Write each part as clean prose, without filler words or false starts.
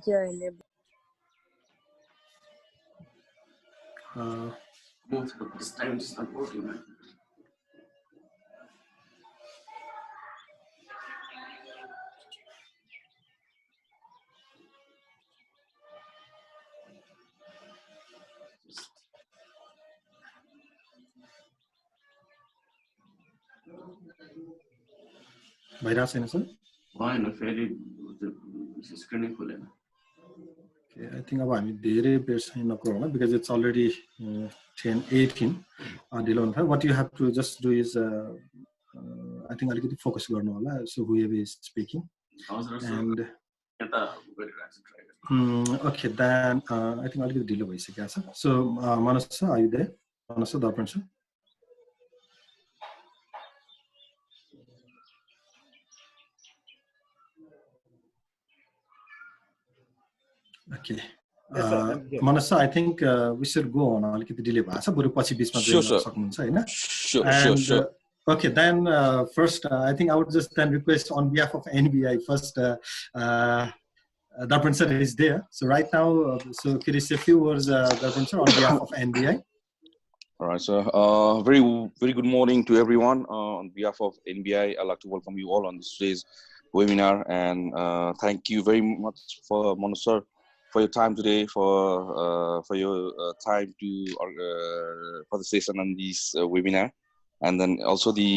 Yeah, Most of this time it's not working, man. भइरहेको छैन sir? भएन, फेरि स्क्रिनै खुलेन। Okay, I think अब हामी धेरै बेर चाहिँ नगरौँ होला because it's already 10:18 ढिलो हुन्छ. What you have to just do is I think अलिकति फोकस गर्नु होला, so whoever is speaking. And okay, then I think अलिकति ढिलो भइसकेको छ. So Manas sir, are you there? Manas sir, Darpan sir. Okay. Yes, sir, I'm here. Manas sir, I think we should go on. अलिकति ढिलो भएको छ, बरु पछि बिचमा Sure, जोइन गर्न sir. सक्नुहुन्छ हैन? Sure. Okay, then first I think I would just then request on behalf of NBI first. Darpan sir is there, so right now, so can you say a few words, Darpan sir, on behalf of NBI? All right, sir. Very good morning to everyone. On behalf of NBI, I'd like to welcome you all on this today's webinar, and thank you very much for Manas sir for your time today, for your time to for the session on this webinar, and then also the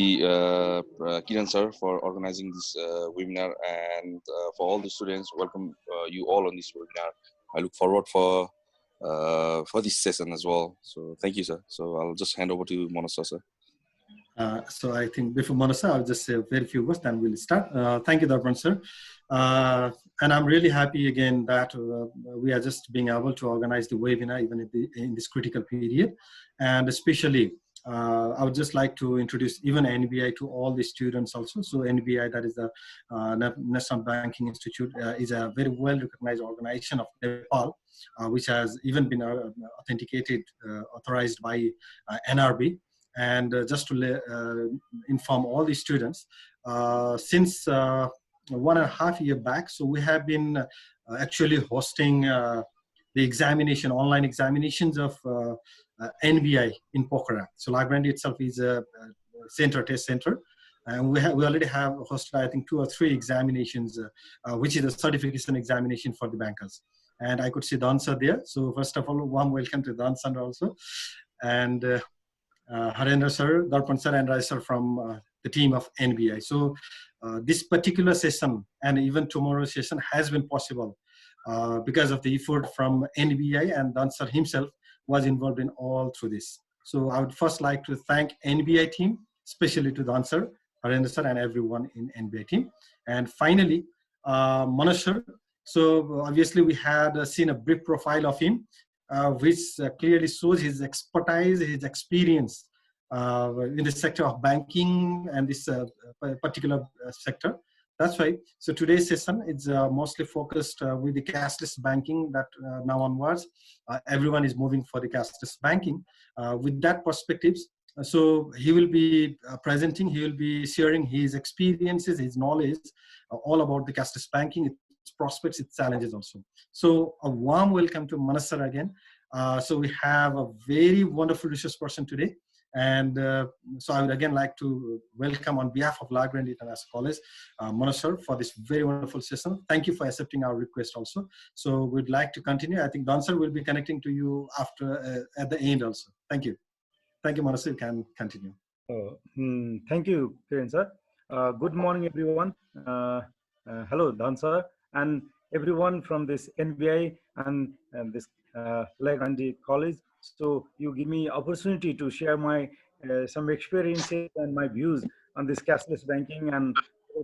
Kiran sir for organizing this webinar, and for all the students, welcome you all on this webinar. I look forward for this session as well. So thank you, sir. So I'll just hand over to Manas sir. So I think before Manas sir, I'll just say a very few words, then we'll start. Thank you, Darpan sir. And I'm really happy again that we are just being able to organize the webinar even in this critical period. And especially, I would just like to introduce even NBI to all the students also. So NBI, that is the National Banking Institute, is a very well-recognized organization of Nepal, which has even been authenticated, authorized by NRB. And just to inform all the students, since 1.5 years back, so we have been actually hosting the examination, online examinations of NBI in Pokhara. So La Grande itself is a test center, and we already have hosted, I think, 2 or 3 examinations, which is a certification examination for the bankers. And I could see Dan sir there. So first of all, warm welcome to Dan sir also, and Harendra sir, Darpan sir, and Rai sir from the team of NBI. So this particular session and even tomorrow's session has been possible because of the effort from NBI, and Dan sir himself was involved in all through this. So I would first like to thank NBI team, especially to Dan sir, Harendra sir, and everyone in NBI team. And finally, Manas sir. So obviously we had seen a brief profile of him, which clearly shows his expertise, his experience in the sector of banking and this particular sector. That's right. So today's session is mostly focused with the cashless banking that now onwards, everyone is moving for the cashless banking. With that perspectives, so he will be presenting, he will be sharing his experiences, his knowledge, all about the cashless banking, its prospects, its challenges also. So a warm welcome to Manas sir again. So we have a very wonderful resource person today. And so I would again like to welcome on behalf of La Grande International College, Manas sir, for this very wonderful session. Thank you for accepting our request also. So we'd like to continue. I think Dan sir will be connecting to you after at the end also. Thank you. Thank you, Manas sir. You can continue. Thank you, Kiran sir. Good morning, everyone. Hello, Dan sir, and everyone from this NBI and this La Grande College. So you give me opportunity to share my some experiences and my views on this cashless banking and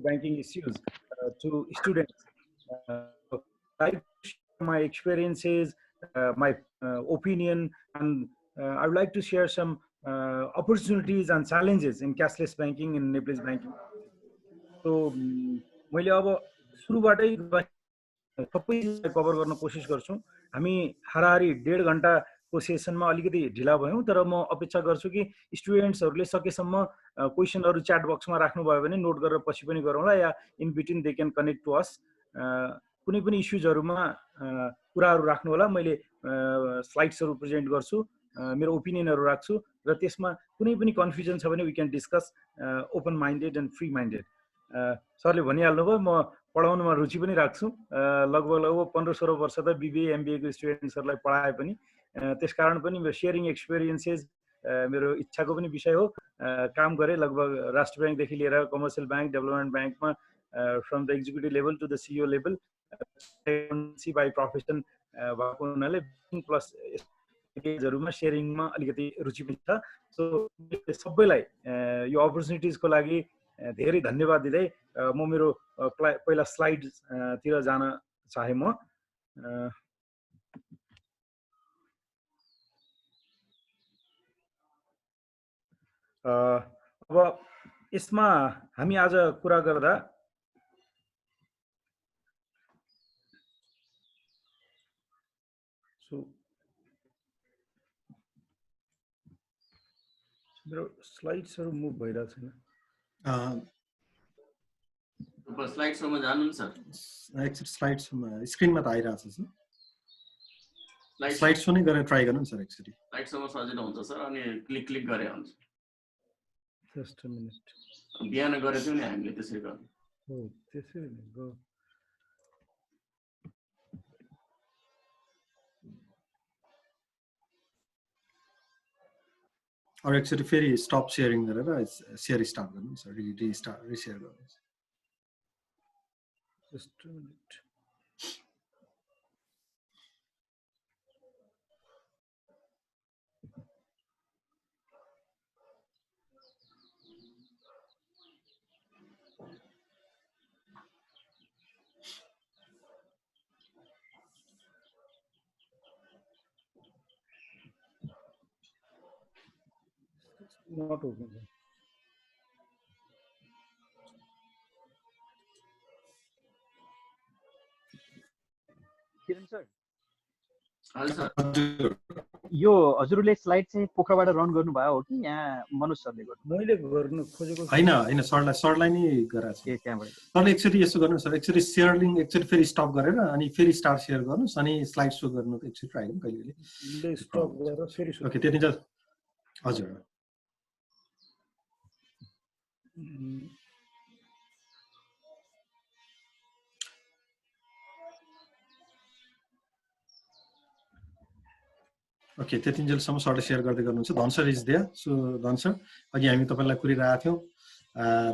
banking issues to students. I share my experiences, my opinion, and I would like to share some opportunities and challenges in cashless banking in Nepalese banking. So मैले अब सुरुबाटै सबै cover गर्न कोसिस गर्छु. हामी हाराहारी 1.5 घण्टाको सेसनमा अलिकति ढिला भयौं, तर म अपेक्षा गर्छु कि स्टुडेन्ट्सहरुले सकेसम्म क्वेशनहरु च्याट बक्समा राख्नु भयो भने नोट गरेर पछि पनि गरौँला, या in between they can connect to us. कुनै पनि इस्युजहरुमा कुराहरु राख्नु होला मैले स्लाइड्सहरु प्रेजेन्ट गर्छु मेरो ओपिनियनहरु राख्छु र त्यसमा कुनै पनि कन्फ्युजन छ भने we can discuss open minded and free minded सरले भनिहाल्नु भयो म पढाउनमा रुचि पनि राख्छु लगभग 15-16 वर्ष त बीबीए एमबीए को स्टुडेन्ट्सहरुलाई पढाए पनि त्यसकारण पनि शेयरिङ एक्सपिरियन्सेस मेरो इच्छाको पनि विषय हो काम गरे लगभग राष्ट्र बैंक देखि लिएर कमर्शियल बैंक डेभलपमेन्ट बैंकमा from the executive level to the CEO level सी बाइ प्रोफेसन भएको हुनाले प्लस जहरुमा शेयरिङमा अलिकति रुचि पनि छ सो सबैलाई यो अपर्च्युनिटिजको लागि धेरै धन्यवाद दिँदै म मेरो पहिला स्लाइड तिर जान चाहे म अब यसमा हामी आज कुरा गर्दा मेरो स्लाइड्सहरु मुभ भइरहेको छैन स्लाइड्समा जानु सर एक्चुअली स्लाइड्समा स्क्रिनमा त आइरहेछ सर स्लाइड्स पनि गरेर ट्राई गर्नु सर एक्चुअली स्लाइड्समा सजिलो हुन्छ सर अनि क्लिक गरे हुन्छ जस्ट अ मिनेट बिहान गरेको थियौ नि हामीले त्यसै गर्नु हो त्यसै गो और एक्चुअली फेरि स्टप शेयरिङ गरेर शेयर स्टार्ट गर्नु सर रिसेयर गर्नु just a minute not open Kiran sir हजुर सर यो हजुरले स्लाइड चाहिँ पोखराबाट रन गर्नु भयो हो कि यहाँ मनोज सरले गर्नु मैले गर्न खोजेको हैन सरलाई नै गराछ के त्यहाँबाट सरले एक्चुअली यसो गर्नु सर एक्चुअली शेयरिङ एक्चुअली फेरि स्टप गरेर अनि फेरि स्टार्ट शेयर गर्नुस् अनि स्लाइड शो गर्नु एक्चुअली ट्राई गर्नु कहिले ले स्टप गरेर फेरि ओके त्यति चाहिँ हजुर ओके त्यतिन्जेलसम्म सरले शेयर गर्दै गर्नुहुन्छ Dhan sir is there so Dhan sir अघि हामी तपाईलाई कुरिरहेको थियौं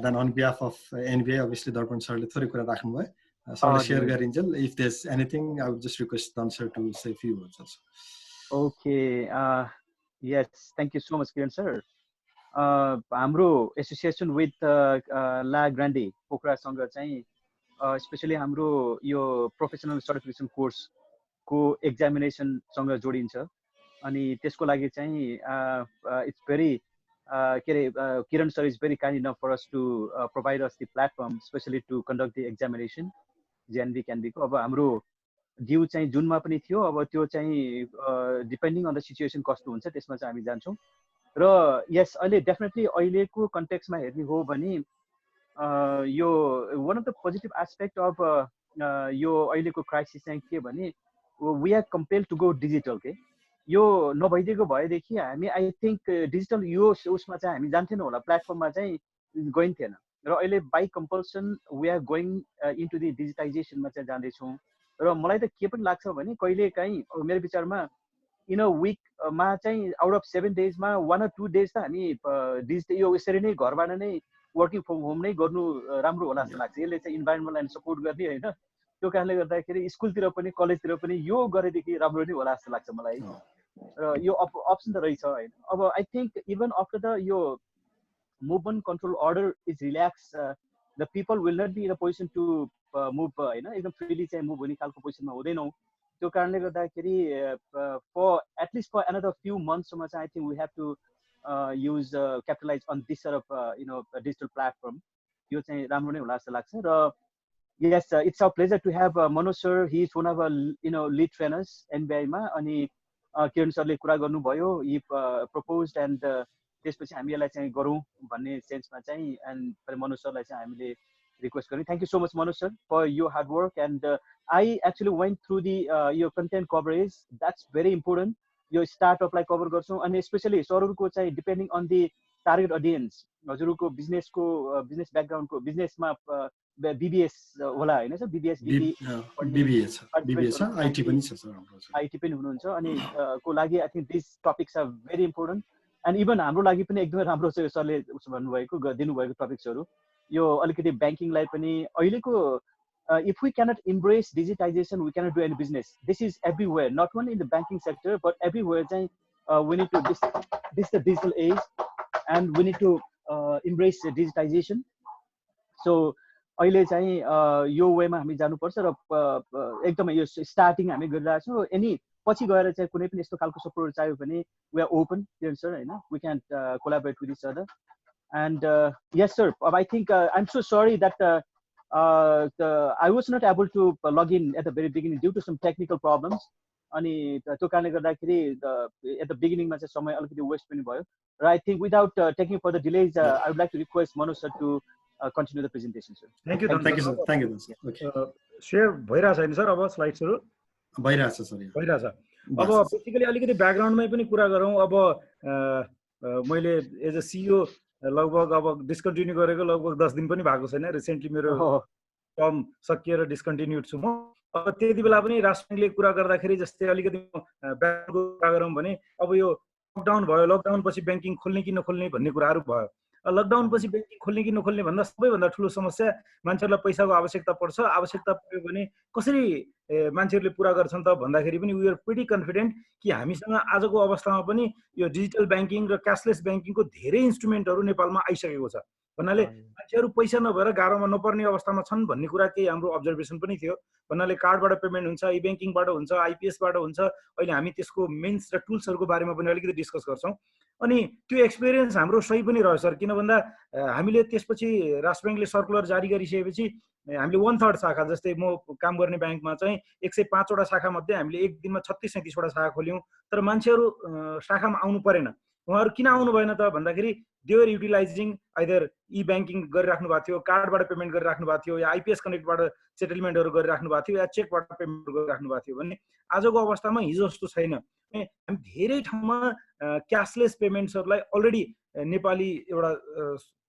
then on behalf of NBI obviously Darpan सरले थोरै कुरा राख्नु भयो सरले शेयर गरिन्जेल if there is anything I would just request Dhan sir to say few words also okay yes thank you so much Kiran sir हाम्रो एसोसिएसन विथ ला ग्रान्डे पोखरासँग चाहिँ स्पेशली हाम्रो यो प्रोफेसनल सर्टिफिकेसन कोर्स को एक्जामिनेसन सँग जोडिन्छ अनि त्यसको लागि चाहिँ इट्स भेरी के रे Kiran sir is very kind enough for us to provide us the platform specially to conduct the examination JNB क्यानबी को अब हाम्रो ड्यू चाहिँ जुनमा पनि थियो अब त्यो चाहिँ डिपेन्डिङ अन द सिचुएसन कस्तो हुन्छ त्यसमा चाहिँ हामी जान्छौँ र यस अहिले डेफिनेटली अहिलेको कन्टेक्स्टमा हेर्ने हो भने यो one of the positive aspect of यो अहिलेको क्राइसिस चाहिँ के भने we are compelled to go digital के यो नभइदिएको भएदेखि हामी आई थिङ्क डिजिटल यो उसमा चाहिँ हामी जान्थेनौँ होला प्लेटफर्ममा चाहिँ गइन्थेन र अहिले by compulsion we are going into the डिजिटाइजेसनमा चाहिँ जाँदैछौँ र मलाई त के पनि लाग्छ भने कहिले काहीँ मेरो विचारमा इन अ विकमा चाहिँ आउट अफ 7 डेजमा 1 or 2 डेज त हामी डिजिटल यो यसरी नै घरबाट नै वर्किङ फ्रम होम नै गर्नु राम्रो होला जस्तो लाग्छ यसले चाहिँ इन्भाइरोमेन्टलाई सपोर्ट गर्ने होइन त्यो कारणले गर्दाखेरि स्कुलतिर पनि कलेजतिर पनि यो गरेदेखि राम्रो नै होला जस्तो लाग्छ मलाई र यो अप्सन त रहेछ होइन अब I think even after the यो movement control order is relax the people will not be in a position to move होइन एकदम फ्रिली चाहिँ मुभ हुने खालको पोजिसनमा हुँदैनौँ त्यो कारणले गर्दाखेरि for at least for another few मन्थ्ससम्म चाहिँ I think we have to use capitalize on this sir of digital platform यो चाहिँ राम्रो नै होला जस्तो लाग्छ र yes it's our pleasure to have Manoj sir. He is one of our lead trainers NBI मा अनि किरण सरले कुरा गर्नुभयो he proposed and त्यसपछि हामी यसलाई चाहिँ गरौँ भन्ने सेन्समा चाहिँ एन्ड मनोज सरलाई चाहिँ हामीले request गर्ने. Thank you so much, Manoj sir, for your hard work. And I actually went through the your content coverage. That's very important. Your startup like cover गर्छौँ अनि especially सरहरूको चाहिँ depending on the target audience. हजुरको business को business background को business मा BBS होला हैन सर, BBS BBS IT पनि छ सर हाम्रो. IT पनि हुनुहुन्छ अनि को लागि I think these topics are very important. And even हाम्रो लागि पनि एकदमै राम्रो छ सरले भन्नुभएको दिनुभएको टपिक्सहरू. यो अलिकति ब्याङ्किङलाई पनि अहिलेको if we cannot embrace digitization, we cannot do any business. This is everywhere, not only in the banking sector, but everywhere. We need to, this is the digital age, and we need to embrace digitization. So, अहिले चाहिँ यो वेमा हामी जानुपर्छ र एकदमै यो starting हामी गरिरहेको छौँ. एनी पछि गएर चाहिँ कुनै पनि यस्तो खालको सपोर्ट चाहियो भने we are open here, sir. We can collaborate with each other. And yes, sir. I think I'm so sorry that I was not able to log in at the very beginning due to some technical problems. अनि त्यो कारणले गर्दाखेरि at the beginning मा चाहिँ समय अलिकति West पनि भयो. र I think without taking further delays, I would like to request Manoj sir to continue the presentation, sir. Thank you, sir. Thank you, sir. Okay. Share भइरहेछ हैन सर अब स्लाइड्सहरु? भइरहेछ सर. भइरहेछ. अब बेसिकली अलिकति ब्याकग्राउन्डमै पनि कुरा गरौँ. अब मैले एज अ CEO लगभग अब डिस्कन्टिन्यू गरेको लगभग 10 दिन पनि भएको छैन. रिसेन्टली मेरो टर्म सकिएर डिस्कन्टिन्युड छु म. अब त्यति बेला पनि राष्ट्रले कुरा गर्दाखेरि जस्तै अलिकति ब्याङ्कको कुरा गरौँ भने अब यो लकडाउन भयो, लकडाउन पछि ब्याङ्किङ खोल्ने कि नखोल्ने भन्ने कुराहरू भयो. लकडाउन पछि ब्याङ्किङ खोल्ने कि नखोल्ने भन्दा सबैभन्दा ठुलो समस्या मान्छेहरूलाई पैसाको आवश्यकता पर्छ. आवश्यकता पर्यो भने कसरी मान्छेहरूले पुरा गर्छन् त भन्दाखेरि पनि वी आर प्रिटी कन्फिडेन्ट कि हामीसँग आजको अवस्थामा पनि यो डिजिटल ब्याङ्किङ र क्यासलेस ब्याङ्किङको धेरै इन्स्ट्रुमेन्टहरू नेपालमा आइसकेको छ. भन्नाले मान्छेहरू पैसा नभएर गाह्रोमा नपर्ने अवस्थामा छन् भन्ने कुरा केही हाम्रो अब्जर्भेसन पनि थियो. भन्नाले कार्डबाट पेमेन्ट हुन्छ, ई ब्याङ्किङबाट हुन्छ, आइपिएसबाट हुन्छ. अहिले हामी त्यसको मेन्स र टुल्सहरूको बारेमा पनि अलिकति डिस्कस गर्छौँ. अनि त्यो एक्सपिरियन्स हाम्रो सही पनि रह्यो सर. किन भन्दा हामीले त्यसपछि राष्ट्र ब्याङ्कले सर्कुलर जारी गरिसकेपछि हामीले 1/3 शाखा, जस्तै म काम गर्ने ब्याङ्कमा चाहिँ 105 वटा शाखा मध्ये हामीले एक दिनमा 36-37 वटा शाखा खोल्यौँ. तर मान्छेहरू शाखामा आउनु परेन. उहाँहरू किन आउनु भएन त भन्दाखेरि they were utilising either E banking गरिराख्नु भएको थियो, कार्डबाट पेमेन्ट गरिराख्नु भएको थियो, या आइपिएस कनेक्टबाट सेटलमेन्टहरू गरिराख्नु भएको थियो, या चेकबाट पेमेन्ट गरिराख्नु भएको थियो. भने आजको अवस्थामा हिजो जस्तो छैन. हामी धेरै ठाउँमा क्यासलेस पेमेन्ट्सहरूलाई अलरेडी नेपाली एउटा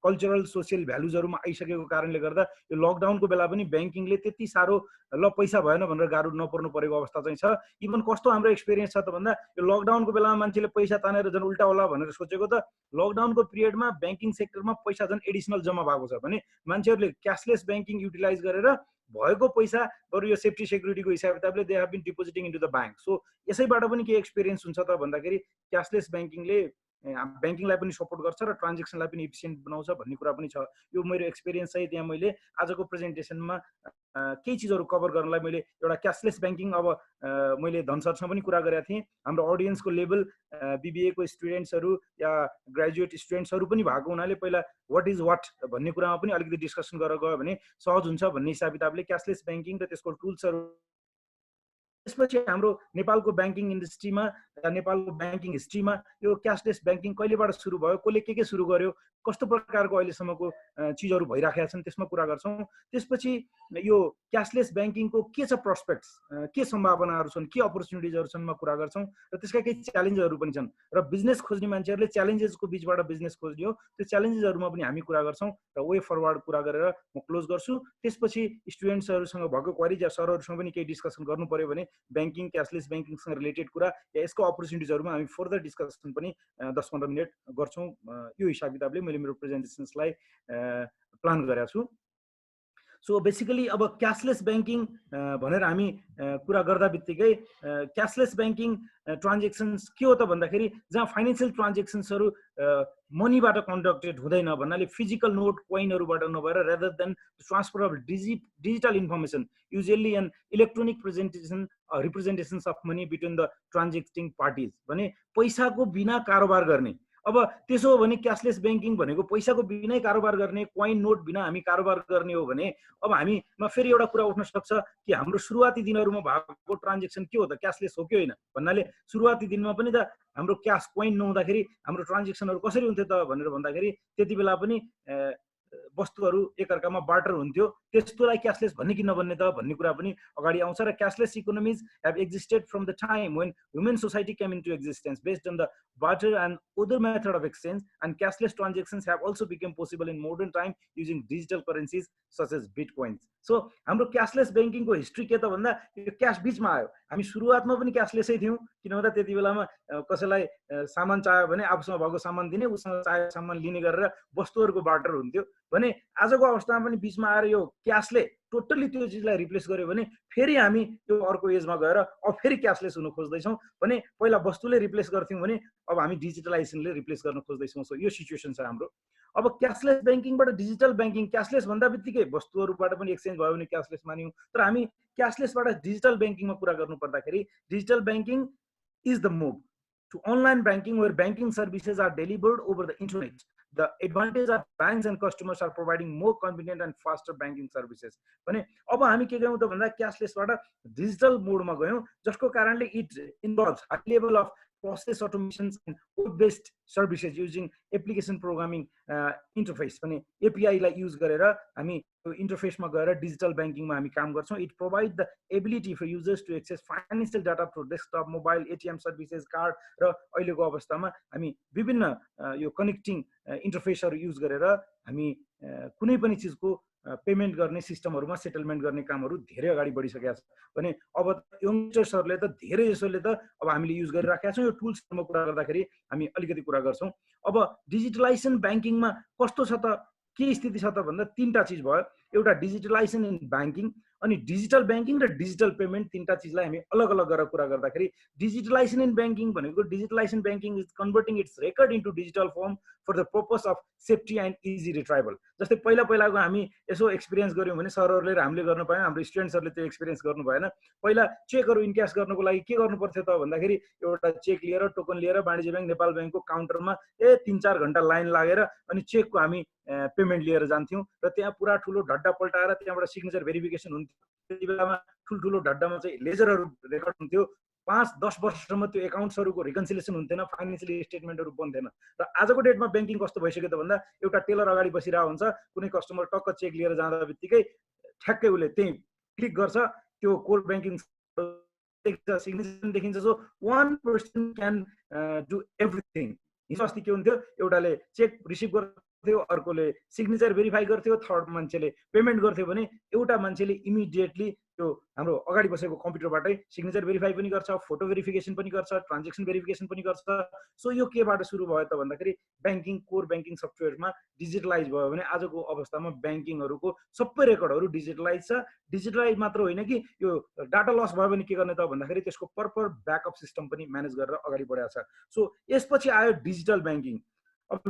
कल्चरल सोसियल भ्यालुजहरूमा आइसकेको कारणले गर्दा यो लकडाउनको बेला पनि ब्याङ्किङले त्यति साह्रो ल पैसा भएन भनेर गाह्रो नपर्नु परेको अवस्था चाहिँ छ. इभन कस्तो हाम्रो एक्सपिरियन्स छ त भन्दा यो लकडाउनको बेलामा मान्छेले पैसा तानेर झन् उल्टा होला भनेर सोचेको त लकडाउनको पिरियडमा ब्याङ्किङ सेक्टरमा पैसा झन् एडिसनल जम्मा भएको छ. भने मान्छेहरूले क्यासलेस ब्याङ्किङ युटिलाइज गरेर भएको पैसा बरु यो सेफ्टी सेक्युरिटीको हिसाब किताबले they have been depositing into the bank. So यसैबाट पनि के एक्सपिरियन्स हुन्छ त भन्दाखेरि क्यासलेस ब्याङ्किङले ब्याङ्किङलाई पनि सपोर्ट गर्छ र ट्रान्जेक्सनलाई पनि इफिसियन्ट बनाउँछ भन्ने कुरा पनि छ. यो मेरो एक्सपिरियन्स चाहिँ त्यहाँ मैले आजको प्रेजेन्टेसनमा केही चिजहरू कभर गर्नलाई मैले एउटा क्यासलेस ब्याङ्किङ अब मैले धनसरसँग पनि कुरा गरेको थिएँ. हाम्रो अडियन्सको लेभल BBA को स्टुडेन्ट्सहरू या ग्रेजुएट स्टुडेन्ट्सहरू पनि भएको हुनाले पहिला वाट इज वाट भन्ने कुरामा पनि अलिकति डिस्कसन गरेर गयो भने सहज हुन्छ भन्ने हिसाब किताबले क्यासलेस ब्याङ्किङ र त्यसको टुल्सहरू. त्यसपछि हाम्रो नेपालको ब्याङ्किङ इन्डस्ट्रीमा या नेपालको ब्याङ्किङ हिस्ट्रीमा यो क्यासलेस ब्याङ्किङ कहिलेबाट सुरु भयो, कसले के सुरु गर्यो, कस्तो प्रकारको अहिलेसम्मको चिजहरू भइराखेका छन् त्यसमा कुरा गर्छौँ. त्यसपछि यो क्यासलेस ब्याङ्किङको के छ प्रस्पेक्ट्स, के सम्भावनाहरू छन्, के अपर्च्युनिटिजहरू छन् कुरा गर्छौँ. र त्यसका केही च्यालेन्जहरू पनि छन् र बिजनेस खोज्ने मान्छेहरूले च्यालेन्जेसको बिचबाट बिजनेस खोज्ने हो. त्यो च्यालेन्जेसहरूमा पनि हामी कुरा गर्छौँ र वे फरवर्ड कुरा गरेर म क्लोज गर्छु. त्यसपछि स्टुडेन्ट्सहरूसँग भएको क्वेरी या सरहरूसँग पनि केही डिस्कसन गर्नु पर्यो भने ब्याङ्किङ क्यासलेस ब्याङ्किङसँग रिलेटेड कुरा या यसको अपर्च्युनिटिजहरूमा हामी फर्दर डिस्कसन पनि 10-15 मिनट गर्छौँ. यो हिसाब किताबले मैले मेरो प्रेजेन्टेसन्सलाई प्लान गरेको छु. सो बेसिकली अब क्यासलेस ब्याङ्किङ भनेर हामी कुरा गर्दा बित्तिकै क्यासलेस ब्याङ्किङ ट्रान्जेक्सन्स के हो त भन्दाखेरि जहाँ फाइनेन्सियल ट्रान्जेक्सन्सहरू मनीबाट कन्डक्टेड हुँदैन. भन्नाले फिजिकल नोट कोइनहरूबाट नभएर rather than transfer of digital information usually an electronic representations of money between the transacting parties. भने पैसाको बिना कारोबार गर्ने. अब त्यसो हो भने क्यासलेस ब्याङ्किङ भनेको पैसाको बिनै कारोबार गर्ने, कोइन नोट बिना हामी कारोबार गर्ने हो भने अब हामीमा फेरि एउटा कुरा उठ्न सक्छ कि हाम्रो सुरुवाती दिनहरूमा भएको ट्रान्जेक्सन के हो त, क्यासलेस हो कि होइन. भन्नाले सुरुवाती दिनमा पनि त हाम्रो क्यास कोइन नहुँदाखेरि हाम्रो ट्रान्जेक्सनहरू कसरी हुन्थ्यो त भनेर भन्दाखेरि त्यति बेला पनि वस्तुहरू एकअर्कामा बार्टर हुन्थ्यो, त्यस्तोलाई क्यासलेस भन्ने कि नभन्ने त भन्ने कुरा पनि अगाडि आउँछ। र cashless economies have existed from the time when human society came into existence based on the barter and other method of exchange, and cashless transactions have also become possible in modern time using digital currencies such as bitcoins. So हाम्रो cashless banking को history के त भन्दा यो cash बीचमा आयो। हामी सुरुवातमा पनि क्यासलेसै थियौं, किन भन्दा त्यति बेलामा कसैलाई सामान चाहियो भने आफूसँग भएको सामान दिने, उसँग चाहिएको सामान लिने गरेर वस्तुहरूको बार्टर हुन्थ्यो भने आजको अवस्थामा पनि बीचमा आएर यो क्याशले टोटली त्यो चिजलाई रिप्लेस गर्यो भने फेरि हामी यो अर्को एजमा गएर अब फेरि क्यासलेस हुन खोज्दैछौँ भने पहिला वस्तुले रिप्लेस गर्थ्यौं भने अब हामी डिजिटलाइजेसनले रिप्लेस गर्न खोज्दैछौँ। सो यो सिचुएसन छ हाम्रो। अब क्यासलेस बैंकिङबाट डिजिटल बैंकिङ, क्यासलेस भन्दा बित्तिकै वस्तुहरूबाट पनि एक्सचेन्ज भयो भने क्यासलेस मान्यौं, तर हामी क्यासलेसबाट डिजिटल बैंकिङमा कुरा गर्नु पर्दाखेरि digital banking is the move to online banking where banking services are delivered over the internet. The advantage of banks and customers are providing more convenient and faster banking services. भने अब हामी के गर्यौं त भन्दा क्यासलेसबाट डिजिटल मोडमा गयौं, जसको कारणले it involves high level of process automations and web-based services using application programming interface भने API लाई युज गरेर हामी त्यो इन्टरफेसमा गएर डिजिटल बैंकिङमा हामी काम गर्छौं। It provide the ability for users to access financial data through desktop, mobile, ATM services, card र अहिलेको अवस्थामा हामी विभिन्न यो कनेक्टिङ इन्टरफेसहरू युज गरेर हामी कुनै पनि चिजको पेमेन्ट गर्ने सिस्टमहरुमा सेटलमेन्ट गर्ने कामहरु धेरै अगाडि बढिसकेका छ भने अब यंगस्टर्सहरुले त धेरै जसोले त अब हामीले युज गरिराखेका छौं। यो टुल्सहरुमा कुरा गर्दाखेरि हामी अलिकति कुरा गर्छौं। अब डिजिटलाइजेसन बैंकिङमा कस्तो छ त, के स्थिति छ त भन्दा तीनटा चीज भयो। एउटा डिजिटलाइजेसन इन बैंकिङ, अनि डिजिटल बैंकिङ र डिजिटल पेमेन्ट, तीनटा चीजलाई हामी अलग अलग गरेर कुरा गर्दाखेरि डिजिटलाइजेसन इन बैंकिङ भनेको digitalization banking is converting its record into digital form for the purpose of safety and easy retrieval. जस्तै पहिलाको हामी यसो एक्सपिरियन्स गर्यौं भने सरहरुले र हामीले गर्न पायौं, हाम्रो स्टुडेन्ट्सहरुले त्यो एक्सपिरियन्स गर्नु भएन। पहिला चेकहरु इनक्यास गर्नको लागि के गर्नु पर्थ्यो त भन्दाखेरि एउटा चेक लिएर टोकन लिएर वाणिज्य बैंक, नेपाल बैंकको काउन्टरमा 3-4 घण्टा लाइन लागेर अनि चेकको हामी पेमेन्ट लिएर जान्थ्यौं र त्यहाँ पुरा ठुलो ढड्डा पल्टाएर त्यहाँबाट सिग्नेचर भेरिफिकेसन हुन्थ्यो। त्यति बेलामा ठुलठुलो ढड्डामा चाहिँ लेजरहरु रेकर्ड हुन्थ्यो। 5-10 वर्षसम्म त्यो एकाउन्ट्सहरुको रिकन्सिलिएसन हुन्थेन, फाइनान्शियल स्टेटमेन्टहरु बन्थेन। र आजको डेटमा बैंकिङ कस्तो भइसक्यो त भन्दा एउटा टेलर अगाडि बसिरहेको हुन्छ, कुनै कस्टमर टक्क चेक लिएर जाँदा बित्तिकै ठ्याक्कै उले त्यही क्लिक गर्छ, त्यो कोर बैंकिङ सिग्नेचर देखिन्छ। So one person can do everything। हिजो अस्ति के हुन्थ्यो, एउटाले चेक रिसिभ गर्थ्यो, अर्कोले सिग्नेचर भेरिफाई गर्थ्यो, थर्ड मान्छेले पेमेन्ट गर्थ्यो भने एउटा मान्छेले इमिडिएटली त्यो हाम्रो अगाडि बसेको कम्प्युटरबाटै सिग्नेचर भेरिफाई पनि गर्छ, फोटो भेरिफिकेसन पनि गर्छ, ट्रान्जेक्सन भेरिफिकेसन पनि गर्छ। सो यो केबाट सुरु भयो त भन्दाखेरि बैंकिङ कोर बैंकिङ सफ्टवेयरमा डिजिटलाइज भयो भने आजको अवस्थामा बैंकिङहरुको सबै रेकर्डहरु डिजिटलाइज छ। डिजिटलाइज मात्र होइन कि यो डाटा लस भयो भने के गर्ने त भन्दाखेरि त्यसको प्रपर ब्याकअप सिस्टम पनि म्यानेज गरेर अगाडि बढाएको छ। सो यसपछि आयो डिजिटल बैंकिङ। अब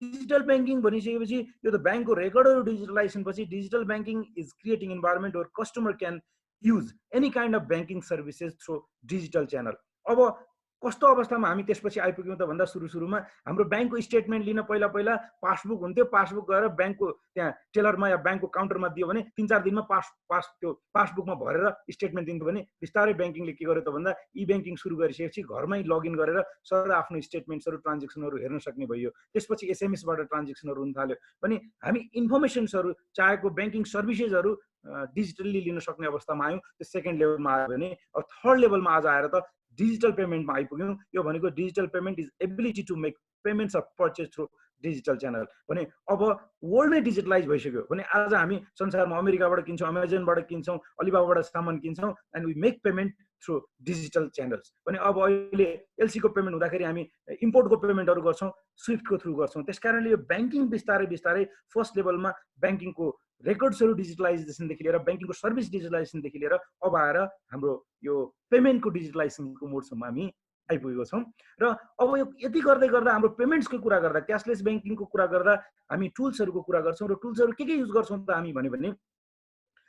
डिजिटल बैंकिङ भनिसकेपछि यो त बैंकको रेकर्डहरु डिजिटलाइजेसन पछि digital banking is creating environment where customer can use any kind of banking services through digital channel. अब कस्तो अवस्थामा हामी त्यसपछि आइपुग्यौं त भन्दा सुरुमा हाम्रो बैंकको स्टेटमेन्ट लिन पहिला पासबुक हुन्थ्यो। पासबुक गएर बैंकको त्यहाँ टेलरमा या बैंकको काउन्टरमा दियो भने 3-4 दिनमा त्यो पासबुकमा भरेर स्टेटमेन्ट दिन्थ्यो भने बिस्तारै बैंकिङले के गर्यो त भन्दा ई बैंकिङ सुरु गरिसकेपछि घरमै लगइन गरेर सर आफ्नो स्टेटमेन्ट्सहरु ट्रान्जेक्सनहरु हेर्न सक्ने भयो। त्यसपछि एसएमएसबाट ट्रान्जेक्सनहरु हुन थाल्यो भने हामी इन्फर्मेसन्सहरु चाहेको बैंकिङ सर्भिसेसहरु डिजिटल्ली लिन सक्ने अवस्थामा आयौं। त्यो सेकेन्ड लेभलमा आयो भने अब थर्ड लेभलमा आज आएर त डिजिटल पेमेन्टमा आइपुग्यौं। यो भनेको digital payment is ability to make payments of purchase through digital channel भने अब वर्ल्ड नै डिजिटलाइज भइसक्यो भने आज हामी संसारमा अमेरिकाबाट किन्छौं, अमेजनबाट किन्छौं, अलिबाबाबाट सामान किन्छौं and we make payment through digital channels भने अब अहिले एलसी को पेमेन्ट हुँदाखेरि हामी इम्पोर्टको पेमेन्टहरु गर्छौं, स्विफ्टको थ्रु गर्छौं। त्यसकारणले यो बैंकिङ बिस्तारै फर्स्ट लेभलमा बैंकिङको रेकर्ड्सहरु डिजिटलाइजेसनदेखि लिएर बैंकिङको सर्भिस डिजिटलाइजेसनदेखि लिएर अब आएर हाम्रो यो पेमेन्टको डिजिटलाइजेसनको मोडसम्म हामी आइपुगेको छौं। र अब यो यति गर्दै गर्दा हाम्रो पेमेन्ट्सको कुरा गर्दा, क्याशलेस बैंकिङको कुरा गर्दा हामी टुल्सहरुको कुरा गर्छौं। र टुल्सहरु के युज गर्छौं त हामी भने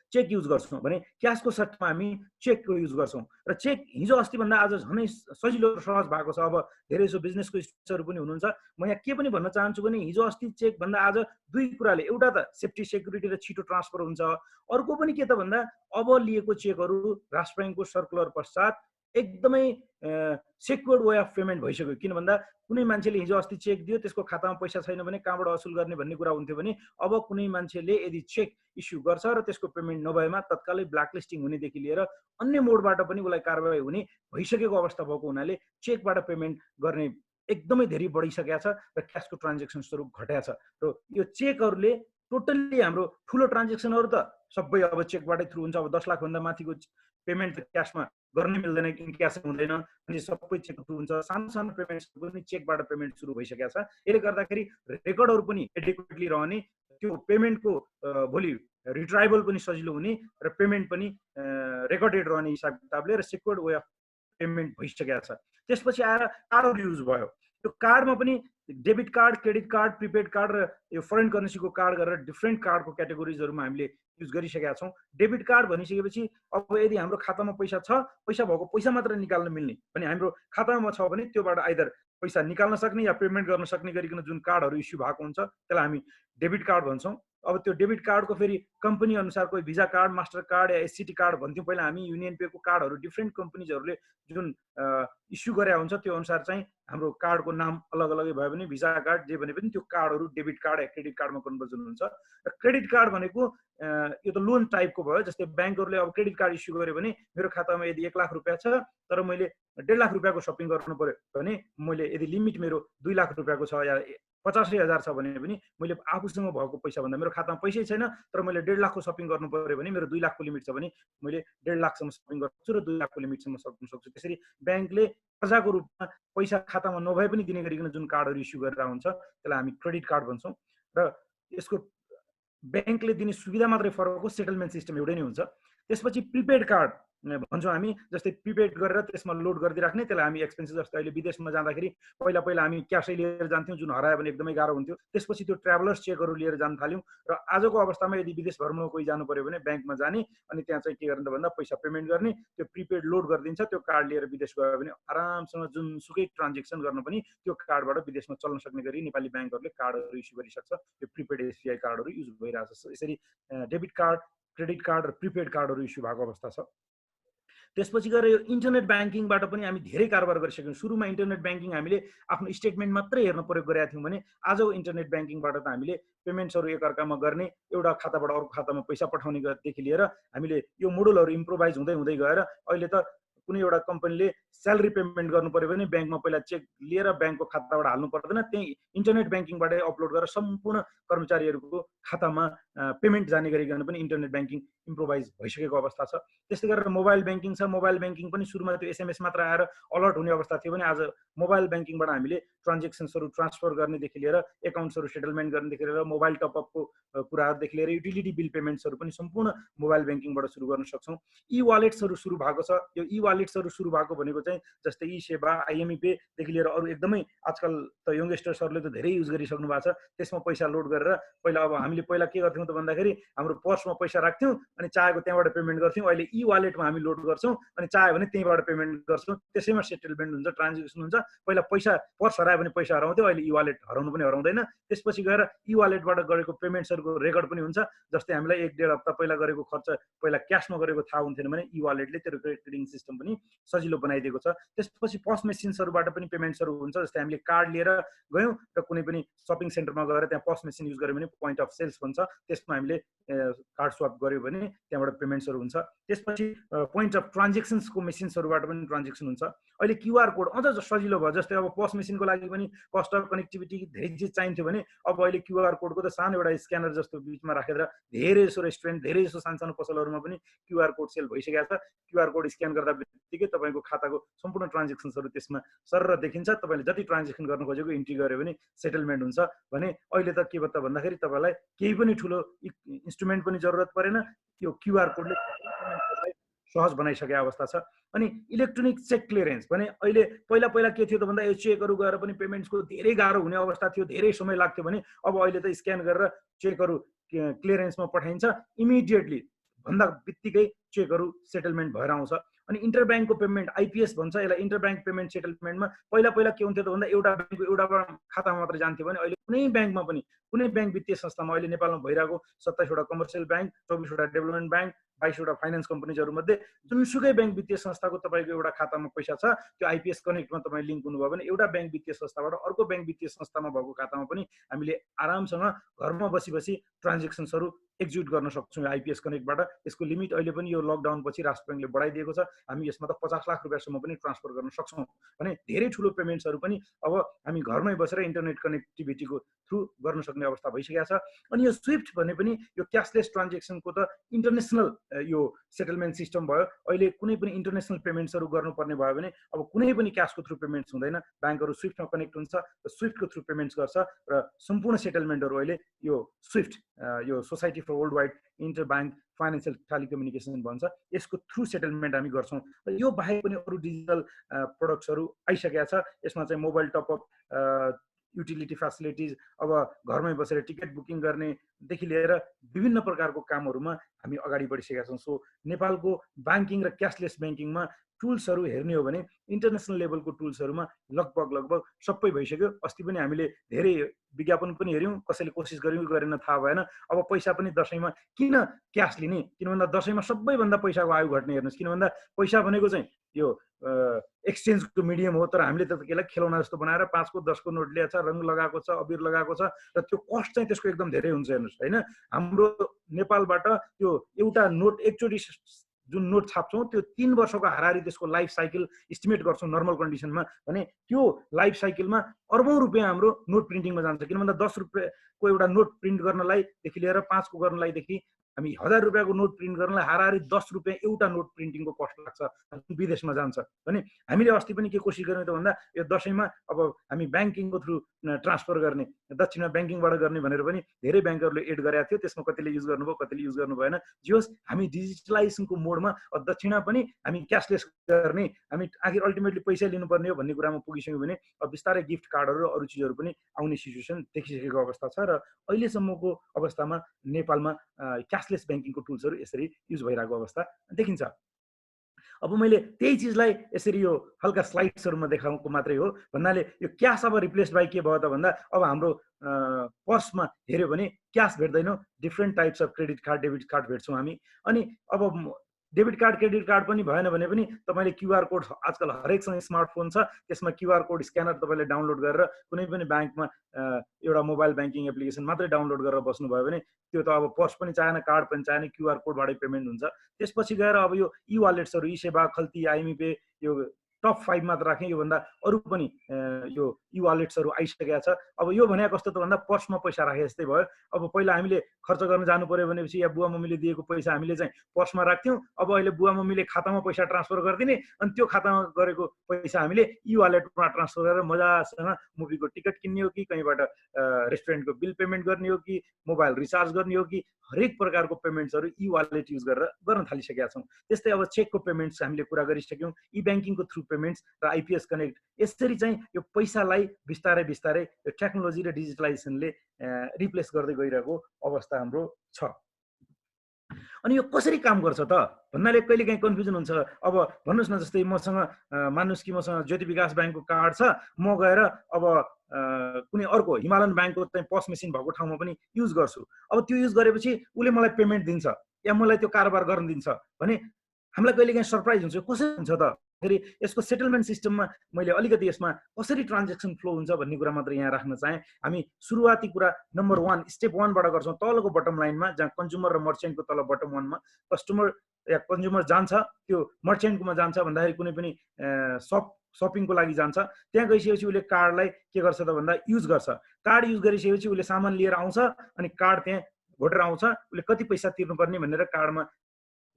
चेक युज गर्छौं भने क्याशको सट्टामा हामी चेकको युज गर्छौं। र चेक हिजो अस्ति भन्दा आज झनै सजिलो र सहज भएको छ। अब धेरै जसो बिजनेसको स्टुडेन्ट्सहरु पनि हुनुहुन्छ। म यहाँ के पनि भन्न चाहन्छु भने हिजो अस्ति चेक भन्दा आज दुई कुराले, एउटा त सेफ्टी सेक्युरिटी र छिटो ट्रान्सफर हुन्छ, अर्को पनि के त भन्दा अब लिएको चेकहरु राष्ट्र बैंकको सर्कुलर पश्चात एकदमै सेक्योर्ड वे अफ पेमेन्ट भइसक्यो। किन भन्दा कुनै मान्छेले हिजो अस्ति चेक दियो, त्यसको खातामा पैसा छैन भने कहाँबाट असुल गर्ने भन्ने कुरा हुन्थ्यो भने अब कुनै मान्छेले यदि चेक इस्यु गर्छ र त्यसको पेमेन्ट नभएमा तत्कालै ब्ल्याकलिस्टिङ हुनेदेखि लिएर अन्य मोडबाट पनि उसलाई कारबाही हुने भइसकेको अवस्था भएको हुनाले चेकबाट पेमेन्ट गर्ने एकदमै धेरै बढिसकेको छ र क्यासको ट्रान्जेक्सन्सहरू घटेको छ। र यो चेकहरूले टोटल्ली हाम्रो ठुलो ट्रान्जेक्सनहरू त सबै अब चेकबाटै थ्रु हुन्छ। अब 10 लाखभन्दा माथिको पेमेन्ट त क्यासमा गर्नै मिल्दैन, क्यास हुँदैन, अनि सबै चेक थ्रु हुन्छ। सानो सानो पेमेन्ट्सहरू पनि चेकबाट पेमेन्ट सुरु भइसकेको छ। यसले गर्दाखेरि रेकर्डहरू पनि एडिक्वेटली रहने, त्यो पेमेन्टको भोलि रिट्राइबल पनि सजिलो हुने र पेमेन्ट पनि रेकर्डेड रहने हिसाब किताबले र सेक्योर्ड वे अफ पेमेन्ट भइसकेको छ। त्यसपछि आएर कार्डहरू युज भयो। त्यो कार्डमा पनि debit card, credit card, prepaid card र यो फरेन करेन्सीको कार्ड गरेर डिफ्रेन्ट कार्डको क्याटेगोरिजहरूमा हामीले युज गरिसकेका छौँ। डेबिट कार्ड भनिसकेपछि अब यदि हाम्रो खातामा पैसा छ, पैसा भएको पैसा मात्र निकाल्न मिल्ने भने हाम्रो खातामा छ भने त्योबाट आइदर पैसा निकाल्न सक्ने या पेमेन्ट गर्न सक्ने गरिकन जुन कार्डहरू इस्यु भएको हुन्छ त्यसलाई हामी डेबिट कार्ड भन्छौँ। अब त्यो डेबिट कार्डको फेरि कम्पनी अनुसार कोही भिजा कार्ड, मास्टर कार्ड या एससिटी कार्ड भन्थ्यौँ पहिला हामी। युनियन पेको कार्डहरू डिफ्रेन्ट कम्पनीजहरूले जुन इस्यु गरे हुन्छ त्यो अनुसार चाहिँ हाम्रो कार्डको नाम अलग अलगै भयो भने भिजा कार्ड जे भने पनि त्यो कार्डहरू डेबिट कार्ड या क्रेडिट कार्डमा कन्भर्जन हुन्छ। र क्रेडिट कार्ड भनेको यो त लोन टाइपको भयो। जस्तै ब्याङ्कहरूले अब क्रेडिट कार्ड इस्यु गर्यो भने मेरो खातामा यदि 1 लाख रुपियाँ छ तर मैले 1.5 लाख रुपियाँको सपिङ गर्नु पर्यो भने मैले यदि लिमिट मेरो 2 लाख रुपियाँको छ या 50,000 छ भने पनि मैले आफूसँग भएको पैसा भन्दा मेरो खातामा पैसै छैन तर मैले 1.5 लाखको सपिङ गर्नु पर्यो भने मेरो 2 लाखको लिमिट छ भने मैले 1.5 लाखसम्म सपिङ गर्न सक्छु र 2 लाखको लिमिटसम्म सक्न सक्छु। त्यसरी ब्याङ्कले कर्जाको रूपमा पैसा खातामा नभए पनि दिने गरिकन जुन कार्डहरू इस्यु गरेर हुन्छ त्यसलाई हामी क्रेडिट कार्ड भन्छौँ। र यसको ब्याङ्कले दिने सुविधा मात्रै फरक हो, सेटलमेन्ट सिस्टम एउटै नै हुन्छ। त्यसपछि प्रिपेड कार्ड भन्छौँ हामी। जस्तै प्रिपेड गरेर त्यसमा लोड गरिदिराख्ने, त्यसलाई हामी एक्सपेन्सेस जस्तै अहिले विदेशमा जाँदाखेरि पहिला हामी क्यासै लिएर जान्थ्यौँ जुन हरायो भने एकदमै गाह्रो हुन्थ्यो। त्यसपछि त्यो ट्राभलर्स चेकहरू लिएर जान थाल्यौँ र आजको अवस्थामा यदि विदेश भ्रमणमा कोही जानु पर्यो भने ब्याङ्कमा जाने अनि त्यहाँ चाहिँ के गर्ने त भन्दा पैसा पेमेन्ट गर्ने, त्यो प्रिपेड लोड गरिदिन्छ, त्यो कार्ड लिएर विदेश गयो भने आरामसँग जुनसुकै ट्रान्जेक्सन गर्न पनि त्यो कार्डबाट विदेशमा चल्न सक्ने गरी नेपाली ब्याङ्कहरूले कार्डहरू इस्यु गरिसक्छ। त्यो प्रिपेड एसबिआई कार्डहरू युज भइरहेको छ। यसरी डेबिट कार्ड, क्रेडिट कार्ड र प्रिपेड कार्डहरू इस्यु भएको अवस्था छ। त्यसपछि गएर यो इन्टरनेट ब्याङ्किङबाट पनि हामी धेरै कारोबार गरिसक्यौँ। सुरुमा इन्टरनेट ब्याङ्किङ हामीले आफ्नो स्टेटमेन्ट मात्रै हेर्न प्रयोग गरेका थियौँ भने आजको इन्टरनेट ब्याङ्किङबाट त हामीले पेमेन्ट्सहरू एकअर्कामा गर्ने, एउटा खाताबाट अर्को खातामा पैसा पठाउनेदेखि लिएर हामीले यो मोडलहरू इम्प्रोभाइज हुँदै हुँदै गएर अहिले त कुनै एउटा कम्पनीले स्यालेरी पेमेन्ट गर्नु पर्यो भने ब्याङ्कमा पहिला चेक लिएर ब्याङ्कको खाताबाट हाल्नु पर्दैन, त्यही इन्टरनेट ब्याङ्किङबाटै अपलोड गरेर सम्पूर्ण कर्मचारीहरूको खातामा पेमेन्ट जाने गरिकन पनि इन्टरनेट ब्याङ्किङ इम्प्रोभाइज भइसकेको अवस्था छ। त्यस्तै गरेर मोबाइल ब्याङ्किङ छ। मोबाइल ब्याङ्किङ पनि सुरुमा त्यो एसएमएस मात्र आएर अलर्ट हुने अवस्था थियो भने आज मोबाइल ब्याङ्किङबाट हामीले ट्रान्जेक्सन्सहरू ट्रान्सफर गर्नेदेखि लिएर एकाउन्ट्सहरू सेटलमेन्ट गर्नेदेखि लिएर मोबाइल टपअपको कुराहरूदेखि लिएर युटिलिटी बिल पेमेन्ट्सहरू पनि सम्पूर्ण मोबाइल ब्याङ्किङबाट सुरु गर्न सक्छौँ। ई वालेट्सहरू सुरु भएको छ। यो ई वालेट्सहरू सुरु भएको भनेको चाहिँ जस्तै ई सेवा, आइएमई पेदेखि लिएर अरू एकदमै आजकल त यङ्गस्टर्सहरूले त धेरै युज गरिसक्नु भएको छ। त्यसमा पैसा लोड गरेर पहिला अब हामीले पहिला के गर्थ्यौँ त भन्दाखेरि हाम्रो पर्समा पैसा राख्थ्यौँ अनि चाहेको त्यहाँबाट पेमेन्ट गर्थ्यौँ। अहिले ई वालेटमा हामी लोड गर्छौँ अनि चाह्यो भने त्यहीँबाट पेमेन्ट गर्छौँ। त्यसैमा सेटलमेन्ट हुन्छ, ट्रान्जेक्सन हुन्छ। पहिला पैसा पर्स हरायो भने पैसा हराउँथ्यो, अहिले ई वालेट हराउनु पनि हराउँदैन। त्यसपछि गएर ई वालेटबाट गरेको पेमेन्ट्सहरूको रेकर्ड पनि हुन्छ। जस्तै हामीलाई 1-1.5 हप्ता पहिला गरेको खर्च पहिला क्यासमा गरेको थाहा हुन्थेन भने ई वालेटले त्यो रेकर्डिङ सिस्टम पनि सजिलो बनाइदिएको छ। त्यसपछि पस मेसिन्सहरूबाट पनि पेमेन्ट्सहरू हुन्छ। जस्तै हामीले कार्ड लिएर गयौँ र कुनै पनि सपिङ सेन्टरमा गएर त्यहाँ पस मेसिन युज गऱ्यो भने पोइन्ट अफ सेल्स भन्छ, त्यसमा हामीले कार्ड स्वाप गऱ्यो भने त्यहाँबाट पेमेन्ट्सहरू हुन्छ। त्यसपछि पोइन्ट अफ ट्रान्जेक्सन्सको मेसिन्सहरूबाट पनि ट्रान्जेक्सन हुन्छ। अहिले क्युआर कोड अझ सजिलो भयो। जस्तै अब पस मेसिनको लागि पनि कस्ट अफ कनेक्टिभिटी धेरै चिज चाहिन्थ्यो भने अब अहिले क्युआर कोडको त सानो एउटा स्क्यानर जस्तो बिचमा राखेर धेरै जसो रेस्टुरेन्ट, धेरै जसो सानो पसलहरूमा पनि क्युआर कोड सेल भइसकेको छ। क्युआर कोड स्क्यान गर्दा बित्तिकै तपाईँको खाताको सम्पूर्ण ट्रान्जेक्सन्सहरू त्यसमा सरर देखिन्छ। तपाईँले जति ट्रान्जेक्सन गर्न खोजेको इन्ट्री गर्यो भने सेटलमेन्ट हुन्छ। भने अहिले त के त भन्दाखेरि तपाईँलाई केही पनि ठुलो इन्स्ट्रुमेन्ट पनि जरुरत परेन, यो क्युआर कोडले सहज बनाइसकेको अवस्था छ। अनि इलेक्ट्रोनिक चेक क्लियरेन्स भने अहिले पहिला के थियो त भन्दा यो चेकहरू गएर पनि पेमेन्ट्सको धेरै गाह्रो हुने अवस्था थियो, धेरै समय लाग्थ्यो भने अब अहिले त स्क्यान गरेर चेकहरू क्लियरेन्समा पठाइन्छ। इमिडिएटली भन्दा बित्तिकै चेकहरू सेटलमेन्ट भएर आउँछ। अनि इन्टरब्याङ्कको पेमेन्ट आइपिएस भन्छ यसलाई, इन्टरब्याङ्क पेमेन्ट सेटलमेन्टमा पहिला के हुन्थ्यो त भन्दा एउटा ब्याङ्कको एउटा खातामा मात्र जान्थ्यो भने अहिले कुनै ब्याङ्कमा पनि, कुनै ब्याङ्क वित्तीय संस्थामा अहिले नेपालमा भइरहेको 27वटा कमर्सियल ब्याङ्क, 24वटा डेभलपमेन्ट ब्याङ्क, 22वटा फाइनान्स कम्पनीहरू मध्ये जुनसुकै ब्याङ्क वित्तीय संस्थाको तपाईँको एउटा खातामा पैसा छ, त्यो आइपिएस कनेक्टमा तपाईँ लिङ्क हुनुभयो भने एउटा ब्याङ्क वित्तीय संस्थाबाट अर्को ब्याङ्क वित्तीय संस्थामा भएको खातामा पनि हामीले आरामसँग घरमा बसी ट्रान्जेक्सन्सहरू एक्जिक्युट गर्न सक्छौँ आइपिएस कनेक्टबाट। यसको लिमिट अहिले पनि यो लकडाउन पछि राष्ट्र ब्याङ्कले बढाइदिएको छ, हामी यसमा त 50 लाख रुपियाँसम्म पनि ट्रान्सफर गर्न सक्छौँ भने धेरै ठुलो पेमेन्ट्सहरू पनि अब हामी घरमै बसेर इन्टरनेट कनेक्टिभिटीको थ्रु गर्न सक्ने अवस्था भइसकेको छ। अनि यो स्विफ्ट भने पनि यो क्यासलेस ट्रान्जेक्सनको त इन्टरनेसनल यो सेटलमेन्ट सिस्टम भयो। अहिले कुनै पनि इन्टरनेसनल पेमेन्ट्सहरू गर्नुपर्ने भयो भने अब कुनै पनि क्यासको थ्रु पेमेन्ट्स हुँदैन, ब्याङ्कहरू स्विफ्टमा कनेक्ट हुन्छ र स्विफ्टको थ्रु पेमेन्ट्स गर्छ र सम्पूर्ण सेटलमेन्टहरू अहिले यो स्विफ्ट यो society for world wide inter bank financial telecommunication भन्छ, यसको थ्रु सेटलमेन्ट हामी गर्छौँ। र यो बाहेक पनि अरू डिजिटल प्रोडक्ट्सहरू आइसकेका छ। यसमा चाहिँ मोबाइल टपअप, युटिलिटी फेसिलिटिज, अब घरमै बसेर टिकट बुकिङ गर्नेदेखि लिएर विभिन्न प्रकारको कामहरूमा हामी अगाडि बढिसकेका छौँ। सो नेपालको ब्याङ्किङ र क्यासलेस ब्याङ्किङमा टुल्सहरू हेर्ने हो भने इन्टरनेसनल लेभलको टुल्सहरूमा लगभग सबै भइसक्यो। अस्ति पनि हामीले धेरै विज्ञापन पनि हेऱ्यौँ, कसैले कोसिस गर्यो गरेन थाहा भएन। अब पैसा पनि दसैँमा किन क्यास लिने, किन भन्दा दसैँमा सबैभन्दा पैसाको आयु घट्ने हेर्नुहोस्, किन भन्दा पैसा भनेको चाहिँ यो एक्सचेन्जको मिडियम हो, तर हामीले त त्यसलाई खेलौना जस्तो बनाएर 5 को 10 को नोट ल्याएको छ, रङ लगाएको छ, अबिर लगाएको छ र त्यो कस्ट चाहिँ त्यसको एकदम धेरै हुन्छ हेर्नुहोस् होइन। हाम्रो नेपालबाट त्यो एउटा नोट एकचोटि जुन नोट छाप्छौँ त्यो 3 वर्षको हाराहारी त्यसको लाइफ साइकल इस्टिमेट गर्छौँ नर्मल कन्डिसनमा भने त्यो लाइफ साइकलमा अर्बौं रुपियाँ हाम्रो नोट प्रिन्टिङमा जान्छ। किन भन्दा 10 रुपियाँको एउटा नोट प्रिन्ट गर्नलाईदेखि लिएर 5 को गर्नलाईदेखि हामी 1000 रुपियाँको नोट प्रिन्ट गर्नलाई हाराहारी 10 रुपियाँ एउटा नोट प्रिन्टिङको कस्ट लाग्छ, विदेशमा जान्छ भने हामीले अस्ति पनि के कोसिस गर्यौँ त भन्दा यो दसैँमा अब हामी ब्याङ्किङको थ्रु ट्रान्सफर गर्ने, दक्षिणमा ब्याङ्किङबाट गर्ने भनेर पनि धेरै ब्याङ्कहरूले एड गरेको थियो। त्यसमा कतिले युज गर्नुभयो, कतिले युज गर्नु भएन। जे होस् हामी डिजिटलाइजेसनको मोडमा दक्षिणा पनि हामी क्यासलेस गर्ने, हामी आखिर अल्टिमेटली पैसा लिनुपर्ने हो भन्ने कुरामा पुगिसक्यौँ भने अब बिस्तारै गिफ्ट कार्डहरू र अरू चिजहरू पनि आउने सिचुएसन देखिसकेको अवस्था छ। र अहिलेसम्मको अवस्थामा नेपालमा क्यासलेस ब्याङ्किङको टुल्सहरू यसरी युज भइरहेको अवस्था देखिन्छ। अब मैले त्यही चिजलाई यसरी यो हल्का स्लाइड्सहरूमा देखाउनुको मात्रै हो भन्नाले यो क्यास अब रिप्लेस बाई के भयो त भन्दा अब हाम्रो पर्समा हेऱ्यो भने क्यास भेट्दैनौँ, different types of credit card, debit card भेट्छौँ हामी। अनि अब डेबिट कार्ड क्रेडिट कार्ड पनि भएन भने पनि तपाईँले क्युआर कोड, आजकल हरेकसँग स्मार्टफोन छ, त्यसमा क्युआर कोड स्क्यानर तपाईँले डाउनलोड गरेर कुनै पनि ब्याङ्कमा एउटा मोबाइल ब्याङ्किङ एप्लिकेसन मात्रै डाउनलोड गरेर बस्नुभयो भने त्यो त अब पर्स पनि चाहेन, कार्ड पनि चाहेन, क्युआर कोडबाटै पेमेन्ट हुन्छ। त्यसपछि गएर अब यो ई वालेट्सहरू, ई सेवा, खल्ती, आइएमई पे, यो टप 5 मात्र राखेँ, योभन्दा अरू पनि यो ई वालेट्सहरू आइसकेका छ। अब यो भने कस्तो त भन्दा पर्समा पैसा राखे जस्तै भयो। अब पहिला हामीले खर्च गर्न जानु पर्यो भनेपछि या बुवा मम्मीले दिएको पैसा हामीले चाहिँ पर्समा राख्थ्यौँ, अब अहिले बुवा मम्मीले खातामा पैसा ट्रान्सफर गरिदिने, अनि त्यो खातामा गरेको पैसा हामीले ई वालेटमा ट्रान्सफर गरेर मजासँग मुभीको टिकट किन्ने हो कि, कहीँबाट रेस्टुरेन्टको बिल पेमेन्ट गर्ने हो कि, मोबाइल रिचार्ज गर्ने हो कि, हरेक प्रकारको पेमेन्ट्सहरू ई वालेट युज गरेर गर्न थालिसकेका छौँ। त्यस्तै अब चेकको पेमेन्ट्स हामीले कुरा गरिसक्यौँ, ई ब्याङ्किङको थ्रु पेमेन्ट्स र आइपिएस कनेक्ट। यसरी चाहिँ यो पैसालाई बिस्तारै बिस्तारै यो टेक्नोलोजी र डिजिटलाइजेसनले रिप्लेस गर्दै गइरहेको अवस्था हाम्रो छ। अनि यो कसरी काम गर्छ त भन्नाले कहिले काहीँ कन्फ्युजन हुन्छ। अब भन्नुहोस् न, जस्तै मसँग मान्नुहोस् कि मसँग ज्योति विकास ब्याङ्कको कार्ड छ, म गएर अब कुनै अर्को हिमालयन ब्याङ्कको चाहिँ पस मेसिन भएको ठाउँमा पनि युज गर्छु। अब त्यो युज गरेपछि उसले मलाई पेमेन्ट दिन्छ या मलाई त्यो कारोबार गर्न दिन्छ भने हामीलाई कहिले काहीँ सरप्राइज हुन्छ, कसरी हुन्छ त। फेरि यसको सेटलमेन्ट सिस्टममा मैले अलिकति यसमा कसरी ट्रान्जेक्सन फ्लो हुन्छ भन्ने कुरा मात्र यहाँ राख्न चाहेँ। हामी सुरुवाती कुरा नम्बर 1 स्टेप 1 बाट गर्छौँ, तलको बटम लाइनमा जहाँ कन्ज्युमर र मर्चेन्टको तल बटम 1 मा कस्टमर या कन्ज्युमर जान्छ, त्यो मर्चेन्टकोमा जान्छ भन्दाखेरि कुनै पनि सपिङको लागि जान्छ। त्यहाँ गइसकेपछि उसले कार्डलाई के गर्छ त भन्दा युज गर्छ। कार्ड युज गरिसकेपछि उसले सामान लिएर आउँछ अनि कार्ड त्यहाँ घोटेर आउँछ, उसले कति पैसा तिर्नुपर्ने भनेर कार्डमा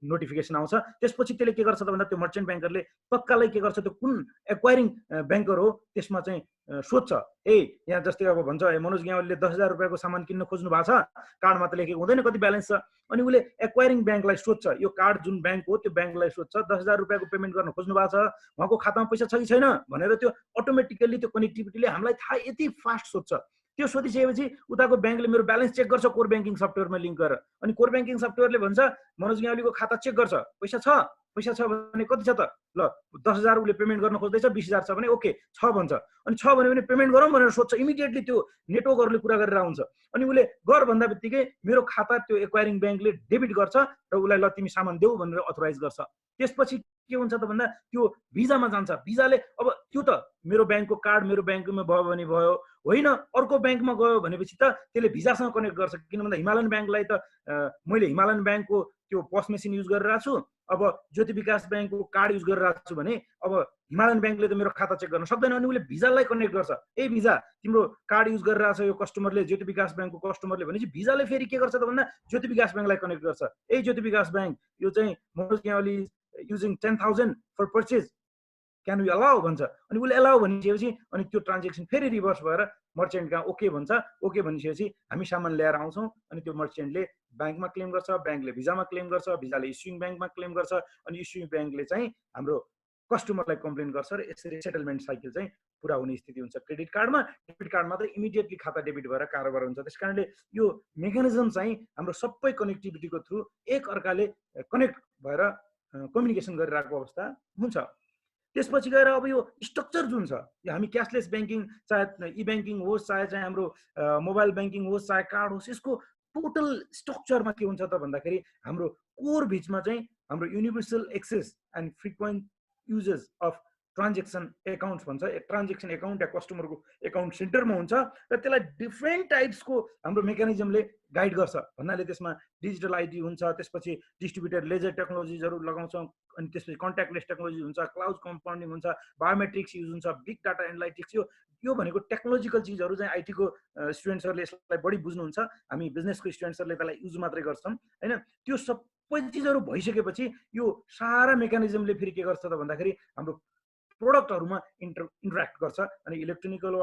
नोटिफिकेसन आउँछ। त्यसपछि त्यसले के गर्छ त भन्दा त्यो मर्चेन्ट ब्याङ्करले तत्कालै के गर्छ, त्यो कुन एक्वायरिङ ब्याङ्कर हो त्यसमा चाहिँ सोध्छ, यहाँ जस्तै अब भन्छ मनोज ग्यावलीले 10,000 रुपियाँको सामान किन्न खोज्नु भएको छ, कार्डमा त लेखेको हुँदैन कति ब्यालेन्स छ। अनि उसले एक्वायरिङ ब्याङ्कलाई सोध्छ, यो कार्ड जुन ब्याङ्क हो त्यो ब्याङ्कलाई सोध्छ 10,000 रुपियाँको पेमेन्ट गर्न खोज्नु भएको छ, उहाँको खातामा पैसा छ कि छैन भनेर त्यो अटोमेटिकल्ली त्यो कनेक्टिभिटीले हामीलाई थाहा यति फास्ट सोध्छ। त्यो सोधिसकेपछि उताको ब्याङ्कले मेरो ब्यालेन्स चेक गर्छ कोर ब्याङ्किङ सफ्टवेयरमा लिङ्क गरेर। अनि कोर ब्याङ्किङ सफ्टवेयरले भन्छ मनोज ज्ञावलीको खाता चेक गर्छ, पैसा छ भने कति छ त, ल 10,000 उसले पेमेन्ट गर्न खोज्दैछ, 20,000 छ भने ओके छ भन्छ। अनि छ भन्यो भने पेमेन्ट गरौँ भनेर सोध्छ, इमिडिएटली त्यो नेटवर्कहरूले कुरा गरेर आउँछ। अनि उसले गर भन्दा बित्तिकै मेरो खाता त्यो एक्वायरिङ ब्याङ्कले डेबिट गर्छ र उसलाई ल तिमी सामान देऊ भनेर अथोराइज गर्छ। त्यसपछि के हुन्छ त भन्दा त्यो भिजामा जान्छ। भिजाले अब त्यो त मेरो ब्याङ्कको कार्ड मेरो ब्याङ्कमा भयो भने भयो, होइन अर्को ब्याङ्कमा गयो भनेपछि त त्यसले भिजासँग कनेक्ट गर्छ। किन भन्दा हिमालयन ब्याङ्कलाई त मैले हिमालयन ब्याङ्कको त्यो पस मेसिन युज गरिरहेको छु, अब ज्योति विकास ब्याङ्कको कार्ड युज गरिरहेको छु भने अब हिमालयन ब्याङ्कले त मेरो खाता चेक गर्न सक्दैन। अनि उसले भिजालाई कनेक्ट गर्छ, ए भिजा तिम्रो कार्ड युज गरिरहेको छ यो कस्टमरले, ज्योति विकास ब्याङ्कको कस्टमरले भनेपछि भिजाले फेरि के गर्छ त भन्दा ज्योति विकास ब्याङ्कलाई कनेक्ट गर्छ, ए ज्योति विकास ब्याङ्क यो चाहिँ Manoj Gyawali using 10,000 for purchase, can you allow भन्छ। अनि उसले अलाउ भनिसकेपछि अनि त्यो ट्रान्जेक्सन फेरि रिभर्स भएर मर्चेन्ट कहाँ ओके भन्छ। ओके भनिसकेपछि हामी सामान ल्याएर आउँछौँ अनि त्यो मर्चेन्टले ब्याङ्कमा क्लेम गर्छ, ब्याङ्कले भिजामा क्लेम गर्छ, भिजाले इस्युइङ ब्याङ्कमा क्लेम गर्छ, अनि इस्युइङ ब्याङ्कले चाहिँ हाम्रो कस्टमरलाई कम्प्लेन गर्छ र यसरी सेटलमेन्ट साइकल चाहिँ पुरा हुने स्थिति हुन्छ। क्रेडिट कार्डमा डेबिट कार्डमा त इमिडिएटली खाता डेबिट भएर कारोबार हुन्छ। त्यस कारणले यो मेकानिजम चाहिँ हाम्रो सबै कनेक्टिभिटीको थ्रु एक अर्काले कनेक्ट भएर कम्युनिकेसन गरिरहेको अवस्था हुन्छ। त्यसपछि गएर अब यो स्ट्रक्चर जुन छ, यो हामी क्यासलेस ब्याङ्किङ चाहे ई ब्याङ्किङ होस्, चाहे हाम्रो मोबाइल ब्याङ्किङ होस्, चाहे कार्ड होस्, यसको टोटल स्ट्रक्चरमा के हुन्छ त भन्दाखेरि हाम्रो कोर बिचमा चाहिँ हाम्रो universal access and frequent uses of transaction accounts भन्छ। ट्रान्जेक्सन एकाउन्ट या कस्टमरको एकाउन्ट सेन्टरमा हुन्छ र त्यसलाई डिफ्रेन्ट टाइप्सको हाम्रो मेकानिजमले गाइड गर्छ। भन्नाले त्यसमा डिजिटल आइडी हुन्छ, त्यसपछि डिस्ट्रिब्युटेड लेजर टेक्नोलोजिजहरू लगाउँछौँ, अनि त्यसपछि कन्ट्याक्टलेस टेक्नोलोजी हुन्छ, क्लाउड कम्पाउन्डिङ हुन्छ, बायोमेट्रिक्स युज हुन्छ, बिग डाटा एनालाइटिक्स। यो भनेको टेक्नोलोजिकल चिजहरू चाहिँ आइटीको स्टुडेन्ट्सहरूले यसलाई बढी बुझ्नुहुन्छ, हामी बिजनेसको स्टुडेन्ट्सहरूले त्यसलाई युज मात्रै गर्छौँ होइन। त्यो सबै चिजहरू भइसकेपछि यो सारा मेकानिजमले फेरि के गर्छ त भन्दाखेरि हाम्रो प्रोडक्टहरूमा इन्टरेक्ट गर्छ। अनि इलेक्ट्रोनिकल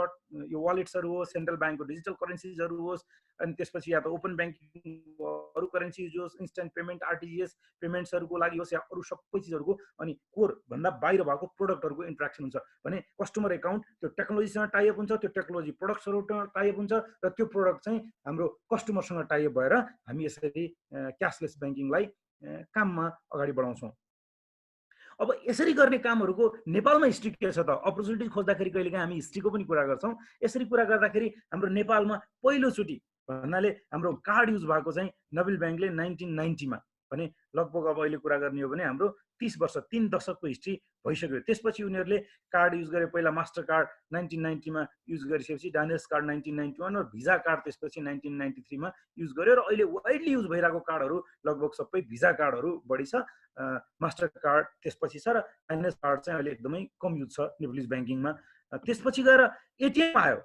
यो वालेट्सहरू होस्, सेन्ट्रल ब्याङ्कको डिजिटल करेन्सिजहरू होस्, अनि त्यसपछि या त ओपन ब्याङ्किङ अरू करेन्सिज होस्, इन्स्ट्यान्ट पेमेन्ट आरटिजिएस पेमेन्ट्सहरूको लागि होस्, या अरू सबै चिजहरूको अनि कोर भन्दा बाहिर भएको प्रोडक्टहरूको इन्ट्रेक्सन हुन्छ भने कस्टमर एकाउन्ट त्यो टेक्नोलोजीसँग टाइअप हुन्छ, त्यो टेक्नोलोजी प्रोडक्ट्सहरूसँग टाइअप हुन्छ र त्यो प्रोडक्ट चाहिँ हाम्रो कस्टमरसँग टाइअप भएर हामी यसरी क्यासलेस ब्याङ्किङलाई काममा अगाडि बढाउँछौँ। अब यसरी गर्ने कामहरूको नेपालमा हिस्ट्री के छ त, अपर्च्युनिटी खोज्दाखेरि कहिलेकाहीँ हामी हिस्ट्रीको पनि कुरा गर्छौँ। यसरी कुरा गर्दाखेरि हाम्रो नेपालमा पहिलोचोटि भन्नाले हाम्रो कार्ड युज भएको चाहिँ नबिल ब्याङ्कले 1990 भने लगभग अब अहिले कुरा गर्ने हो भने हाम्रो 30 वर्ष 3 दशकको हिस्ट्री भइसक्यो। त्यसपछि उनीहरूले कार्ड युज गरे, पहिला मास्टर कार्ड 1990 युज गरिसकेपछि डाइनर्स कार्ड 1991 र भिजा कार्ड त्यसपछि 1993 युज गर्यो र अहिले वाइडली युज भइरहेको कार्डहरू लगभग सबै भिजा कार्डहरू बढी छ, मास्टर कार्ड त्यसपछि छ र डाइनर्स कार्ड चाहिँ अहिले एकदमै कम युज छ नेप्लिज ब्याङ्किङमा। त्यसपछि गएर एटिएम आयो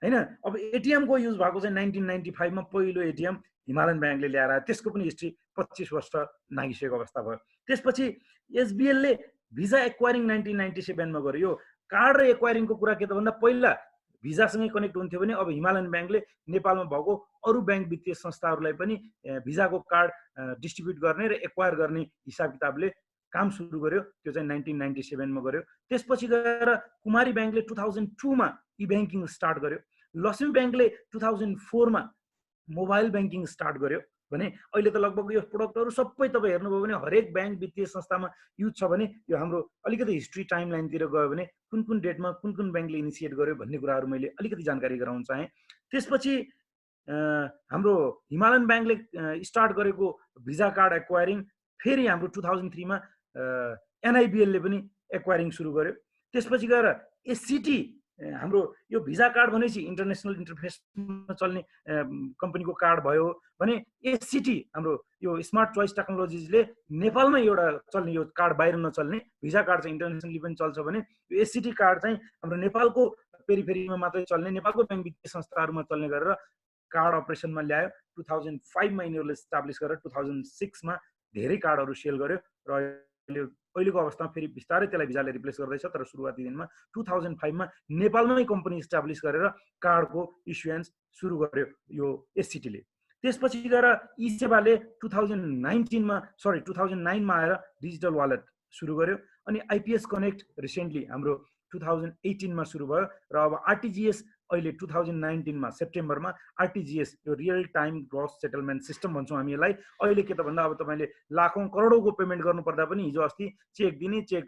होइन। अब एटिएमको युज भएको चाहिँ 1995 मा पहिलो एटिएम हिमालयन ब्याङ्कले ल्याएर आयो, त्यसको पनि हिस्ट्री 25 वर्ष नागिसकेको अवस्था भयो। त्यसपछि एसबिएलले भिजा एक्वायरिङ 1997 मा गर्यो। यो कार्ड र एक्वायरिङको कुरा के त भन्दा पहिला भिजासँगै कनेक्ट हुन्थ्यो भने अब हिमालयन ब्याङ्कले नेपालमा भएको अरू ब्याङ्क वित्तीय संस्थाहरूलाई पनि भिजाको कार्ड डिस्ट्रिब्युट गर्ने र एक्वायर गर्ने हिसाब किताबले काम सुरु गर्यो। त्यो चाहिँ 1997 मा गर्यो। त्यसपछि गएर कुमारी ब्याङ्कले 2002 मा ई ब्याङ्किङ स्टार्ट गर्यो। लक्ष्मी ब्याङ्कले 2004 मा मोबाइल ब्याङ्किङ स्टार्ट गर्यो भने अहिले त लगभग यो प्रोडक्टहरू सबै तपाईँ हेर्नुभयो भने हरेक ब्याङ्क वित्तीय संस्थामा युज छ भने यो हाम्रो अलिकति हिस्ट्री टाइमलाइनतिर गयो भने कुन कुन डेटमा कुन कुन ब्याङ्कले इनिसिएट गर्यो भन्ने कुराहरू मैले अलिकति जानकारी गराउन चाहेँ। त्यसपछि हाम्रो हिमालयन ब्याङ्कले स्टार्ट गरेको भिजा कार्ड एक्वायरिङ फेरि हाम्रो 2003 मा एनआइबिएलले पनि एक्वायरिङ सुरु गर्यो। त्यसपछि गएर एससिटी हाम्रो यो भिजा कार्ड भनेपछि इन्टरनेसनल इन्टरफेसमा चल्ने कम्पनीको कार्ड भयो भने एससिटी हाम्रो यो स्मार्ट चोइस टेक्नोलोजिजले नेपालमै एउटा चल्ने यो कार्ड बाहिर नचल्ने भिजा कार्ड चाहिँ इन्टरनेसनली पनि चल्छ भने यो एससिटी कार्ड चाहिँ हाम्रो नेपालको पेरिफेरीमा मात्रै चल्ने, नेपालको ब्याङ्क वित्तीय संस्थाहरूमा चल्ने गरेर कार्ड अपरेसनमा ल्यायो। 2005 मा यिनीहरूले इस्टाब्लिस गरेर 2006 मा धेरै कार्डहरू सेल गर्यो र अहिलेको अवस्थामा फेरि बिस्तारै त्यसलाई भिजाले रिप्लेस गर्दैछ। तर सुरुवाती दिनमा 2005 मा नेपालमै कम्पनी इस्टाब्लिस गरेर कार्डको इस्युएन्स सुरु गर्यो यो एससिटीले। त्यसपछि गएर ई सेवाले 2009 मा आएर डिजिटल वालेट सुरु गर्यो। अनि आइपिएस कनेक्ट रिसेन्टली हाम्रो 2018 मा सुरु भयो र अब आरटिजिएस अहिले 2019 मा सेप्टेम्बरमा आरटीजीएस यो real time gross settlement system भन्छौँ हामी यसलाई। अहिले के त भन्दा अब तपाईँले लाखौं करोडौँको पेमेन्ट गर्नुपर्दा पनि हिजो अस्ति चेक दिने, चेक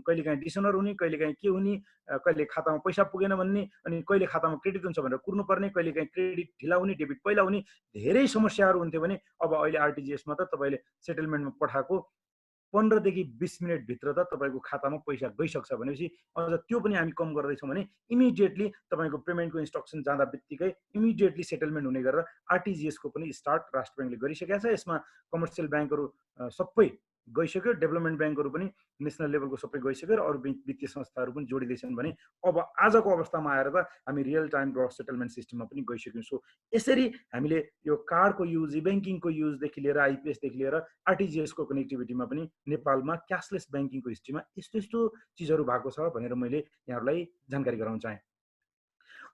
कहिलेकाहीँ डिसनर हुने, कहिलेकाहीँ के हुने, कहिले खातामा पैसा पुगेन भन्ने, अनि कहिले खातामा क्रेडिट हुन्छ भनेर कुर्नुपर्ने, कहिलेकाहीँ क्रेडिट ढिला हुने, डेबिट पहिला हुने, धेरै समस्याहरू हुन्थ्यो भने अब अहिले आरटीजीएसमा त तपाईँले सेटलमेन्टमा पठाएको 15 देखि 20 मिनट भित्र त तपाईँको खातामा पैसा गइसक्छ भनेपछि अझ त्यो पनि हामी कम गर्दैछौँ भने इमिडिएटली तपाईँको पेमेन्टको इन्स्ट्रक्सन जाँदा बित्तिकै इमिडिएटली सेटलमेन्ट हुने गरेर आरटीजीएसको पनि स्टार्ट राष्ट्र ब्याङ्कले गरिसकेको छ। यसमा कमर्सियल ब्याङ्कहरू सबै गइसक्यो, डेभलपमेन्ट ब्याङ्कहरू पनि नेसनल लेभलको सबै गइसक्यो र अरू वित्तीय संस्थाहरू पनि जोडिँदैछन् भने अब आजको अवस्थामा आएर त हामी रियल टाइम ग्रस सेटलमेन्ट सिस्टममा पनि गइसक्यौँ। सो यसरी हामीले यो कार्डको युज, ब्याङ्किङको युजदेखि लिएर आइपिएसदेखि लिएर आरटीजीएसको कनेक्टिभिटीमा पनि नेपालमा क्यासलेस ब्याङ्किङको हिस्ट्रीमा यस्तो यस्तो चिजहरू भएको छ भनेर मैले यहाँहरूलाई जानकारी गराउन चाहेँ।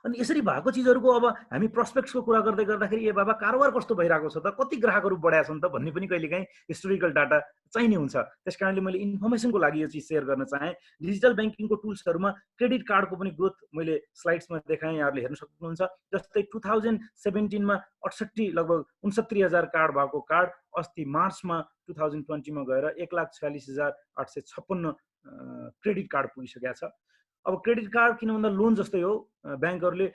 अनि यसरी भएको चिजहरूको अब हामी प्रस्पेक्ट्सको कुरा गर्दै गर्दाखेरि ए बाबा कारोबार कस्तो भइरहेको छ त, कति ग्राहकहरू बढाएको छन् त भन्ने पनि कहिलेकाहीँ हिस्टोरिकल डाटा चाहिने हुन्छ। त्यस कारणले मैले इन्फर्मेसनको लागि यो चिज सेयर गर्न चाहेँ। डिजिटल ब्याङ्किङको टुल्सहरूमा क्रेडिट कार्डको पनि ग्रोथ मैले स्लाइड्समा देखाएँ, यहाँहरूले हेर्न सक्नुहुन्छ। जस्तै 2017 मा 68 लगभग 69,000 कार्ड भएको कार्ड अस्ति मार्चमा 2020 मा गएर 1,46,856 क्रेडिट कार्ड पुगिसकेको छ। अब क्रेडिट कार्ड किन भन्दा लोन जस्तै हो, ब्याङ्कहरूले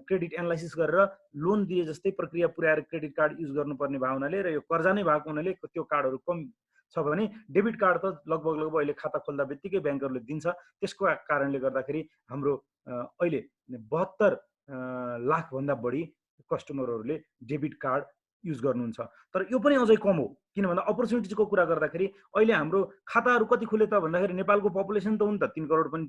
क्रेडिट एनालाइसिस गरेर लोन दिए जस्तै प्रक्रिया पुर्याएर क्रेडिट कार्ड युज गर्नुपर्ने भावनाले र यो कर्जा नै भएको हुनाले त्यो कार्डहरू कम छ भने डेबिट कार्ड त लगभग अहिले खाता खोल्दा बित्तिकै ब्याङ्कहरूले दिन्छ। त्यसको कारणले गर्दाखेरि हाम्रो अहिले 72 लाखभन्दा बढी कस्टमरहरूले डेबिट कार्ड युज गर्नुहुन्छ। तर यो पनि अझै कम हो, किन भन्दा अपर्च्युनिटिजको कुरा गर्दाखेरि अहिले हाम्रो खाताहरू कति खुले त भन्दाखेरि नेपालको पपुलेसन त हो नि त 3 करोड पनि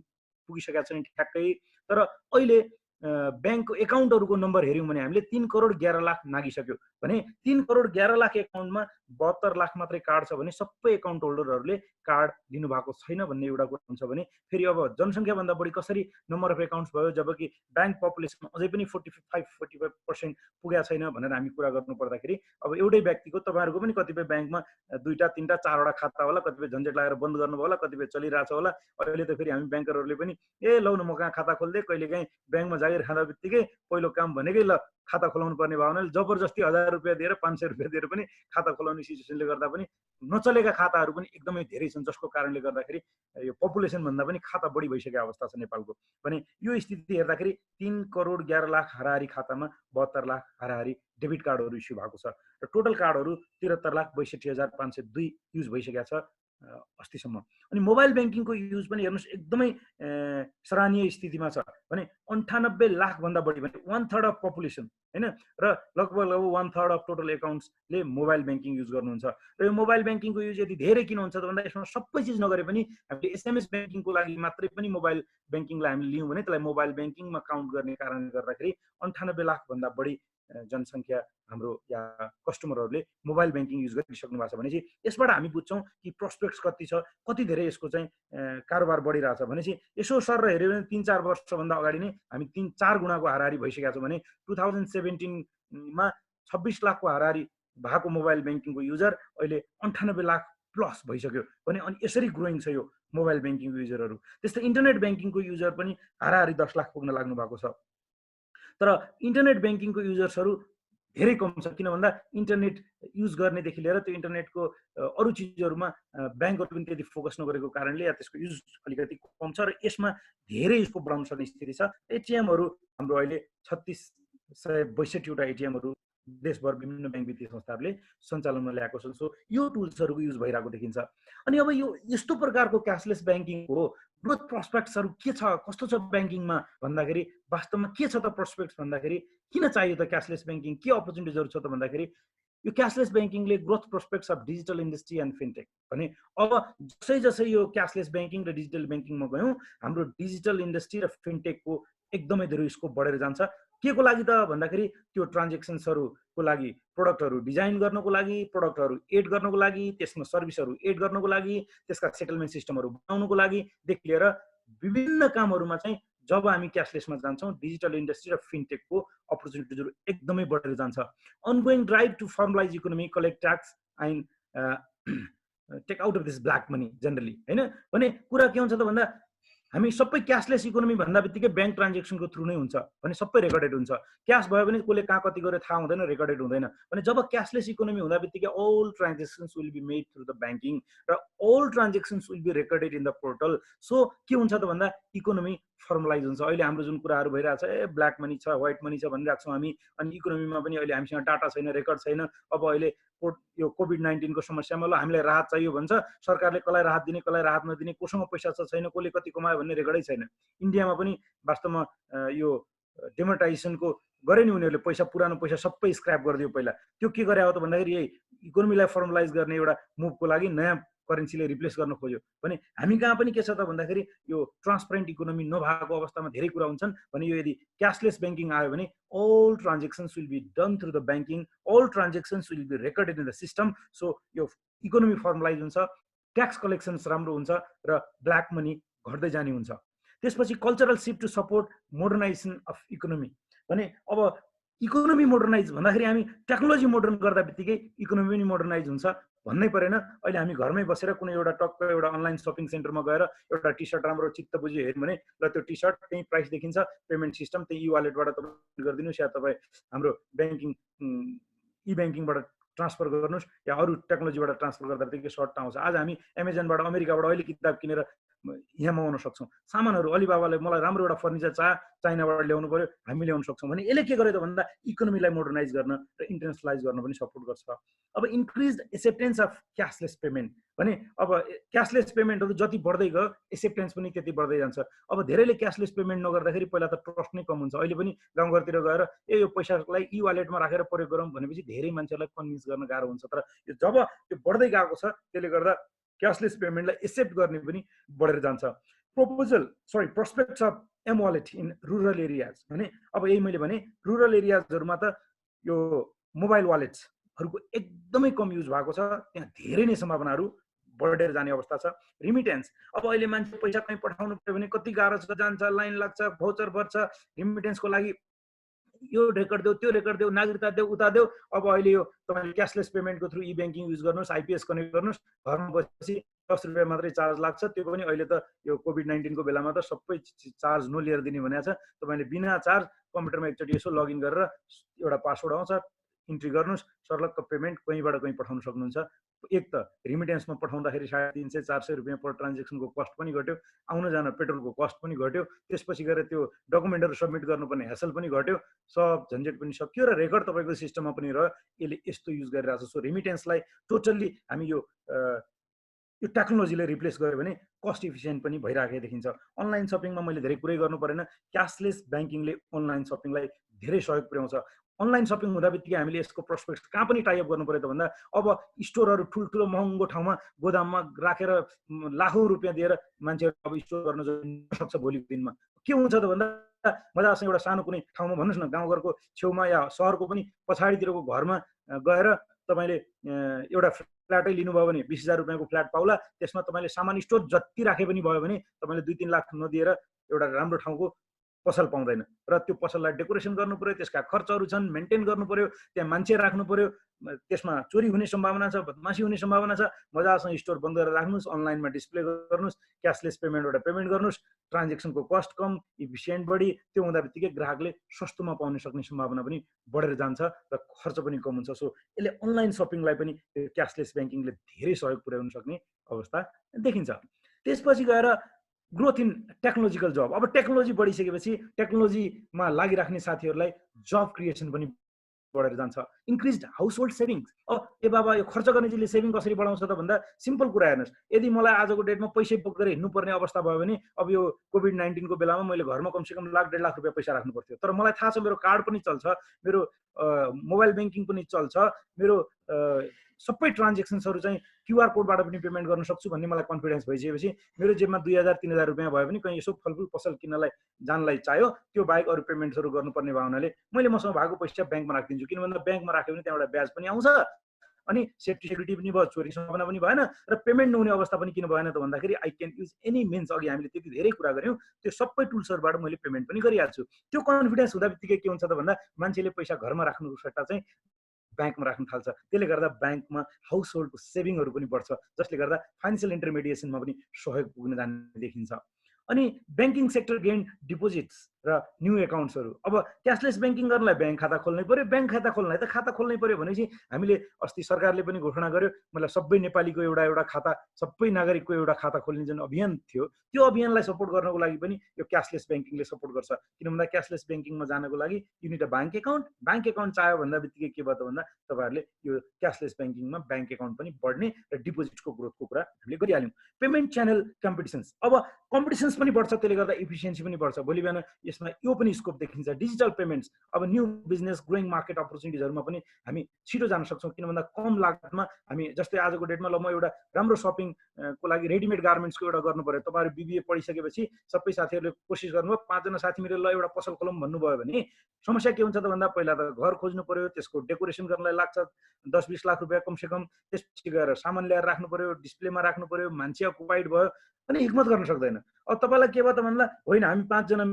पुगिसकेका छन् ठ्याक्कै। तर अहिले ब्याङ्कको एकाउन्टहरूको नम्बर हेऱ्यौँ भने हामीले 3 करोड 11 लाख नागिसक्यो भने 3 करोड 11 लाख एकाउन्टमा 72 लाख मात्रै कार्ड छ भने सबै एकाउन्ट होल्डरहरूले कार्ड दिनुभएको छैन भन्ने एउटा कुरा हुन्छ भने फेरि अब जनसङ्ख्याभन्दा बढी कसरी नम्बर अफ एकाउन्ट्स भयो, जबकि ब्याङ्क पपुलेसन अझै पनि 45% पुगेको छैन भनेर हामी कुरा गर्नु पर्दाखेरि अब एउटै व्यक्तिको तपाईँहरूको पनि कतिपय ब्याङ्कमा 2टा 3टा 4वटा खाता होला, कतिपय झन्झट लागेर बन्द गर्नुभयो होला, कतिपय चलिरहेछ होला। अहिले त फेरि हामी ब्याङ्करहरूले पनि लौ न म कहाँ खाता खोल्दै, कहिलेकाहीँ ब्याङ्कमा जागिर खाँदा बित्तिकै पहिलो काम भनेकै ल खाता खोलाउनु पर्ने भावनाले जबरजस्ती 1000 रुपियाँ दिएर 500 रुपियाँ दिएर पनि खाता खोलाउने सिचुएसनले गर्दा पनि नचलेका खाताहरू पनि एकदमै धेरै छन्, जसको कारणले गर्दाखेरि यो पपुलेसन भन्दा पनि खाता बढी भइसकेको अवस्था छ नेपालको। भने यो स्थिति हेर्दाखेरि 3 करोड 11 लाख हाराहारी खातामा 72 लाख हाराहारी डेबिट कार्डहरू इस्यु भएको छ र टोटल कार्डहरू 73,62,502 युज भइसकेको छ अस्तिसम्म। अनि मोबाइल ब्याङ्किङको युज पनि हेर्नुहोस् एकदमै सराहनीय स्थितिमा छ भने 98 लाखभन्दा बढी भने 1/3 अफ पपुलेसन हैन र लगभग 1/3 अफ टोटल एकाउन्ट्सले मोबाइल ब्याङ्किङ युज गर्नुहुन्छ। र यो मोबाइल ब्याङ्किङको युज यदि धेरै किन हुन्छ त भन्दा यसमा सबै चिज नगरे पनि हामीले एसएमएस ब्याङ्किङको लागि मात्रै पनि मोबाइल ब्याङ्किङलाई हामीले लियौँ भने त्यसलाई मोबाइल ब्याङ्किङमा काउन्ट गर्ने कारणले गर्दाखेरि 98 लाखभन्दा बढी जनसङ्ख्या हाम्रो या कस्टमरहरूले मोबाइल ब्याङ्किङ युज गरिसक्नु भएको छ भनेपछि यसबाट हामी बुझ्छौँ कि प्रोस्पेक्ट्स कति छ, कति धेरै यसको चाहिँ कारोबार बढिरहेछ भनेपछि यसो सर हेऱ्यो भने 3-4 वर्षभन्दा अगाडि नै हामी 3-4 गुणाको हाराहारी भइसकेका छौँ भने 2017 मा 26 लाखको हाराहारी भएको मोबाइल ब्याङ्किङको युजर अहिले 98 लाख प्लस भइसक्यो भने अनि यसरी ग्रोइङ छ यो मोबाइल ब्याङ्किङको युजरहरू। त्यस्तै इन्टरनेट ब्याङ्किङको युजर पनि हाराहारी 10 लाख पुग्न लाग्नु भएको छ। तर इन्टरनेट ब्याङ्किङको युजर्सहरू धेरै कम छ, किन भन्दा इन्टरनेट युज गर्नेदेखि लिएर त्यो इन्टरनेटको अरू चिजहरूमा ब्याङ्कहरू पनि त्यति फोकस नगरेको कारणले या त्यसको युज अलिकति कम छ र यसमा धेरै यसको बढाउन सक्ने स्थिति छ। एटिएमहरू हाम्रो अहिले 3662 वटा एटिएमहरू देशभर विभिन्न ब्याङ्क वित्तीय संस्थाहरूले सञ्चालनमा ल्याएको छन्। सो यो टुल्सहरूको युज भइरहेको देखिन्छ। अनि अब यो यस्तो प्रकारको क्यासलेस ब्याङ्किङको ग्रोथ प्रोस्पेक्ट्सहरू के छ, कस्तो छ ब्याङ्किङमा भन्दाखेरि वास्तवमा के छ त प्रोस्पेक्ट्स भन्दाखेरि किन चाहियो त क्यासलेस ब्याङ्किङ, के अपर्च्युनिटिजहरू छ त भन्दाखेरि यो क्यासलेस ब्याङ्किङले growth prospects of digital industry and fintech भने अब जसै जसै यो क्यासलेस ब्याङ्किङ र डिजिटल ब्याङ्किङमा गयौँ हाम्रो डिजिटल इन्डस्ट्री र फिनटेकको एकदमै धेरै स्कोप बढेर जान्छ। के को लागि त भन्दाखेरि त्यो ट्रान्जेक्सन्सहरूको लागि प्रोडक्टहरू डिजाइन गर्नको लागि, प्रोडक्टहरू एड गर्नको लागि, त्यसमा सर्भिसहरू एड गर्नको लागि, त्यसका सेटलमेन्ट सिस्टमहरू बनाउनको लागिदेखि लिएर विभिन्न कामहरूमा चाहिँ जब हामी क्यासलेसमा जान्छौँ डिजिटल इन्डस्ट्री र फिनटेकको अपर्च्युनिटिजहरू एकदमै बढेर जान्छ। Ongoing drive to formalise economy, collect tax and take out of this black money generally हैन भने कुरा के हुन्छ त भन्दा हामी सबै क्यासलेस इकोनोमी भन्दा बित्तिकै ब्याङ्क ट्रान्जेक्सनको थ्रु नै हुन्छ भने सबै रेकर्डेड हुन्छ। क्यास भयो भने कसले कहाँ कति गर्यो थाहा हुँदैन, रेकर्डेड हुँदैन। भने जब क्यासलेस इकोनोमी हुँदा बित्तिकै all transactions will be made through the banking र all transactions will be recorded in the portal. So के हुन्छ त भन्दा इकोनोमी फर्मलाइज हुन्छ। अहिले हाम्रो जुन कुराहरू भइरहेको छ, ब्ल्याक मनी छ, व्हाइट मनी छ भनिरहेको छौँ हामी, अनि इकोनोमीमा पनि अहिले हामीसँग डाटा छैन, रेकर्ड छैन। अब अहिले यो कोभिड-19 को समस्यामा ल हामीलाई राहत चाहियो भन्छ, सरकारले कसलाई राहत दिने कसलाई राहत नदिने, कोसँग पैसा छ छैन, कसले कति कमायो भन्ने रेकर्डै छैन। इन्डियामा पनि वास्तवमा यो डेमोनेटाइजेसनको गरे नि उनीहरूले, पैसा पुरानो पैसा सबै स्क्रैप गरिदियो पहिला। त्यो के गरे हो त भन्दाखेरि यही इकोनोमीलाई फर्मलाइज गर्ने एउटा मुभको लागि नयाँ करेन्सीले रिप्लेस गर्न खोज्यो। भने हामी कहाँ पनि के छ त भन्दाखेरि यो ट्रान्सपरेन्ट इकोनोमी नभएको अवस्थामा धेरै कुरा हुन्छन्। भने यो यदि क्यासलेस ब्याङ्किङ आयो भने all transactions will be done through the banking, all transactions will be recorded in the system. So यो इकोनोमी फर्मलाइज हुन्छ, ट्याक्स कलेक्सन्स राम्रो हुन्छ र ब्ल्याक मनी घट्दै जाने हुन्छ। त्यसपछि cultural shift to support modernisation of economy. भने अब इकोनोमी मोडर्नाइज भन्दाखेरि हामी टेक्नोलोजी मोडर्न गर्दा बित्तिकै इकोनोमी पनि मोडर्नाइज हुन्छ भन्नै परेन। अहिले हामी घरमै बसेर कुनै एउटा टक्क एउटा अनलाइन सपिङ सेन्टरमा गएर एउटा टी सर्ट राम्रो चित्त बुझी हेर्नु भने ल त्यो टी सर्ट त्यही प्राइस देखिन्छ, पेमेन्ट सिस्टम त्यही वालेटबाट तपाईँ गरिदिनुहोस् या तपाईँ हाम्रो ब्याङ्किङ ई ब्याङ्किङबाट ट्रान्सफर गर्नुहोस् या अरू टेक्नोलोजीबाट ट्रान्सफर गर्दा बित्तिकै सर्ट आउँछ। आज हामी एमाजोनबाट अमेरिकाबाट अहिले किताब किनेर यहाँ मगाउन सक्छौँ। सामानहरू अलिबाबाले मलाई राम्रो एउटा फर्निचर चाइनाबाट ल्याउनु पर्यो, हामी ल्याउन सक्छौँ। भने यसले के गर्यो त भन्दा इकोनोमीलाई मोडर्नाइज गर्न र इन्टरनेसनलाइज गर्न पनि सपोर्ट गर्छ। अब increase acceptance of cashless payment. भने अब क्यासलेस पेमेन्टहरू जति बढ्दै गयो एक्सेप्टेन्स पनि त्यति बढ्दै जान्छ। अब धेरैले क्यासलेस पेमेन्ट नगर्दाखेरि पहिला त ट्रस्ट नै कम हुन्छ। अहिले पनि गाउँघरतिर गएर यो पैसालाई ई वालेटमा राखेर प्रयोग गरौँ भनेपछि धेरै मान्छेहरूलाई कन्भिन्स गर्न गाह्रो हुन्छ। तर यो जब यो बढ्दै गएको छ त्यसले गर्दा क्यासलेस पेमेन्टलाई एक्सेप्ट गर्ने पनि बढेर जान्छ। Prospects of M wallet in rural areas. भने अब यही मैले भने रुरल एरियाजहरूमा त यो मोबाइल वालेट्सहरूको एकदमै कम युज भएको छ, त्यहाँ धेरै नै सम्भावनाहरू बढेर जाने अवस्था छ। रिमिटेन्स, अब अहिले मान्छे पैसा कहीँ पठाउनु पर्यो भने कति गाह्रो छ, जान्छ, लाइन लाग्छ, भाउचर भर्छ, रिमिटेन्सको लागि यो रेकर्ड देऊ, त्यो रेकर्ड देऊ, नागरिकता देऊ, उता देऊ। अब अहिले यो तपाईँले क्यासलेस पेमेन्टको थ्रु ई ब्याङ्किङ युज गर्नुहोस्, आइपिएस कनेक्ट गर्नुहोस्, घरमा बसेपछि 10 रुपियाँ मात्रै चार्ज लाग्छ। त्यो पनि अहिले त यो कोभिड-19 को बेलामा त सबै चार्ज नलिएर दिने भनेको छ। तपाईँले बिना चार्ज कम्प्युटरमा एकचोटि यसो लगइन गरेर एउटा पासवर्ड आउँछ, इन्ट्री गर्नुहोस्, सर्लक्क पेमेन्ट कहीँबाट कहीँ पठाउन सक्नुहुन्छ। एक त रिमिटेन्समा पठाउँदाखेरि 350-400 रुपियाँ पर ट्रान्जेक्सनको कस्ट पनि घट्यो, आउन जान पेट्रोलको कस्ट पनि घट्यो, त्यसपछि गएर त्यो डकुमेन्टहरू सबमिट गर्नुपर्ने ह्यासल पनि घट्यो, सब झन्झट पनि सकियो र रेकर्ड तपाईँको सिस्टममा पनि रह्यो। यसले यस्तो युज गरिरहेको छ। सो रिमिटेन्सलाई टोटल्ली हामी यो टेक्नोलोजीले रिप्लेस गर्यो भने कस्ट इफिसियन्ट पनि भइरहेको देखिन्छ। अनलाइन सपिङमा मैले धेरै कुरै गर्नु परेन, क्यासलेस ब्याङ्किङले अनलाइन सपिङलाई धेरै सहयोग पुर्याउँछ। अनलाइन सपिङ हुँदा बित्तिकै हामीले यसको प्रोस्पेक्ट कहाँ पनि टाइअप गर्नु पर्यो त भन्दा अब स्टोरहरू ठुल्ठुलो महँगो ठाउँमा गोदाममा राखेर लाखौँ रुपियाँ दिएर मान्छेहरू अब स्टोर गर्न सक्छ भोलिको दिनमा। के हुन्छ त भन्दा मजासँग एउटा सानो कुनै ठाउँमा भन्नुहोस् न, गाउँघरको छेउमा या सहरको पनि पछाडितिरको घरमा गएर तपाईँले एउटा फ्ल्याटै लिनुभयो भने 20,000 रुपियाँको फ्ल्याट पाउला, त्यसमा तपाईँले सामान स्टोर जति राखे पनि भयो भने तपाईँले 2-3 लाख नदिएर एउटा राम्रो ठाउँको पसल पाउँदैन। र त्यो पसललाई डेकोरेसन गर्नु पर्यो, त्यसका खर्चहरू छन्, मेन्टेन गर्नु पर्यो, त्यहाँ मान्छे राख्नु पर्यो, त्यसमा चोरी हुने सम्भावना छ, बदमासी हुने सम्भावना छ। मजासँग स्टोर बन्द गरेर राख्नुहोस्, अनलाइनमा डिस्प्ले गर्नुहोस्, क्यासलेस पेमेन्टबाट पेमेन्ट गर्नुहोस्, ट्रान्जेक्सनको कस्ट कम, इफिसियन्ट बढी। त्यो हुँदा बित्तिकै ग्राहकले सस्तोमा पाउन सक्ने सम्भावना पनि बढेर जान्छ र खर्च पनि कम हुन्छ। सो यसले अनलाइन सपिङलाई पनि क्यासलेस ब्याङ्किङले धेरै सहयोग पुर्याउन सक्ने अवस्था देखिन्छ। त्यसपछि गएर ग्रोथ इन टेक्नोलोजिकल जब। अब टेक्नोलोजी बढिसकेपछि टेक्नोलोजीमा लागिराख्ने साथीहरूलाई जब क्रिएसन पनि बढेर जान्छ। इन्क्रिज्ड हाउस होल्ड सेभिङ्स। अब ए बाबा यो खर्च गर्नेले सेभिङ कसरी बढाउँछ त भन्दा सिम्पल कुरा हेर्नुहोस्, यदि मलाई आजको डेटमा पैसै बोकेर हिँड्नुपर्ने अवस्था भयो भने अब यो कोभिड-19 को बेलामा मैले घरमा कमसेकम लाख-1.5 लाख रुपियाँ पैसा राख्नु पर्थ्यो। तर मलाई थाहा छ मेरो कार्ड पनि चल्छ, मेरो मोबाइल ब्याङ्किङ पनि चल्छ, मेरो सबै ट्रान्जेक्सन्सहरू चाहिँ क्युआर कोडबाट पनि पेमेन्ट गर्न सक्छु भन्ने मलाई कन्फिडेन्स भइसकेपछि मेरो जेबमा 2,000-3,000 रुपियाँ भयो भने कहीँ यसो फलफुल पसल किन्नलाई जानलाई चाहियो, त्यो बाहेक अरू पेमेन्ट्सहरू गर्नुपर्ने भावनाले मैले मसँग भएको पैसा ब्याङ्कमा राखिदिन्छु। किन भन्दा ब्याङ्कमा राख्यो भने त्यहाँबाट ब्याज पनि आउँछ, अनि सेफ्टी पनि भयो, चोरी सम्भावना पनि भएन, र पेमेन्ट नहुने अवस्था पनि किन भएन त भन्दाखेरि I can use any means. अघि हामीले त्यति धेरै कुरा गऱ्यौँ, त्यो सबै टुल्सहरूबाट मैले पेमेन्ट पनि गरिहाल्छु। त्यो कन्फिडेन्स हुँदा बित्तिकै के हुन्छ त भन्दा मान्छेले पैसा घरमा राख्नुको सट्टा चाहिँ ब्याङ्कमा राख्न थाल्छ। त्यसले गर्दा ब्याङ्कमा हाउस होल्डको सेभिङहरू पनि बढ्छ, जसले गर्दा फाइनेन्सियल इन्टरमिडिएसनमा पनि सहयोग पुग्न जाने देखिन्छ। अनि ब्याङ्किङ सेक्टर गेन डिपोजिट्स र न्यू एकाउन्ट्सहरू। अब क्यासलेस ब्याङ्किङ गर्नलाई ब्याङ्क खाता खोल्नै पर्यो, ब्याङ्क खाता खोल्नलाई त खाता खोल्नै पर्यो भनेपछि हामीले अस्ति सरकारले पनि घोषणा गर्यो, मतलब सबै नेपालीको एउटा खाता, सबै नागरिकको एउटा खाता खोल्ने जुन अभियान थियो, त्यो अभियानलाई सपोर्ट गर्नको लागि पनि यो क्यासलेस ब्याङ्किङले सपोर्ट गर्छ। किन भन्दा क्यासलेस ब्याङ्किङमा जानको लागि you need a bank account चाह्यो भन्दा बित्तिकै के भयो त भन्दा तपाईँहरूले यो क्यासलेस ब्याङ्किङमा ब्याङ्क एकाउन्ट पनि बढ्ने र डिपोजिटको ग्रोथको कुरा हामीले गरिहाल्यौँ। पेमेन्ट च्यानल कम्पिटिसन्स, अब कम्पिटिसन्स पनि बढ्छ, त्यसले गर्दा इफिसियन्सी पनि बढ्छ। भोलि बिहान यसमा यो पनि स्कोप देखिन्छ, डिजिटल पेमेन्ट्स। अब न्यू बिजनेस ग्रोइङ मार्केट अपर्च्युनिटिजहरूमा पनि हामी छिटो जान सक्छौँ, किन भन्दा कम लागतमा हामी, जस्तै आजको डेटमा ल म एउटा राम्रो सपिङको लागि रेडिमेड गार्मेन्ट्सको एउटा गर्नु पर्यो, तपाईँहरू BBA पढिसकेपछि सबै साथीहरूले कोसिस गर्नुभयो, 5 जना साथी मिलेर ल एउटा पसल खोलौँ भन्नुभयो भने समस्या के हुन्छ त भन्दा पहिला त घर खोज्नु पर्यो, त्यसको डेकोरेसन गर्नलाई लाग्छ 10-20 लाख रुपियाँ कमसेकम, त्यसपछि गएर सामान ल्याएर राख्नु पर्यो, डिस्प्लेमा राख्नु पर्यो, मान्छे अकुपाइड भयो अनि हिम्मत गर्न सक्दैन। अब तपाईँलाई के भयो त भन्दा होइन हामी 5 जना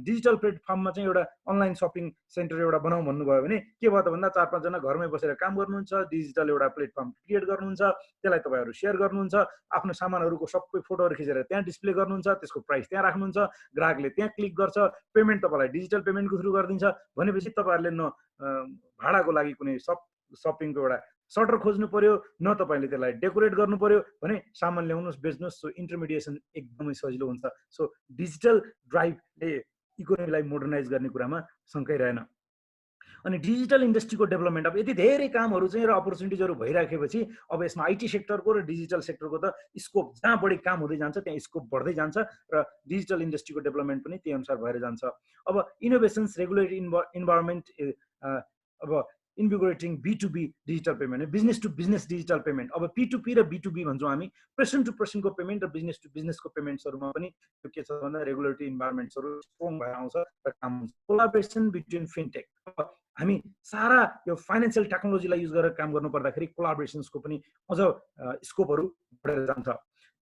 डिजिटल प्लेटफर्ममा चाहिँ एउटा अनलाइन सपिङ सेन्टर एउटा बनाउँ भन्नुभयो भने के भयो त भन्दा 4-5 जना घरमै बसेर काम गर्नुहुन्छ, डिजिटल एउटा प्लेटफर्म क्रिएट गर्नुहुन्छ, त्यसलाई तपाईँहरू सेयर गर्नुहुन्छ, आफ्नो सामानहरूको सबै फोटोहरू खिचेर त्यहाँ डिस्प्ले गर्नुहुन्छ, त्यसको प्राइस त्यहाँ राख्नुहुन्छ, ग्राहकले त्यहाँ क्लिक गर्छ, पेमेन्ट तपाईँलाई डिजिटल पेमेन्टको थ्रु गरिदिन्छ भनेपछि तपाईँहरूले न भाडाको लागि कुनै सपिङको एउटा सटर खोज्नु पर्यो, न तपाईँले त्यसलाई डेकोरेट गर्नु पर्यो भने सामान ल्याउनुहोस् बेच्नुहोस्। सो इन्टरमिडिएसन एकदमै सजिलो हुन्छ। सो डिजिटल ड्राइभले इकोनोमीलाई मोडर्नाइज गर्ने कुरामा शङ्कै रहेन। अनि डिजिटल इन्डस्ट्रीको डेभलपमेन्ट, अब यति धेरै कामहरू चाहिँ र अपर्च्युनिटिजहरू भइराखेपछि अब यसमा IT सेक्टरको र डिजिटल सेक्टरको त स्कोप, जहाँ बढी काम हुँदै जान्छ त्यहाँ स्कोप बढ्दै जान्छ र डिजिटल इन्डस्ट्रीको डेभलपमेन्ट पनि त्यही अनुसार भएर जान्छ। अब इनोभेसन्स, रेगुलेटरी इन्भाइरोमेन्ट, अब invigorating B2B digital payment, business to business digital payment. अब P2P र B2B भन्छौँ हामी, पर्सन टु पर्सनको पेमेन्ट र बिजनेस टु बिजनेसको पेमेन्ट्सहरूमा पनि त्यो के छ भन्दा रेगुलेटरी इन्भाइरोमेन्ट्सहरू स्ट्रङ भएर आउँछ र काम हुन्छ। कोलाबोरेसन बिट्विन फिनटेक, हामी सारा यो फाइनेन्सियल टेक्नोलोजीलाई युज गरेर काम गर्नु पर्दाखेरि कोलाबोरेसन्सको पनि अझ स्कोपहरू बढेर जान्छ।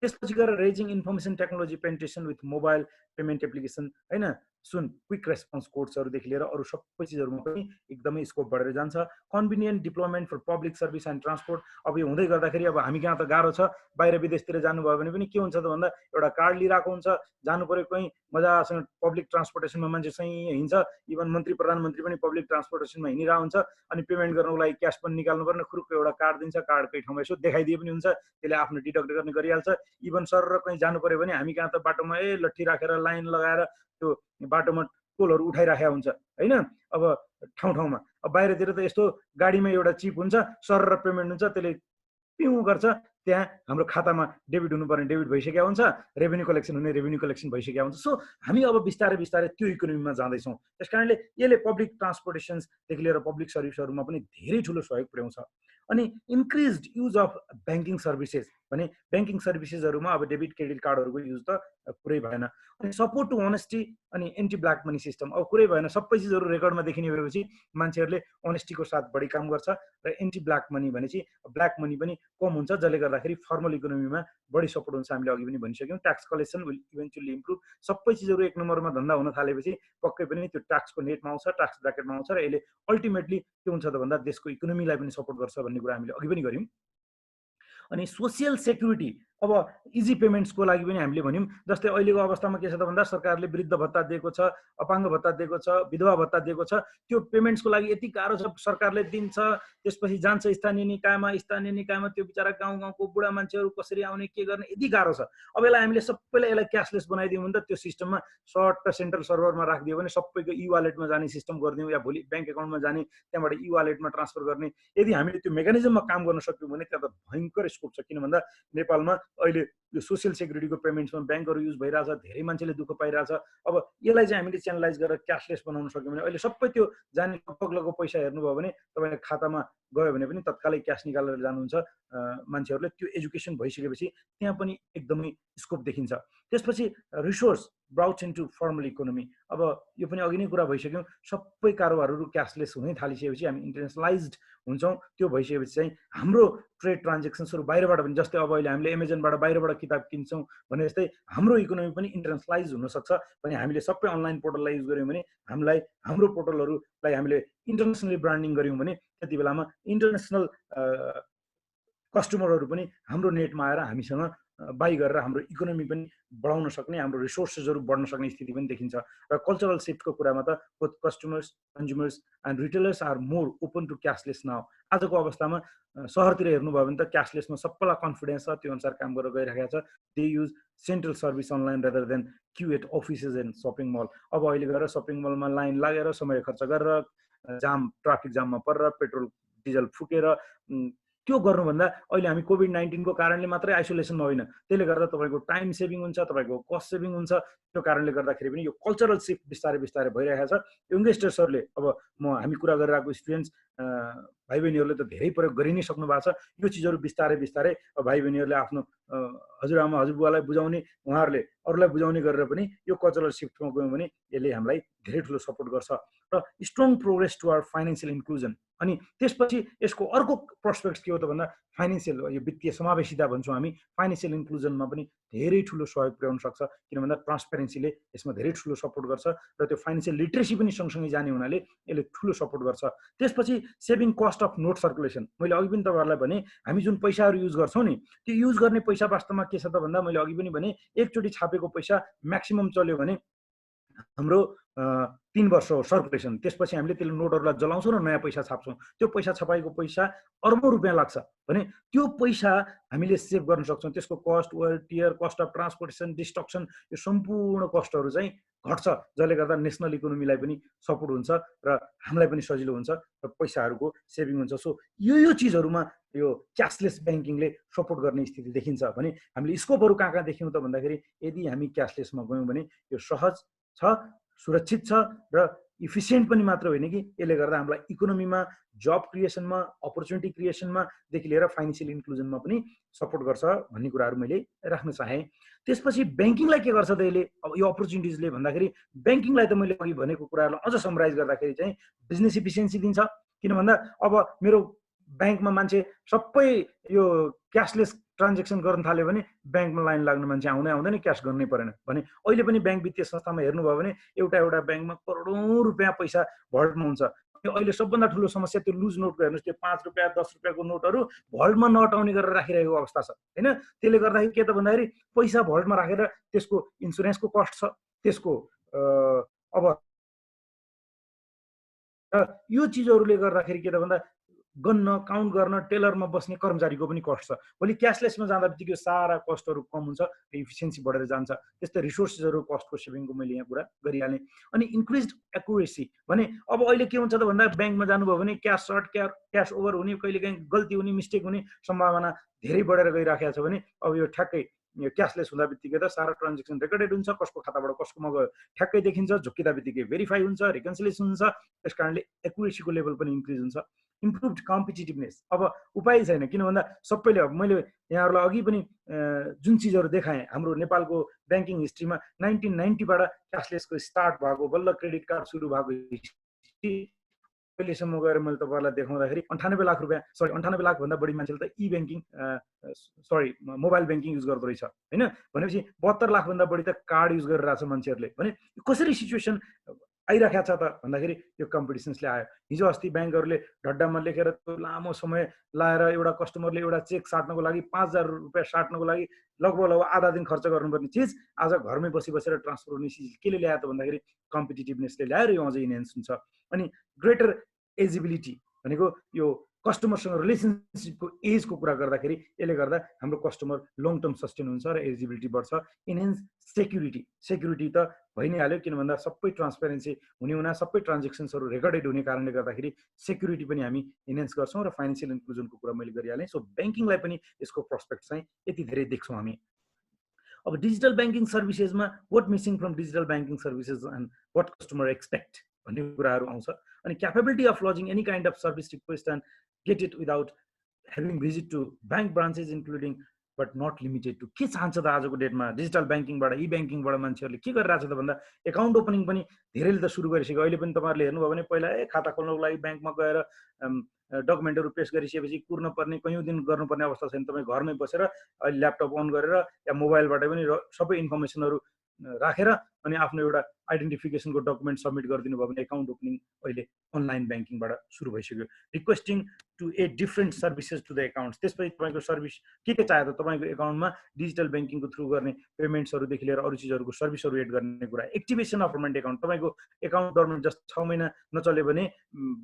त्यसपछि गएर raising information technology penetration with mobile payment application, होइन, सुन क्विक रेस्पोन्स कोड्सहरूदेखि लिएर अरू सबै चिजहरूमा पनि एकदमै स्कोप बढेर जान्छ। Convenient deployment for public service and transport, अब यो हुँदै गर्दाखेरि अब हामी कहाँ त गाह्रो छ, बाहिर विदेशतिर जानुभयो भने पनि के हुन्छ त भन्दा एउटा कार्ड लिइरहेको हुन्छ, जानु पर्यो कहीँ मजासँग पब्लिक ट्रान्सपोर्टेसनमा मान्छे चाहिँ हिँड्छ, इभन मन्त्री प्रधानमन्त्री पनि पब्लिक ट्रान्सपोर्टेसनमा हिँडिरहेको हुन्छ, अनि पेमेन्ट गर्नको लागि क्यास पनि निकाल्नु पर्ने, खुरुक्क एउटा कार्ड दिन्छ, कार्ड कहीँ ठाउँमा यसो देखाइदिए पनि हुन्छ, त्यसले आफ्नो डिडक्ट गर्ने गरिहाल्छ। इभन सर र कहीँ जानु पर्यो भने हामी कहाँ त बाटोमा लट्ठी राखेर लाइन लगाएर त्यो बाटोमा टोलहरू उठाइराखेका हुन्छ, होइन, अब ठाउँमा। अब बाहिरतिर त यस्तो गाडीमा एउटा चिप हुन्छ, सर र पेमेन्ट हुन्छ, त्यसले पिउँ गर्छ, त्यहाँ हाम्रो खातामा डेबिट हुनुपर्ने डेबिट भइसकेको हुन्छ, रेभेन्यू कलेक्सन हुने रेभेन्यू कलेक्सन भइसकेको हुन्छ। सो हामी अब बिस्तारै बिस्तारै त्यो इकोनोमीमा जाँदैछौँ। त्यस कारणले यसले पब्लिक ट्रान्सपोर्टेसन्सदेखि लिएर पब्लिक सर्भिसहरूमा पनि धेरै ठुलो सहयोग पुर्याउँछ। अनि इन्क्रिज्ड युज अफ ब्याङ्किङ सर्भिसेस भने ब्याङ्किङ सर्भिसेसहरूमा अब डेबिट क्रेडिट कार्डहरूको युज त कुरै भएन। अनि सपोर्ट टु अनेस्टी अनि एन्टी ब्ल्याक मनी सिस्टम, अब कुरै भएन, सबै चिजहरू रेकर्डमा देखिने भएपछि मान्छेहरूले अनेस्टीको साथ बढी काम गर्छ र एन्टी ब्ल्याक मनी भनेपछि ब्ल्याक मनी पनि कम हुन्छ, जसले गर्दाखेरि फर्मल इकोनोमीमा बढी सपोर्ट हुन्छ। हामीले अघि पनि भनिसक्यौँ, tax collection will eventually improve. सबै चिजहरू एक नम्बरमा धन्दा हुन थालेपछि पक्कै पनि त्यो ट्याक्सको नेटमा आउँछ, ट्याक्स ब्राकेटमा आउँछ र यसले अल्टिमेटली के हुन्छ त भन्दा देशको इकोनोमीलाई पनि सपोर्ट गर्छ भन्ने कुरा हामीले अघि पनि गऱ्यौँ। अनि सोसियल सेक्युरिटी, अब इजी पेमेन्ट्सको लागि पनि हामीले भन्यौँ, जस्तै अहिलेको अवस्थामा के छ त भन्दा सरकारले वृद्ध भत्ता दिएको छ, अपाङ्ग भत्ता दिएको छ, विधवा भत्ता दिएको छ, त्यो पेमेन्ट्सको लागि यति गाह्रो छ, सरकारले दिन्छ, त्यसपछि जान्छ स्थानीय निकायमा, त्यो बिचरा गाउँको बुढा मान्छेहरू कसरी आउने, के गर्ने, यति गाह्रो छ। अब यसलाई हामीले सबैलाई यसलाई क्यासलेस बनाइदियौँ भने त त्यो सिस्टममा सर्ट सेन्ट्रल सर्भरमा राखिदियो भने सबैको वालेटमा जाने सिस्टम गरिदिउँ, या भोलि ब्याङ्क एकाउन्टमा जाने, त्यहाँबाट वालेटमा ट्रान्सफर गर्ने, यदि हामीले त्यो मेकानिजममा काम गर्न सक्यौँ भने त्यहाँ त भयङ्कर स्कोप छ। किन भन्दा नेपालमा अहिले यो सोसियल सेक्युरिटीको पेमेन्ट्समा ब्याङ्कहरू युज भइरहेछ, धेरै मान्छेले दुःख पाइरहेछ। अब यसलाई चाहिँ हामीले च्यानलाइज गरेर क्यासलेस बनाउन सक्यौँ भने अहिले सबै त्यो जाने लगभग पैसा हेर्नुभयो भने तपाईँले खातामा गयो भने पनि तत्कालै क्यास निकालेर जानुहुन्छ मान्छेहरूले। त्यो एजुकेसन भइसकेपछि त्यहाँ पनि एकदमै स्कोप देखिन्छ। त्यसपछि resource brought into formal economy, अब यो पनि अघि नै कुरा भइसक्यौँ, सबै कारोबारहरू क्यासलेस हुनै थालिसकेपछि हामी इन्टरनेसनलाइज्ड हुन्छौँ। त्यो भइसकेपछि चाहिँ हाम्रो ट्रेड ट्रान्जेक्सन्सहरू बाहिरबाट पनि, जस्तै अब अहिले हामीले एमाजोनबाट बाहिरबाट किताब किन्छौँ भने जस्तै हाम्रो इकोनोमी पनि इन्टरनेसनलाइज हुनसक्छ भने हामीले सबै अनलाइन पोर्टललाई युज गऱ्यौँ भने, हामीलाई हाम्रो पोर्टलहरूलाई हामीले इन्टरनेसनली ब्रान्डिङ गऱ्यौँ भने त्यति बेलामा इन्टरनेसनल कस्टमरहरू पनि हाम्रो नेटमा आएर हामीसँग बाई गरेर हाम्रो इकोनोमी पनि बढाउन सक्ने, हाम्रो रिसोर्सेसहरू बढ्न सक्ने स्थिति पनि देखिन्छ। र कल्चरल शिफ्टको कुरामा त both customers, consumers and retailers are more open to cashless now. आजको अवस्थामा सहरतिर हेर्नुभयो भने त क्यासलेसमा सबैलाई कन्फिडेन्स छ, त्यो अनुसार काम गरेर गइरहेको छ। They use central service online rather than queue at offices and shopping mall. अब अहिले गएर सपिङ मलमा लाइन लागेर समय खर्च गरेर ट्राफिक जाममा परेर पेट्रोल डिजल फुकेर त्यो गर्नुभन्दा अहिले हामी कोभिड-19 को कारणले मात्रै आइसोलेसनमा होइन, त्यसले गर्दा तपाईँको टाइम सेभिङ हुन्छ, तपाईँको कस्ट सेभिङ हुन्छ। त्यो कारणले गर्दाखेरि पनि यो कल्चरल शिफ्ट बिस्तारै बिस्तारै भइरहेको छ। यङ्गस्टर्सहरूले अब हामी कुरा गरिरहेको स्टुडेन्ट्स भाइ बहिनीहरूले त धेरै प्रयोग गरि नै सक्नु भएको छ। यो चिजहरू बिस्तारै बिस्तारै भाइ बहिनीहरूले आफ्नो हजुरआमा हजुरबुवालाई बुझाउने, उहाँहरूले अरूलाई बुझाउने गरेर पनि यो कल्चरल शिफ्टमा गयौँ भने यसले हामीलाई धेरै ठुलो सपोर्ट गर्छ र strong progress toward financial inclusion. अनि त्यसपछि यसको अर्को प्रोस्पेक्ट्स के हो त भन्दा फाइनेन्सियल, यो वित्तीय समावेशिता भन्छौँ हामी, फाइनेन्सियल इन्क्लुजनमा पनि धेरै ठुलो सहयोग पुर्याउन सक्छ। किन भन्दा ट्रान्सपेरेन्सीले यसमा धेरै ठुलो सपोर्ट गर्छ र त्यो फाइनेन्सियल लिट्रेसी पनि सँगसँगै जाने हुनाले यसले ठुलो सपोर्ट गर्छ। त्यसपछि saving cost of note circulation, मैले अघि पनि तपाईँहरूलाई भने हामी जुन पैसाहरू युज गर्छौँ नि, त्यो युज गर्ने पैसा वास्तवमा के छ त भन्दा मैले अघि पनि भने एकचोटि छापेको पैसा म्याक्सिमम चल्यो भने हाम्रो 3 वर्ष हो सर्कुलेसन। त्यसपछि हामीले त्यसले नोटहरूलाई जलाउँछौँ र नयाँ पैसा छाप्छौँ। त्यो पैसा छपाएको पैसा अर्बौं रुपियाँ लाग्छ भने त्यो पैसा हामीले सेभ गर्न सक्छौँ। त्यसको cost, wear tear, cost of transportation, destruction, यो सम्पूर्ण कस्टहरू चाहिँ घट्छ, जसले गर्दा नेसनल इकोनोमीलाई पनि सपोर्ट हुन्छ र हामीलाई पनि सजिलो हुन्छ र पैसाहरूको सेभिङ हुन्छ। सो यो चिजहरूमा यो क्यासलेस ब्याङ्किङले सपोर्ट गर्ने स्थिति देखिन्छ भने हामीले स्कोपहरू कहाँ कहाँ देखियौँ त भन्दाखेरि यदि हामी क्यासलेसमा गयौँ भने यो सहज छ, सुरक्षित छ र इफिसियन्ट पनि मात्र होइन कि यसले गर्दा हामीलाई इकोनोमीमा, जब क्रिएसनमा, अपर्च्युनिटी क्रिएसनमा देखि लिएर फाइनेन्सियल इन्क्लुजनमा पनि सपोर्ट गर्छ भन्ने कुराहरू मैले राख्न चाहेँ। त्यसपछि ब्याङ्किङलाई के गर्छ त यसले, अब यो अपर्च्युनिटिजले भन्दाखेरि ब्याङ्किङलाई त मैले अघि भनेको कुराहरूलाई अझ समराइज गर्दाखेरि चाहिँ बिजनेस इफिसियन्सी दिन्छ। किन भन्दा अब मेरो ब्याङ्कमा मान्छे सबै यो क्यासलेस ट्रान्जेक्सन गर्न थाल्यो भने ब्याङ्कमा लाइन लाग्नु मान्छे आउँदैन, क्यास गर्नै परेन भने अहिले पनि ब्याङ्क वित्तीय संस्थामा हेर्नुभयो भने एउटा ब्याङ्कमा करोडौँ रुपियाँ पैसा भल्टमा हुन्छ। अहिले सबभन्दा ठुलो समस्या त्यो लुज नोटको हेर्नुहोस्, त्यो 5 रुपियाँ 10 रुपियाँको नोटहरू भल्टमा नअटाउने गरेर राखिरहेको अवस्था छ होइन। त्यसले गर्दाखेरि के त भन्दाखेरि पैसा भल्टमा राखेर त्यसको इन्सुरेन्सको कस्ट छ, त्यसको अब यो चिजहरूले गर्दाखेरि के त भन्दा गन्न, काउन्ट गर्न, टेलरमा बस्ने कर्मचारीको पनि कस्ट छ। भोलि क्यासलेसमा जाँदा बित्तिकै सारा कस्टहरू कम हुन्छ र इफिसियन्सी बढेर जान्छ। त्यस्तै रिसोर्सेसहरू कस्टको सेभिङको मैले यहाँ कुरा गरिहालेँ। अनि इन्क्रिज्ड एक्युरेसी भने अब अहिले के हुन्छ त भन्दा ब्याङ्कमा जानुभयो भने क्यास सर्ट, क्यास ओभर हुने, कहिलेकाहीँ गल्ती हुने, मिस्टेक हुने सम्भावना धेरै बढेर गइराखेको छ भने अब यो ठ्याक्कै यो क्यासलेस हुँदा बित्तिकै त सारा ट्रान्जेक्सन रेकर्डेड हुन्छ, कसको खाताबाट कसकोमा गयो ठ्याक्कै देखिन्छ, झुक्किँदा बित्तिकै भेरिफाई हुन्छ, रिकन्सिलिएसन हुन्छ। त्यस कारणले एक्युरेसीको लेभल पनि इन्क्रिज हुन्छ। इम्प्रुभड कम्पिटिटिभनेस, अब उपाय छैन, किन भन्दा सबैले, अब मैले यहाँहरूलाई अघि पनि जुन चिजहरू देखाएँ, हाम्रो नेपालको ब्याङ्किङ हिस्ट्रीमा 1990बाट क्यासलेसको स्टार्ट भएको, बल्ल क्रेडिट कार्ड सुरु भएको अहिलेसम्म गएर मैले तपाईँहरूलाई देखाउँदाखेरि 98 लाख भन्दा बढी मान्छेले त ई ब्याङ्किङ मोबाइल ब्याङ्किङ युज गर्दो रहेछ होइन। भनेपछि 72 लाख भन्दा बढी त कार्ड युज गरिरहेछ मान्छेहरूले। भने कसरी सिचुएसन आइराखेको छ त भन्दाखेरि यो कम्पिटिसन्सले आयो। हिजो अस्ति ब्याङ्कहरूले ढड्डामा लेखेर त्यो लामो समय लाएर एउटा कस्टमरले एउटा चेक साट्नको लागि 5000 रुपियाँ साट्नको लागि लगभग आधा दिन खर्च गर्नुपर्ने चिज आज घरमै बसेर ट्रान्सफर हुने चिज केले ल्यायो त भन्दाखेरि कम्पिटिटिभनेसले ल्याएर यो अझै इन्हेन्स हुन्छ। अनि ग्रेटर एजिबिलिटी भनेको यो कस्टमरसँग रिलेसनसिपको एजको कुरा गर्दाखेरि यसले गर्दा हाम्रो कस्टमर लङ टर्म सस्टेन हुन्छ र एजिबिलिटी बढ्छ। इन्हेन्स सेक्युरिटी त भइ नै हाल्यो, किन भन्दा सबै ट्रान्सपेरेन्सी हुने हुना, सबै ट्रान्जेक्सन्सहरू रेकर्डेड हुने कारणले गर्दाखेरि सेक्युरिटी पनि हामी इन्हेन्स गर्छौँ र फाइनेन्सियल इन्क्लुजनको कुरा मैले गरिहालेँ। सो ब्याङ्किङलाई पनि यसको प्रोस्पेक्ट चाहिँ यति धेरै देख्छौँ हामी। अब डिजिटल ब्याङ्किङ सर्भिसेसमा what missing from digital banking services and what customer expect भन्ने कुराहरू आउँछ। अनि capability of lodging any kind of service request and get it without having visit to bank branches including but not limited to. के चाहन्छ त आजको डेटमा digital ब्याङ्किङबाट, ई ब्याङ्किङबाट मान्छेहरूले के गरिरहेको छ त भन्दा एकाउन्ट ओपनिङ पनि धेरैले त सुरु गरिसक्यो। अहिले पनि तपाईँहरूले हेर्नुभयो भने पहिला खाता खोल्नको लागि ब्याङ्कमा गएर डकुमेन्टहरू पेश गरिसकेपछि कुर्न पर्ने, कयौँ दिन गर्नुपर्ने अवस्था छैन। तपाईँ घरमै बसेर अहिले ल्यापटप अन गरेर या मोबाइलबाट पनि सबै इन्फर्मेसनहरू राखेर अनि आफ्नो एउटा आइडेन्टिफिकेसनको डकुमेन्ट सबमिट गरिदिनु भयो भने एकाउन्ट ओपनिङ अहिले अनलाइन ब्याङ्किङबाट सुरु भइसक्यो। Requesting to a different services to the accounts, त्यसपछि तपाईँको सर्भिस के चाहियो त तपाईँको एकाउन्टमा डिजिटल ब्याङ्किङको थ्रु गर्ने पेमेन्ट्सहरूदेखि लिएर अरू चिजहरूको सर्भिसहरू एड गर्ने कुरा। एक्टिभेसन अफ डोर्मेन्ट एकाउन्ट, तपाईँको एकाउन्ट डोर्मेन्ट जस्ट 6 महिना नचल्यो भने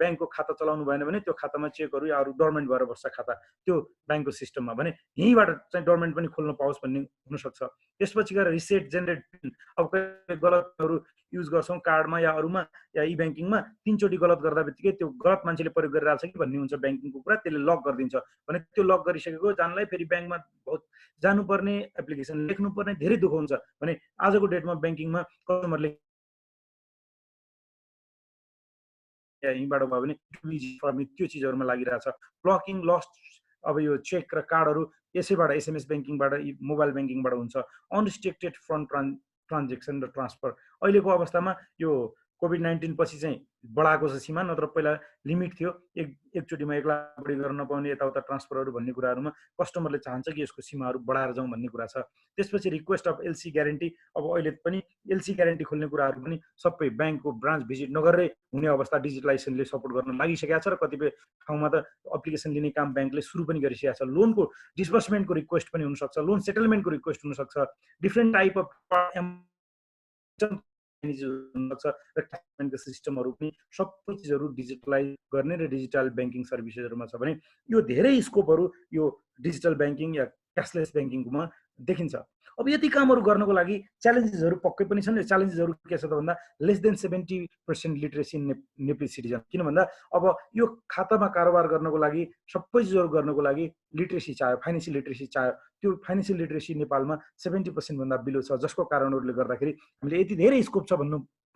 ब्याङ्कको खाता चलाउनु भएन भने त्यो खातामा चेकहरू या अरू डोर्मेन्ट भएर बस्छ खाता त्यो ब्याङ्कको सिस्टममा भने यहीँबाट चाहिँ डोर्मेन्ट पनि खोल्न पाओस् भन्ने हुनसक्छ। त्यसपछि गएर रिसेट जेनेरेट पिन, अब गलतहरू युज गर्छौँ कार्डमा या अरूमा या ई ब्याङ्किङमा 3 चोटि गलत गर्दा बित्तिकै त्यो गलत मान्छेले प्रयोग गरिरहेको छ कि भन्ने हुन्छ ब्याङ्किङको कुरा, त्यसले लक गरिदिन्छ भने त्यो लक गरिसकेको जानलाई फेरि ब्याङ्कमा बहुत जानुपर्ने एप्लिकेसन लेख्नुपर्ने धेरै दुःख हुन्छ भने आजको डेटमा ब्याङ्किङमा कस्टमरले यहीँबाट भयो भने त्यो चिजहरूमा लागिरहेछ। ब्लकिङ लस्ट अब यो चेक र कार्डहरू यसैबाट एसएमएस ब्याङ्किङबाट मोबाइल ब्याङ्किङबाट हुन्छ। अनरिस्ट्रिक्टेड फन्ड ट्रान्जेक्सन र ट्रान्सफर अहिलेको अवस्थामा यो कोभिड-19 पछि चाहिँ बढाएको छ सीमा, नत्र पहिला लिमिट थियो एकचोटिमा 1 लाख बढी गर्न नपाउने यताउता ट्रान्सफरहरू भन्ने कुराहरूमा कस्टमरले चाहन्छ कि यसको सीमाहरू बढाएर जाउँ भन्ने कुरा छ। त्यसपछि रिक्वेस्ट अफ एलसी ग्यारेन्टी, अब अहिले पनि एलसी ग्यारेन्टी खोल्ने कुराहरू पनि सबै ब्याङ्कको ब्रान्च भिजिट नगरेरै हुने अवस्था डिजिटलाइजेसनले सपोर्ट गर्न लागिसकेको छ र कतिपय ठाउँमा त एप्लिकेसन लिने काम ब्याङ्कले सुरु पनि गरिसकेको छ। लोनको डिस्बर्समेन्टको रिक्वेस्ट पनि हुनसक्छ, लोन सेटलमेन्टको रिक्वेस्ट हुनसक्छ, डिफ्रेन्ट टाइप अफ सिस्टमहरू पनि सबै चिजहरू डिजिटलाइज गर्ने र डिजिटल ब्याङ्किङ सर्भिसेसहरूमा छ भने यो धेरै स्कोपहरू यो डिजिटल ब्याङ्किङ या क्यासलेस ब्याङ्किङमा देखिन्छ। अब यति कामहरू गर्नको लागि च्यालेन्जेसहरू पक्कै पनि छन्। यो च्यालेन्जेसहरू के छ त भन्दा less than 70% literacy Nepali citizen, किन भन्दा अब यो खातामा कारोबार गर्नको लागि सबै चिजहरू गर्नको लागि लिटरेसी चाहियो, फाइनेन्सियल लिटरेसी चाहियो। त्यो फाइनेन्सियल लिटरेसी नेपालमा 70% भन्दा बिलो छ, जसको कारणहरूले गर्दाखेरि हामीले यति धेरै स्कोप छ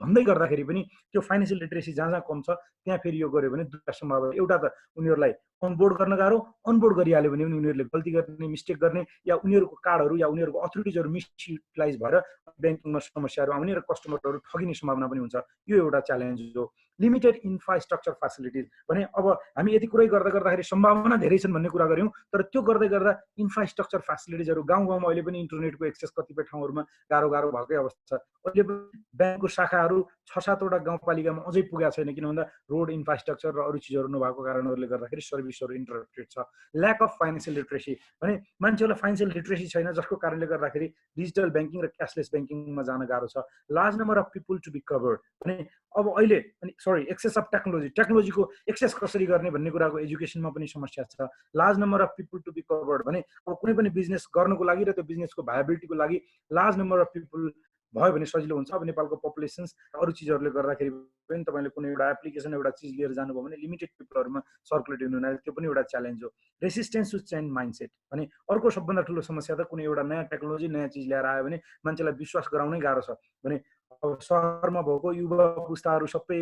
भन्दै गर्दाखेरि पनि त्यो फाइनेन्सियल लिटरेसी जहाँ जहाँ कम छ त्यहाँ फेरि यो गर्यो भने दुईटा सम्भावना, एउटा त उनीहरूलाई अनबोर्ड गर्न गाह्रो, अनबोर्ड गरिहाल्यो भने उनीहरूले गल्ती गर्ने, मिस्टेक गर्ने या उनीहरूको कार्डहरू या उनीहरूको अथोरिटिजहरू मिसयुटिलाइज भएर ब्याङ्किङमा समस्याहरू आउने र कस्टमरहरू ठगिने सम्भावना पनि हुन्छ। यो एउटा च्यालेन्ज हो। लिमिटेड इन्फ्रास्ट्रक्चर फेसिलिटिज भने अब हामी यति कुरै गर्दाखेरि सम्भावना धेरै छन् भन्ने कुरा गऱ्यौँ, तर त्यो गर्दै गर्दा इन्फ्रास्ट्रक्चर फेसिलिटिजहरू गाउँ गाउँमा अहिले पनि इन्टरनेटको एक्सेस कतिपय ठाउँहरूमा गाह्रो भएकै अवस्था छ। अहिले पनि ब्याङ्कको शाखाहरू 6-7वटा गाउँपालिकामा अझै पुगेको छैन, किन भन्दा रोड इन्फ्रास्ट्रक्चर र अरू चिजहरू नभएको कारणहरूले गर्दाखेरि सर्भिसहरू इन्टरप्टेड छ। ल्याक अफ फाइनेन्सियल लिटरेसी भने मान्छेहरूलाई फाइनेन्सियल लिटरेसी छैन, जसको कारणले गर्दाखेरि डिजिटल ब्याङ्किङ र क्यासलेस ब्याङ्किङमा जान गाह्रो छ। Large number of people to be covered भने अब अहिले एक्सेस अफ टेक्नोलोजीको एक्सेस कसरी गर्ने भन्ने कुराको एजुकेसनमा पनि समस्या छ। Large number of people to be covered भने अब कुनै पनि बिजनेस गर्नको लागि र त्यो बिजनेसको भायबिलिटीको लागि लार्ज नम्बर अफ पिपुल भयो भने सजिलो हुन्छ। अब नेपालको पपुलेसन्स अरू चिजहरूले गर्दाखेरि पनि तपाईँले कुनै एउटा एप्लिकेसन एउटा चिज लिएर जानुभयो भने लिमिटेड पिपलहरूमा सर्कुलेट हुनु हुनाले त्यो पनि एउटा च्यालेन्ज हो। रेसिस्टेन्स टु चेन्ज माइन्डसेट भने अर्को सबभन्दा ठुलो समस्या त कुनै एउटा नयाँ टेक्नोलोजी नयाँ चिज ल्याएर आयो भने मान्छेलाई विश्वास गराउनै गाह्रो छ। भने अब सहरमा भएको युवा पुस्ताहरू सबै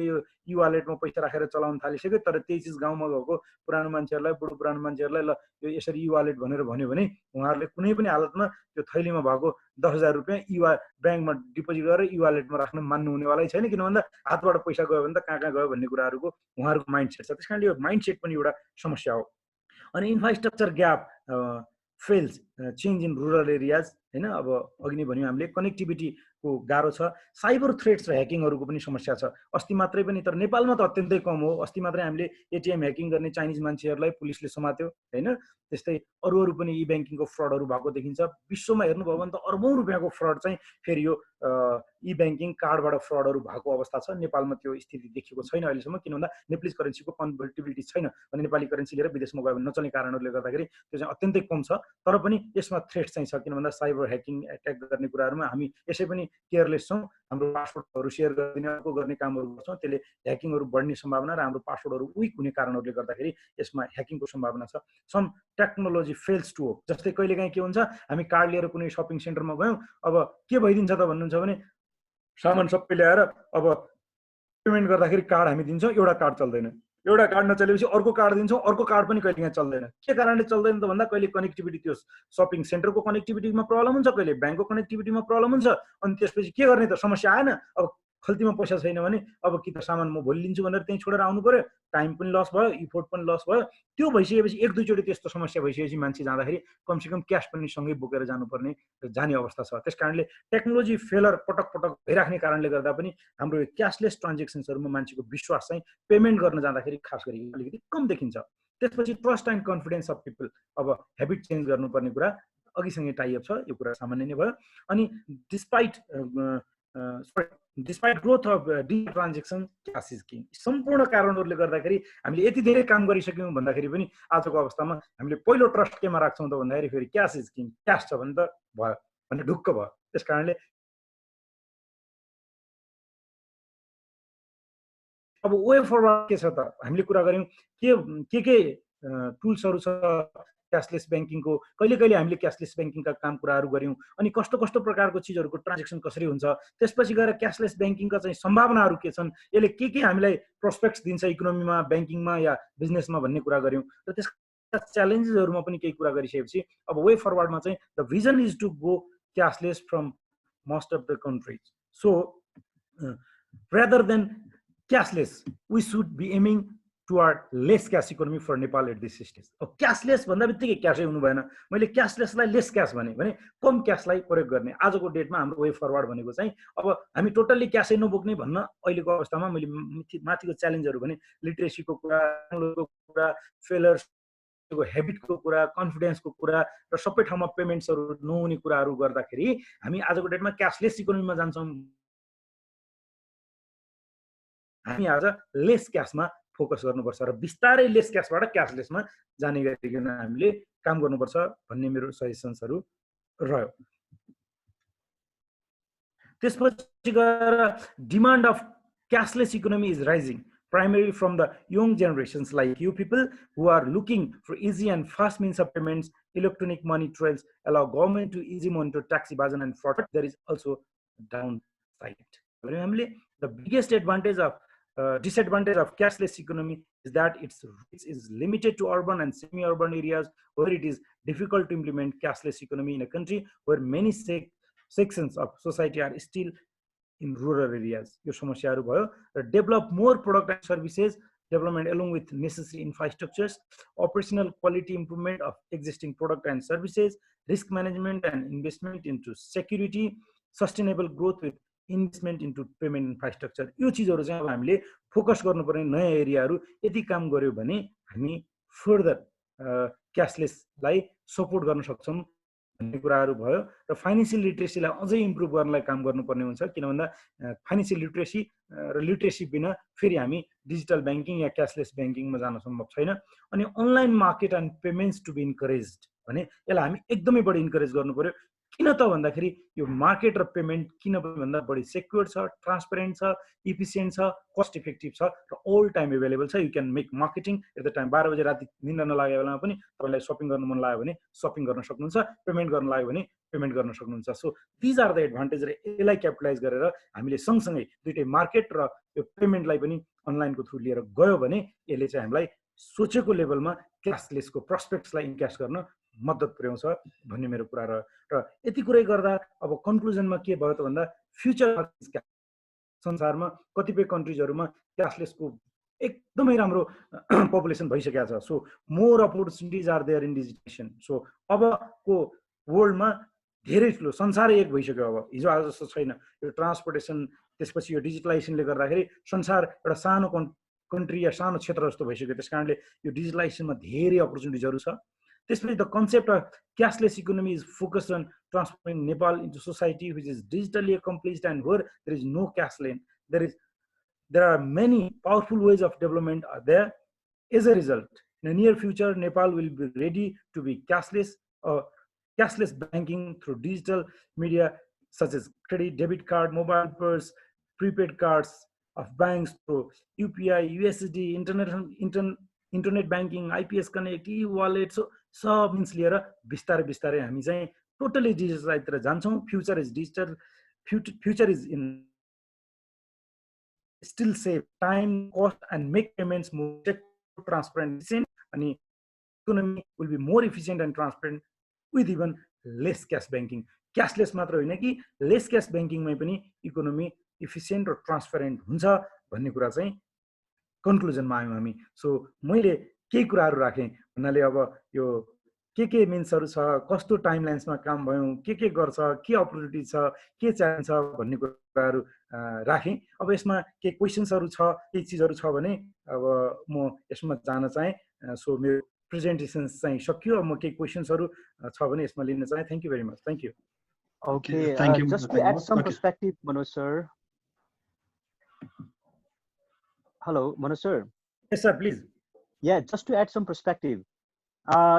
ई वालेटमा पैसा राखेर चलाउन थालिसक्यो, तर त्यही चिज गाउँमा भएको पुरानो मान्छेहरूलाई, बुढो पुरानो मान्छेहरूलाई ल यो यसरी ई वालेट भनेर भन्यो भने उहाँहरूले कुनै पनि हालतमा त्यो थैलीमा भएको 10,000 रुपियाँ ब्याङ्कमा डिपोजिट गरेर ई वालेटमा राख्न मान्नु हुनेवालै छैन, किन भन्दा हातबाट पैसा गयो भने त कहाँ कहाँ गयो भन्ने कुराहरूको उहाँहरूको माइन्डसेट छ। त्यस कारणले यो माइन्डसेट पनि एउटा समस्या हो। अनि infrastructure gap fails change in rural areas होइन, अब अघि नै भन्यौँ हामीले कनेक्टिभिटीको गाह्रो छ। साइबर थ्रेट्स र ह्याकिङहरूको पनि समस्या छ। अस्ति मात्रै पनि, तर नेपालमा त अत्यन्तै कम हो, अस्ति मात्रै हामीले एटिएम ह्याकिङ गर्ने चाइनिज मान्छेहरूलाई पुलिसले समात्यो होइन। त्यस्तै अरू पनि ई ब्याङ्किङको फ्रडहरू भएको देखिन्छ। विश्वमा हेर्नुभयो भने त अर्बौँ रुपियाँको फ्रड चाहिँ फेरि यो ई ब्याङ्किङ कार्डबाट फ्रडहरू भएको अवस्था छ। नेपालमा त्यो स्थिति देखिएको छैन अहिलेसम्म, किन भन्दा नेपाली करेन्सीको कन्भर्टिबिलिटी छैन भने नेपाली करेन्सी लिएर विदेशमा गयो भने नचल्ने कारणहरूले गर्दाखेरि त्यो चाहिँ अत्यन्तै कम छ। तर पनि यसमा थ्रेट चाहिँ छ, किन भन्दा साइबर ह्याकिङ एट्याक गर्ने कुराहरूमा हामी यसै पनि केयरलेस छौँ। हाम्रो पासवर्डहरू सेयर गरिदिने अर्को गर्ने कामहरू गर्छौँ, त्यसले ह्याकिङहरू बढ्ने सम्भावना र हाम्रो पासवर्डहरू विक हुने कारणहरूले गर्दाखेरि यसमा ह्याकिङको सम्भावना छ। Some technology fails to hope, जस्तै कहिलेकाहीँ के हुन्छ हामी कार्ड लिएर कुनै सपिङ सेन्टरमा गयौँ, अब के भइदिन्छ त भन्नुहुन्छ भने सामान सबै ल्याएर अब पेमेन्ट गर्दाखेरि कार्ड हामी दिन्छौँ, एउटा कार्ड चल्दैन, एउटा कार्ड नचलेपछि अर्को कार्ड दिन्छौँ, अर्को कार्ड पनि कहिले काहीँ चल्दैन। के कारणले चल्दैन त भन्दा कहिले कनेक्टिभिटी त्यो सपिङ सेन्टरको कनेक्टिभिटीमा प्रब्लम हुन्छ, कहिले ब्याङ्कको कनेक्टिभिटीमा प्रब्लम हुन्छ, अनि त्यसपछि के गर्ने त समस्या आएन। अब खल्तीमा पैसा छैन भने अब कि त सामान म भोलि लिन्छु भनेर त्यही छोडेर आउनु पर्यो, टाइम पनि लस भयो, इफोर्ट पनि लस भयो। त्यो भइसकेपछि एक दुईचोटि त्यस्तो समस्या भइसकेपछि मान्छे जाँदाखेरि कमसेकम क्यास पनि सँगै बोकेर जाने अवस्था छ। त्यस कारणले टेक्नोलोजी फेलर पटक पटक भइराख्ने कारणले गर्दा पनि हाम्रो यो क्यासलेस ट्रान्जेक्सन्सहरूमा मान्छेको विश्वास चाहिँ पेमेन्ट गर्न जाँदाखेरि खास गरी अलिकति कम देखिन्छ। त्यसपछि trust and confidence of people, अब हेबिट चेन्ज गर्नुपर्ने कुरा अघिसँगै टाइअप छ, यो कुरा सामान्य नै भयो। अनि despite growth of digital transaction, cash is king. सम्पूर्ण कारणहरूले गर्दाखेरि हामीले यति धेरै काम गरिसक्यौँ भन्दाखेरि पनि आजको अवस्थामा हामीले पहिलो ट्रस्ट केमा राख्छौँ त भन्दाखेरि फेरि क्यास इज किङ, क्यास छ भने त भयो भने ढुक्क भयो। त्यस कारणले अब वे फरवर्ड के छ त, हामीले कुरा गऱ्यौँ के टुल्सहरू छ क्यासलेस ब्याङ्किङको, कहिले कहिले हामीले क्यासलेस ब्याङ्किङका काम कुराहरू गऱ्यौँ, अनि कस्तो कस्तो प्रकारको चिजहरूको ट्रान्जेक्सन कसरी हुन्छ, त्यसपछि गएर क्यासलेस ब्याङ्किङका चाहिँ सम्भावनाहरू के छन्, यसले के हामीलाई प्रोस्पेक्ट्स दिन्छ इकोनोमीमा, ब्याङ्किङमा या बिजनेसमा भन्ने कुरा गऱ्यौँ। र त्यसका च्यालेन्जेसहरूमा पनि केही कुरा गरिसकेपछि अब वे फरवर्डमा चाहिँ the vision is to go cashless from most of the countries. So rather than cashless, we should be aiming toward less cash economy for Nepal at this stage. अब क्यासलेस भन्दा बित्तिकै क्यासै हुनु भएन, मैले क्यासलेसलाई लेस क्यास भने कम क्यासलाई प्रयोग गर्ने। आजको डेटमा हाम्रो वे फरवर्ड भनेको चाहिँ अब हामी टोटल्ली क्यासै नबोक्ने भन्न अहिलेको अवस्थामा मैले माथिको च्यालेन्जहरू भने लिटरेसीको कुरा, फेलर्सको हेबिटको कुरा, कन्फिडेन्सको कुरा र सबै ठाउँमा पेमेन्ट्सहरू नहुने कुराहरू गर्दाखेरि हामी आजको डेटमा क्यासलेस इकोनोमीमा जान्छौँ। हामी आज लेस क्यासमा फोकस गर्नुपर्छ र बिस्तारै लेस क्यासबाट क्यासलेसमा जाने गरिकन हामीले काम गर्नुपर्छ भन्ने मेरो सजेसन्सहरू रह्यो। त्यसपछि गएर demand of cashless economy is rising primarily from the young generations like you people who are looking for easy and fast means of payments. Electronic money trails allow government to easy monitor tax evasion and fraud. There is also downside. The biggest disadvantage of cashless economy is that its reach is limited to urban and semi-urban areas where it is difficult to implement cashless economy in a country where many sections of society are still in rural areas. Develop more product and services development along with necessary infrastructures, operational quality improvement of existing product and services, risk management and investment into security, sustainable growth with investment into payment infrastructure. यो चीजहरु चाहिँ अब हामीले focus गर्नुपर्ने नयाँ एरियाहरु यदि काम गर्यो भने हामी फर्दर क्याशलेसलाई सपोर्ट गर्न सक्छौं भन्ने कुराहरु भयो र फाइनान्शियल लिटरेसीलाई अझै इम्प्रुभ गर्नलाई काम गर्नुपर्ने हुन्छ किन भन्दा फाइनान्शियल लिटरेसी र लिटरेसी बिना फेरि हामी डिजिटल बैंकिङ या क्याशलेस बैंकिङमा जान सम्भव छैन अनि online market and payments to be encouraged भने यसलाई हामी एकदमै बढी इन्करेज गर्नुपर्यो किन त भन्दाखेरि यो मार्केट र पेमेन्ट किन भन्दा बढी सेक्युर छ ट्रान्सपेरेन्ट छ इफिसिएन्ट छ कस्ट इफेक्टिभ छ र ऑल टाइम अवेलेबल छ you can make marketing at the time 12 बजे राति निद्रा नलागेको बेलामा पनि तपाईलाई शपिङ गर्न मन लाग्यो भने शपिङ गर्न सक्नुहुन्छ पेमेन्ट गर्न लाग्यो भने पेमेन्ट गर्न सक्नुहुन्छ so these are the advantage र यसलाई क्यापिटलाइज गरेर हामीले सँगसँगै दुईटै मार्केट र यो पेमेन्टलाई पनि अनलाइनको थ्रु लिएर गयो भने यसले चाहिँ हामीलाई सोचेको लेभलमा क्याशलेसको प्रोस्पेक्ट्सलाई इन्क्यास गर्न मद्दत पुर्याउँछ भन्ने मेरो कुरा र यति कुरै गर्दा अब कन्क्लुजनमा के भयो त भन्दा फ्युचर संसारमा कतिपय कन्ट्रीजहरुमा क्याशलेसको एकदमै राम्रो पपुलेसन भइसकेको छ so more opportunities are there in digitalization so अबको वर्ल्डमा धेरै ठुलो संसारै एक भइसक्यो अब हिजो आज जस्तो छैन यो ट्रान्सपोर्टेसन त्यसपछि यो डिजिटलाइजेसनले गर्दाखेरि संसार एउटा सानो कन्ट्री या सानो क्षेत्र जस्तो भइसक्यो त्यसकारणले यो डिजिटलाइजेसनमा धेरै अपर्चुनिटीजहरु छ त्यसपछि the concept of cashless economy is focused on transforming Nepal into society which is digitally accomplished and where there is no cash lane. There are many powerful ways of development are there. As a result, in the near future, Nepal will be ready to be cashless banking through digital media such as credit, debit card, mobile purse, prepaid cards of banks through UPI, USSD, internet banking, IPS Connect, e-wallet. So सब means लिएर बिस्तारै बिस्तारै हामी चाहिँ totally डिजिटलाइजतिर जान्छौं future is digital future is in still save time cost and make payments more transparent अनि economy will be more efficient and transparent with even less cash banking cashless मात्र होइन कि लेस क्याश ब्याङ्किङमै पनि economy efficient र transparent हुन्छ भन्ने कुरा चाहिँ कन्क्लुजनमा आयौँ हामी। सो मैले केही कुराहरू राखेँ भन्नाले अब यो के मिन्सहरू छ, कस्तो टाइमलाइन्समा काम भयौँ, के गर्छ, के अपर्च्युनिटी छ, के च्यालेन्ज छ भन्ने कुराहरू राखेँ। अब यसमा के क्वेसन्सहरू छ, केही चिजहरू छ भने अब म यसमा जान चाहेँ। सो मेरो प्रेजेन्टेसन चाहिँ सकियो। अब म केही क्वेसन्सहरू छ भने यसमा लिन चाहेँ। Thank you very much. Thank you. Okay, thank you. just to add some perspective, Manoj sir. Hello, Manoj sir. Yes, sir, please. Yeah, just to add some perspective.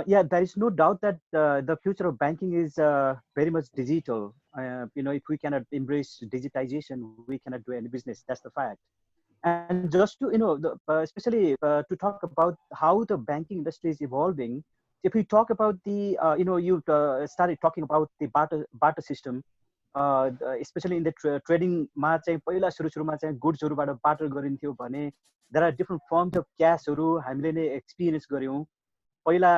Yeah, there is no doubt that the future of banking is very much digital. If we cannot embrace digitization, we cannot do any business. That's the fact. And just to, especially to talk about how the banking industry is evolving, if we talk about the, you started talking about the barter system, especially in the trading, पहिला सुरुमा चाहिँ गुड्सहरुबाट barter गरिन्थ्यो भने there are different forms of क्याशहरु हामीले नै experience गर्यौं। पहिला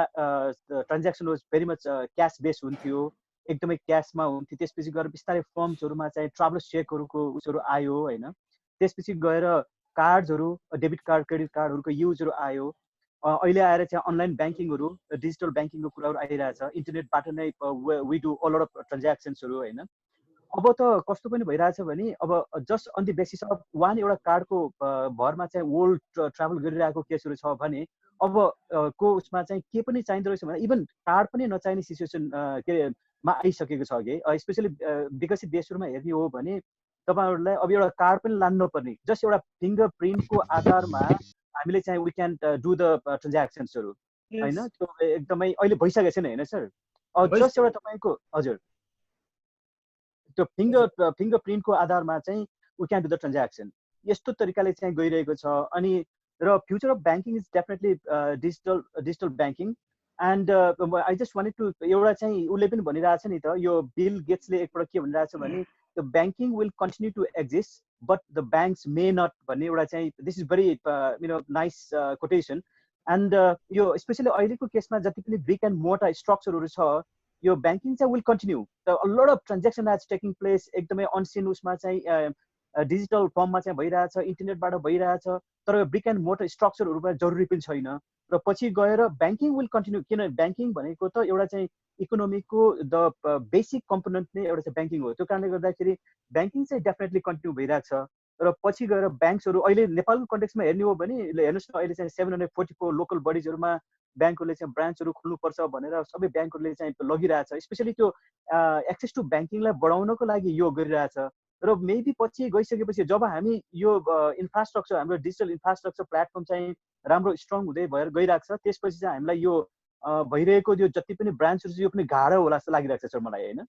transaction was very much cash base हुन्थ्यो, एकदमै क्याशमा हुन्थ्यो। त्यसपछि गएर बिस्तारै फर्म्सहरुमा चाहिँ ट्राभलर्स चेकहरुको उसहरु आयो हैन। त्यसपछि गएर कार्ड्सहरु, डेबिट कार्ड, क्रेडिट कार्डहरुको युजहरु आयो। अहिले आएर चाहिँ अनलाइन ब्याङ्किङहरु, डिजिटल ब्याङ्किङको कुराहरु आइरहेछ। इन्टरनेटबाट नै we do a lot of ट्रान्ज्याक्सन्सहरु हैन। अब त कस्तो पनि भइरहेछ भने अब just on the basis of one एउटा कार्डको भरमा चाहिँ वर्ल्ड ट्राभल गरिरहेको केसहरु छ भने अब को उसमा चाहिँ के पनि चाहिँदो रहेछ भने इभन कार्ड पनि नचाहिने सिचुएसन मा आइसकेको छ के। स्पेशली विकसित देशहरुमा हेर्ने हो भने तपाईहरुलाई अब एउटा कार्ड पनि लान्न नपर्ने, जस्ट एउटा फिंगर प्रिन्टको आधारमा हामीले चाहिँ वी क्यान डु द ट्रान्ज्याक्सन्सहरु हैन। त्यो एकदमै अहिले भइसकेको छैन हैन सर। जस्ट एउटा तपाईको हजुर त्यो फिंगर प्रिन्टको आधारमा चाहिँ we can do the transaction, यस्तो तरिकाले चाहिँ गइरहेको छ। अनि र future of banking is definitely digital banking. And I just wanted to एउटा चाहिँ उसले पनि भनिरहेछ नि त, यो बिल गेट्सले एकपल्ट के भनिरहेछ भने the banking will continue to exist but the banks may not भन्ने एउटा चाहिँ this is very nice quotation. And यो स्पेसली अहिलेको केसमा जति पनि ब्रिक एन्ड मोर्टर स्ट्रक्चरहरू छ, यो ब्याङ्किङ चाहिँ will continue. The lot of transaction as taking place एकदमै अनसिन उसमा चाहिँ डिजिटल फर्ममा चाहिँ भइरहेछ, इन्टरनेटबाट भइरहेछ। तर ब्रिक एन्ड मोर्टर स्ट्रक्चरहरूमा जरुरी पनि छैन। र पछि गएर ब्याङ्किङ विल कन्टिन्यू, किन ब्याङ्किङ भनेको त एउटा चाहिँ इकोनोमीको द बेसिक कम्पोनेन्ट नै एउटा चाहिँ ब्याङ्किङ हो। त्यो कारणले गर्दाखेरि ब्याङ्किङ चाहिँ डेफिनेटली कन्टिन्यू भइरहेको छ। र पछि गएर ब्याङ्क्सहरू अहिले नेपालको कन्टेक्समा हेर्ने हो भने हेर्नुहोस् न, अहिले चाहिँ 744 लोकल बडिजहरूमा ब्याङ्कहरूले चाहिँ ब्रान्चहरू खोल्नुपर्छ भनेर सबै ब्याङ्कहरूले चाहिँ लगिरहेछ। स्पेसली त्यो एक्सेस टु ब्याङ्किङलाई बढाउनको लागि यो गरिरहेछ। र मेबी पछि गइसकेपछि जब हामी यो इन्फ्रास्ट्रक्चर, हाम्रो डिजिटल इन्फ्रास्ट्रक्चर प्लेटफर्म चाहिँ राम्रो स्ट्रङ हुँदै भएर गइरहेको छ, त्यसपछि चाहिँ हामीलाई यो भइरहेको यो जति पनि ब्रान्चहरू यो पनि गाह्रो होला जस्तो लागिरहेको छ सर मलाई हैन।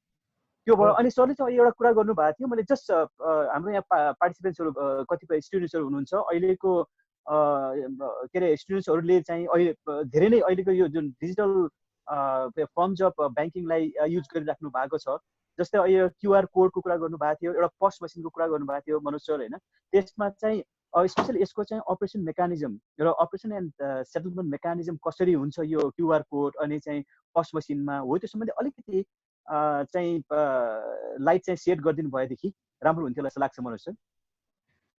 त्यो भयो। अनि सरले चाहिँ एउटा कुरा गर्नुभएको थियो, मैले जस्ट हाम्रो यहाँ पार्टिसिपेन्ट्सहरू कतिपय स्टुडेन्ट्सहरू हुनुहुन्छ अहिलेको के अरे स्टुडेन्ट्सहरूले चाहिँ अहिले धेरै नै अहिलेको यो जुन डिजिटल फर्म्स अफ ब्याङ्किङलाई युज गरिराख्नु भएको छ। जस्तै अहिले क्युआर कोडको कुरा गर्नुभएको थियो, एउटा पस मसिनको कुरा गर्नुभएको थियो मनोज सर हैन। त्यसमा चाहिँ स्पेशली यसको चाहिँ अपरेसन मेकानिजम र अपरेसन एन्ड सेटलमेन्ट मेकानिजम कसरी हुन्छ यो क्युआर कोड अनि चाहिँ पस मसिनमा हो, त्यो सम्बन्धी अलिकति चाहिँ लाइट चाहिँ सेट गरिदिनु भएदेखि राम्रो हुन्थ्यो जस्तो लाग्छ Manoj sir.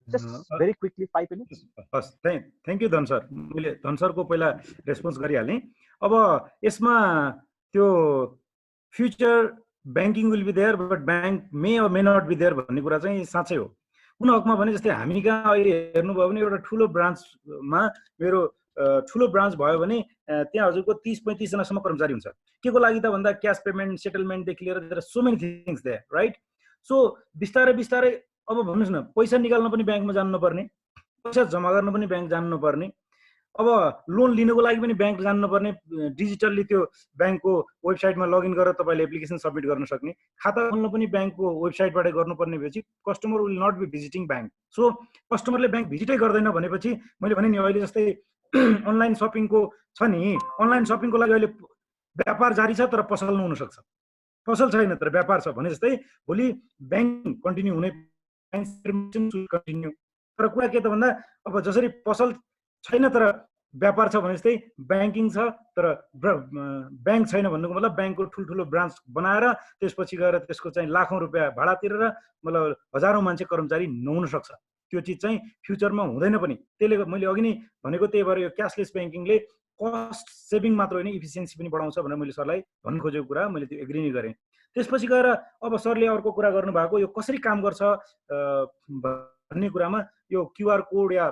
Just very quickly 5 minutes. हस्, थ्याङ्क यू धन सर। मैले धन सरको पहिला रेस्पोन्स गरिहालेँ। अब यसमा त्यो future banking will be there but bank may or may not be there भन्ने कुरा चाहिँ साँच्चै हो। कुन हकमा भने जस्तै हामी कहाँ अहिले हेर्नुभयो भने एउटा ठुलो ब्रान्चमा मेरो ठुलो ब्रान्च भयो भने त्यहाँ हजुरको 30-35 जनासम्म कर्मचारी हुन्छ। के को लागि त भन्दा क्यास पेमेन्ट, सेटलमेन्टदेखि लिएर there are so many things there, right? So बिस्तारै बिस्तारै अब भन्नुहोस् न, पैसा निकाल्न पनि ब्याङ्कमा जानु नपर्ने, पैसा जम्मा गर्न पनि ब्याङ्क जानु नपर्ने, अब लोन लिनको लागि पनि ब्याङ्क जानु नपर्ने, डिजिटल्ली त्यो ब्याङ्कको वेबसाइटमा लगइन गरेर तपाईँले एप्लिकेसन सबमिट गर्न सक्ने, खाता खोल्न पनि ब्याङ्कको वेबसाइटबाट गर्नुपर्ने भएपछि customer will not be visiting bank. So कस्टमरले ब्याङ्क भिजिटै गर्दैन भनेपछि मैले भने नि अहिले जस्तै अनलाइन सपिङको छ नि, अनलाइन सपिङको लागि अहिले व्यापार जारी छ तर पसल नहुन सक्छ, पसल छैन तर व्यापार छ भने जस्तै भोलि ब्याङ्क कन्टिन्यू हुने, ब्याङ्क कन्टिन्यू। तर कुरा के त भन्दा अब जसरी पसल छैन तर व्यापार छ भने जस्तै ब्याङ्किङ छ तर ब्याङ्क छैन भन्नुको मतलब ब्याङ्कको ठुल्ठुलो ब्रान्च बनाएर त्यसपछि गएर त्यसको चाहिँ लाखौँ रुपियाँ भाडा तिरेर मतलब हजारौँ मान्छे कर्मचारी नहुन सक्छ। त्यो चिज चाहिँ फ्युचरमा हुँदैन पनि। त्यसले मैले अघि नै भनेको त्यही भएर यो क्यासलेस ब्याङ्किङले कस्ट सेभिङ मात्र होइन इफिसियन्सी पनि बढाउँछ भनेर मैले सरलाई भन्नु खोजेको कुरा मैले त्यो एग्री नै गरेँ। त्यसपछि गएर अब सरले अर्को कुरा गर्नुभएको यो कसरी काम गर्छ भन्ने कुरामा यो क्युआर कोड या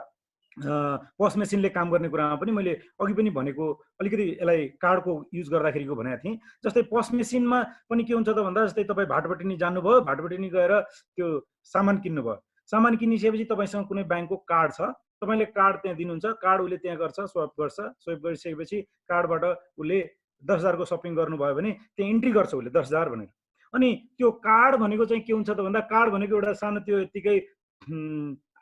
पस मेसिनले काम गर्ने कुरामा पनि मैले अघि पनि भनेको अलिकति यसलाई कार्डको युज गर्दाखेरिको भनेको थिएँ। जस्तै पस मेसिनमा पनि के हुन्छ त भन्दा जस्तै तपाईँ भाटबटेनी जानुभयो, भाटबटेनी गएर त्यो सामान किन्नुभयो, सामान किनिसकेपछि तपाईँसँग कुनै ब्याङ्कको कार्ड छ, तपाईँले कार्ड त्यहाँ दिनुहुन्छ, कार्ड उसले त्यहाँ गर्छ, स्वाइप गर्छ, स्वाइप गरिसकेपछि कार्डबाट उसले 10,000 को सपिङ गर्नुभयो भने त्यहाँ इन्ट्री गर्छ उसले 10,000 भनेर। अनि त्यो कार्ड भनेको चाहिँ के हुन्छ त भन्दा कार्ड भनेको एउटा सानो त्यो यतिकै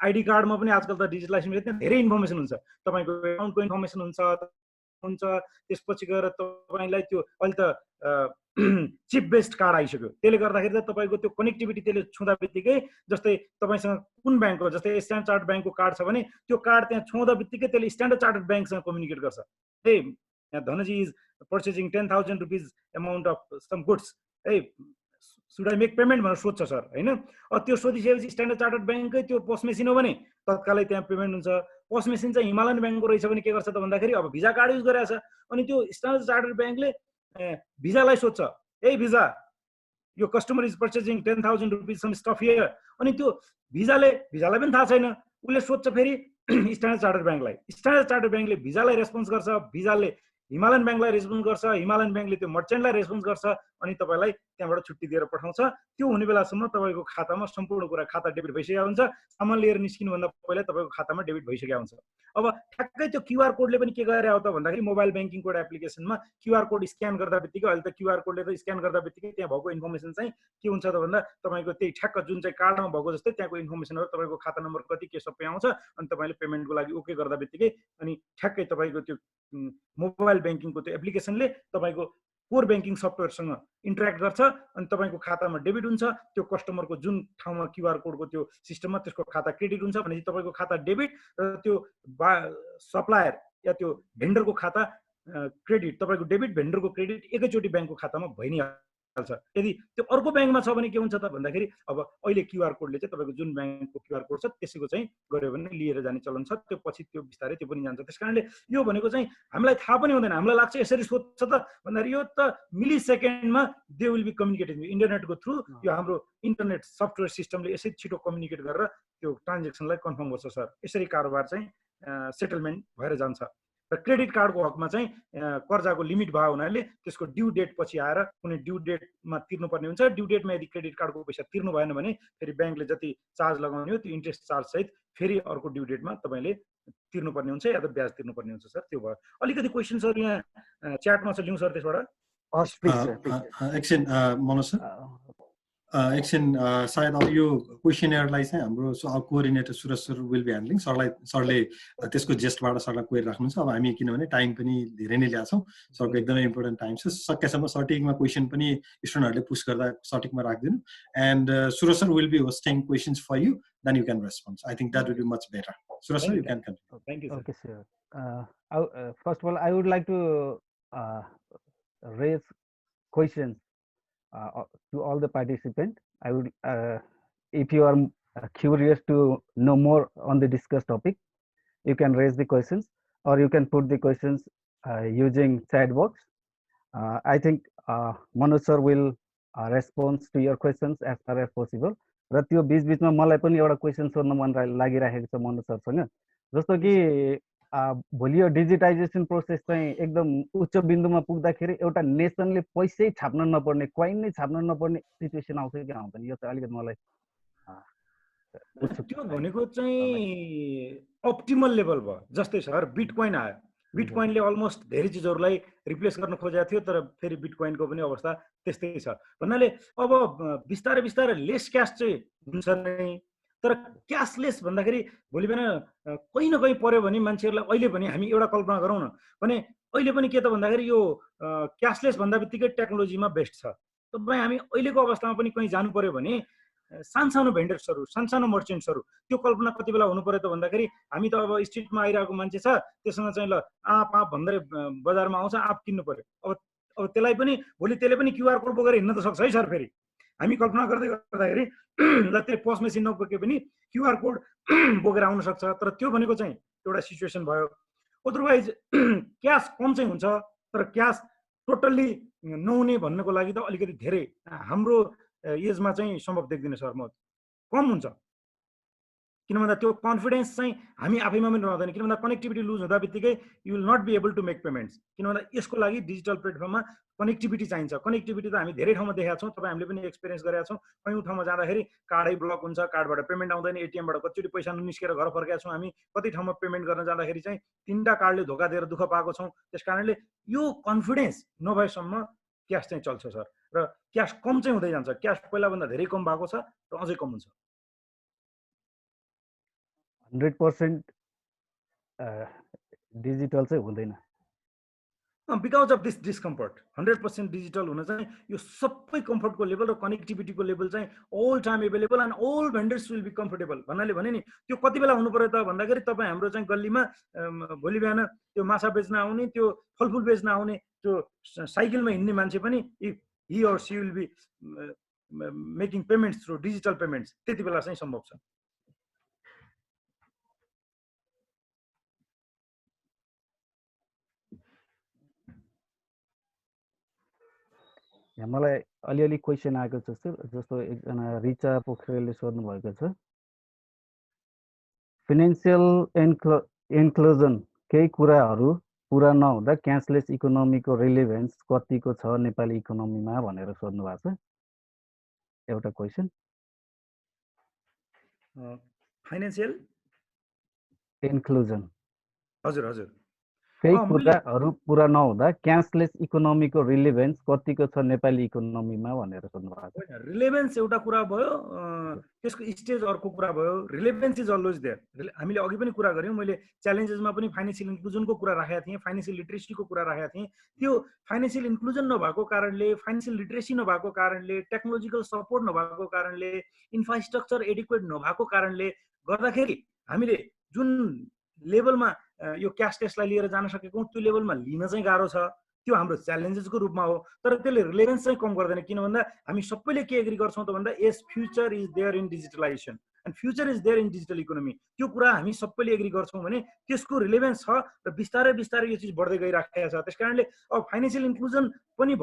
आइडी कार्डमा पनि आजकल त डिजिटलाइजेसन त्यहाँ धेरै इन्फर्मेसन हुन्छ, तपाईँको एकाउन्टको इन्फर्मेसन हुन्छ त्यसपछि गएर तपाईँलाई त्यो अहिले त चिप बेस्ड कार्ड आइसक्यो। त्यसले गर्दाखेरि त तपाईँको त्यो कनेक्टिभिटी त्यसले छुँदा बित्तिकै जस्तै तपाईँसँग कुन ब्याङ्कको जस्तै स्ट्यान्डर्ड चार्टर्ड ब्याङ्कको कार्ड छ भने त्यो कार्ड त्यहाँ छुँदा बित्तिकै त्यसले स्ट्यान्डर्ड चार्टर्ड ब्याङ्कसँग कम्युनिकेट गर्छ। A Dhanji is purchasing 10,000 rupees amount of some goods, uh should I make payment भनेर सोध्छ सर होइन। त्यो सोधिसकेपछि स्ट्यान्डर्ड चार्टर्ड ब्याङ्ककै त्यो पोस्ट मेसिन हो भने तत्कालै त्यहाँ पेमेन्ट हुन्छ। पोस्ट मेसिन चाहिँ हिमालयन ब्याङ्कको रहेछ भने के गर्छ त भन्दाखेरि अब भिजा कार्ड युज गरेछ अनि त्यो स्ट्यान्डर्ड चार्टर्ड ब्याङ्कले भिजालाई सोध्छ, ए भिजा यो customer is purchasing 10,000 rupees some stuff here, अनि त्यो भिजालाई पनि थाहा छैन, उसले सोध्छ फेरि स्ट्यान्डर्ड चार्टर्ड ब्याङ्कलाई, स्ट्यान्डर्ड चार्टर्ड ब्याङ्कले भिजालाई रेस्पोन्स गर्छ, भिजाले हिमालयन ब्याङ्कलाई रेस्पोन्स गर्छ, हिमालयन ब्याङ्कले त्यो मर्चेन्टलाई रेस्पोन्स गर्छ अनि तपाईँलाई त्यहाँबाट छुट्टी दिएर पठाउँछ। त्यो हुने बेलासम्म तपाईँको खातामा सम्पूर्ण कुरा खाता डेबिट भइसकेको हुन्छ, सामान लिएर निस्किनुभन्दा पहिला तपाईँको खातामा डेबिट भइसकेको हुन्छ। अब ठ्याक्कै त्यो क्युआर कोडले पनि के गरेर आउँछ भन्दाखेरि मोबाइल ब्याङ्किङको एप्लिकेसनमा क्युआर कोड स्क्यान गर्दा बित्तिकै अहिले त क्युआर कोडले त स्क्यान गर्दा बित्तिकै त्यहाँ भएको इन्फर्मेसन चाहिँ के हुन्छ त भन्दा तपाईँको त्यही ठ्याक्क जुन चाहिँ कार्डमा भएको जस्तै त्यहाँको इन्फर्मेसनहरू तपाईँको खाता नम्बर कति के सबै आउँछ अनि तपाईँले पेमेन्टको लागि ओके गर्दा बित्तिकै अनि ठ्याक्कै तपाईँको त्यो मोबाइल ब्याङ्किङको त्यो एप्लिकेसनले तपाईँको कोर ब्याङ्किङ सफ्टवेयरसँग इन्टरेक्ट गर्छ अनि तपाईँको खातामा डेबिट हुन्छ। त्यो कस्टमरको जुन ठाउँमा क्युआर कोडको त्यो सिस्टममा त्यसको खाता क्रेडिट हुन्छ भनेपछि तपाईँको खाता डेबिट र त्यो सप्लायर या त्यो भेन्डरको खाता क्रेडिट, तपाईँको डेबिट भेन्डरको क्रेडिट एकैचोटि ब्याङ्कको खातामा भइ नै हाल्छ। यदि त्यो अर्को ब्याङ्कमा छ भने के हुन्छ त भन्दाखेरि अब अहिले क्युआर कोडले चाहिँ तपाईँको जुन ब्याङ्कको क्युआर कोड छ त्यसैको चाहिँ गऱ्यो भने लिएर जाने चलन छ, त्यो पछि त्यो बिस्तारै त्यो पनि जान्छ। त्यस कारणले यो भनेको चाहिँ हामीलाई थाहा पनि हुँदैन, हामीलाई लाग्छ यसरी सोध्छ त भन्दाखेरि यो त मिली सेकेन्डमा दे विल बी कम्युनिकेटिङ इन्टरनेटको थ्रु, यो हाम्रो इन्टरनेट सफ्टवेयर सिस्टमले यसै छिटो कम्युनिकेट गरेर त्यो ट्रान्जेक्सनलाई कन्फर्म गर्छ सर। यसरी कारोबार चाहिँ सेटलमेन्ट भएर जान्छ। र क्रेडिट कार्डको हकमा चाहिँ कर्जाको लिमिट भयो हुनाले त्यसको ड्यू डेट पछि आएर कुनै ड्यू डेटमा तिर्नुपर्ने हुन्छ। ड्यू डेटमा यदि क्रेडिट कार्डको पैसा तिर्नु भएन भने फेरि ब्याङ्कले जति चार्ज लगाउने हो त्यो इन्ट्रेस्ट चार्ज सहित फेरि अर्को ड्यू डेटमा तपाईँले तिर्नुपर्ने हुन्छ या त ब्याज तिर्नुपर्ने हुन्छ सर। त्यो भयो। अलिकति क्वेसन्सहरू यहाँ च्याटमा छ, लिउँ सर त्यसबाट। एकछिन मनोज सर, एकछिन सायद अब यो क्वेसनहरूलाई चाहिँ हाम्रो coordinator Suraj sir will be handling. सरले त्यसको जेस्टबाट सरलाई क्वेरी राख्नुहुन्छ। अब हामी किनभने टाइम पनि धेरै नै ल्याएको छौँ, सरको एकदमै इम्पोर्टेन्ट टाइम छ, सकेसम्म सटिकमा क्वेसन पनि स्टुडेन्टहरूले पुस गर्दा सटिकमा राखिदिनु। And Suraj sir will be hosting questions for you, then you can respond. I think that will be much better. Suraj sir, you can continue. Thank you. Okay, sir. First of all, I would like to raise questions to all the participants. I would, if you are curious to know more on the discussed topic, you can raise the questions or you can put the questions using chat box. I think Manoj sir will respond to your questions as far as possible. र त्यो बीच बीचमा मलाई पनि एउटा question सोध्न मन लागिरहेको छ मनोज सरसँग। जस्तो कि भोलि यो डिजिटाइजेसन प्रोसेस चाहिँ एकदम उच्च बिन्दुमा पुग्दाखेरि एउटा नेसनले पैसै छाप्न नपर्ने, कोइन नै छाप्न नपर्ने सिचुएसन आउँछ कि आउँदैन, यो चाहिँ अलिकति मलाई त्यो भनेको चाहिँ अप्टिमल लेभल भयो। जस्तै सर बिटकोइन आयो, बिटकोइनले अलमोस्ट धेरै चिजहरूलाई रिप्लेस गर्न खोजेको थियो, तर फेरि बिटकोइनको पनि अवस्था त्यस्तै छ भन्नाले अब बिस्तारै बिस्तारै लेस क्यास चाहिँ हुन्छ नै। तर क्यासलेस भन्दाखेरि भोलि बिहान कहीँ न कहीँ पर्यो भने मान्छेहरूलाई अहिले पनि हामी एउटा कल्पना गरौँ न भने अहिले पनि के त भन्दाखेरि यो क्यासलेस भन्दा बित्तिकै टेक्नोलोजीमा बेस्ट छ। तपाईँ हामी अहिलेको अवस्थामा पनि कहीँ जानु पर्यो भने सानसानो भेन्डर्सहरू, सानसानो मर्चेन्ट्सहरू, त्यो कल्पना कति बेला हुनु पर्यो त भन्दाखेरि हामी त अब स्ट्रिटमा आइरहेको मान्छे छ, त्यससँग चाहिँ ल आँप भन्दै बजारमा आउँछ, आँप किन्नु पर्यो। अब त्यसलाई पनि भोलि त्यसले पनि क्युआर कोड बोकेर हिँड्न त सक्छ है सर। फेरि हामी कल्पना गर्दै गर्दाखेरि ल त्यो पस मेसिन नबोके पनि क्युआर कोड बोकेर आउन सक्छ। तर त्यो भनेको चाहिँ एउटा सिचुएसन भयो। अदरवाइज क्यास कम चाहिँ हुन्छ, तर क्यास टोटल्ली नहुने भन्नको लागि त अलिकति धेरै हाम्रो एजमा चाहिँ सम्भव देख्दिनँ सर। म कम हुन्छ, किन भन्दा त्यो कन्फिडेन्स चाहिँ हामी आफैमा पनि रहँदैन। किन भन्दा कनेक्टिभिटी लुज हुँदा बित्तिकै you will not be able to make payments. किन भन्दा यसको लागि डिजिटल प्लेटफर्ममा कनेक्टिभिटी चाहिन्छ। कनेक्टिभिटी त हामी धेरै ठाउँमा देखेका छौँ, तपाईँ हामीले पनि एक्सपिरियन्स गरेका छौँ। कयौँ ठाउँमा जाँदाखेरि कार्डै ब्लक हुन्छ, कार्डबाट पेमेन्ट आउँदैन, एटिएमबाट कतिचोटि पैसा निस्केर घर फर्केका छौँ हामी। कति ठाउँमा पेमेन्ट गर्न जाँदाखेरि चाहिँ 3टा कार्डले धोका दिएर दुःख पाएको छौँ। त्यस कारणले यो कन्फिडेन्स नभएसम्म क्यास चाहिँ चल्छ सर। र क्यास कम चाहिँ हुँदै जान्छ, क्यास पहिलाभन्दा धेरै कम भएको छ र अझै कम हुन्छ। 100% डिजिटल चाहिँ हुँदैन because of this discomfort. 100% digital हुन चाहिँ यो सबै कम्फर्टको लेभल र कनेक्टिभिटीको लेभल चाहिँ all time available and all vendors will be comfortable. भन्नाले भने नि त्यो कति बेला हुनु पर्यो त भन्दाखेरि तपाईँ हाम्रो चाहिँ गल्लीमा भोलि बिहान त्यो माछा बेच्न आउने, त्यो फलफुल बेच्न आउने, त्यो साइकलमा हिँड्ने मान्छे पनि if he or she will be making payments through digital payments, त्यति बेला चाहिँ सम्भव छ। यहाँ मलाई अलिअलि क्वेसन आएको छ सर। जस्तो एकजना रिचा पोखरेलले सोध्नु भएको छ, फाइनेन्सियल इन्क्लुजन केही कुराहरू पुरा नहुँदा क्यासलेस इकोनोमीको रिलेभेन्स कतिको छ नेपाली इकोनोमीमा भनेर सोध्नु भएको छ। एउटा क्वेसन। फाइनेन्सियल इन्क्लुजन हजुर हजुर केही कुराहरू पुरा नहुँदा क्यासलेस इकोनोमीको रिलेभेन्स कतिको छ नेपाली इकोनोमीमा भनेर सोध्नु भएको छ। रिलेभेन्स एउटा कुरा भयो, त्यसको स्टेज अर्को कुरा भयो। Relevance is always there. हामीले अघि पनि कुरा गऱ्यौँ, मैले च्यालेन्जेसमा पनि फाइनेन्सियल इन्क्लुजनको कुरा राखेका थिएँ, फाइनेन्सियल लिट्रेसीको कुरा राखेका थिएँ। त्यो फाइनेन्सियल इन्क्लुजन नभएको कारणले, फाइनेन्सियल लिट्रेसी नभएको कारणले, टेक्नोलोजिकल सपोर्ट नभएको कारणले, इन्फ्रास्ट्रक्चर एडिक्वेट नभएको कारणले गर्दाखेरि हामीले जुन लेभलमा यो क्यासलेसलाई लिएर जान सकेको त्यो लेभलमा लिन चाहिँ गाह्रो छ। त्यो हाम्रो च्यालेन्जेसको रूपमा हो, तर त्यसले रिलेभेन्स चाहिँ कम गर्दैन। किन भन्दा हामी सबैले के एग्री गर्छौँ त भन्दा यस future is there in digitalization and future is there in digital economy. त्यो कुरा हामी सबैले एग्री गर्छौँ भने त्यसको रिलेभेन्स छ र बिस्तारै बिस्तारै यो चिज बढ्दै गइराखेको छ। त्यस कारणले अब फाइनेन्सियल इन्क्लुजन पनि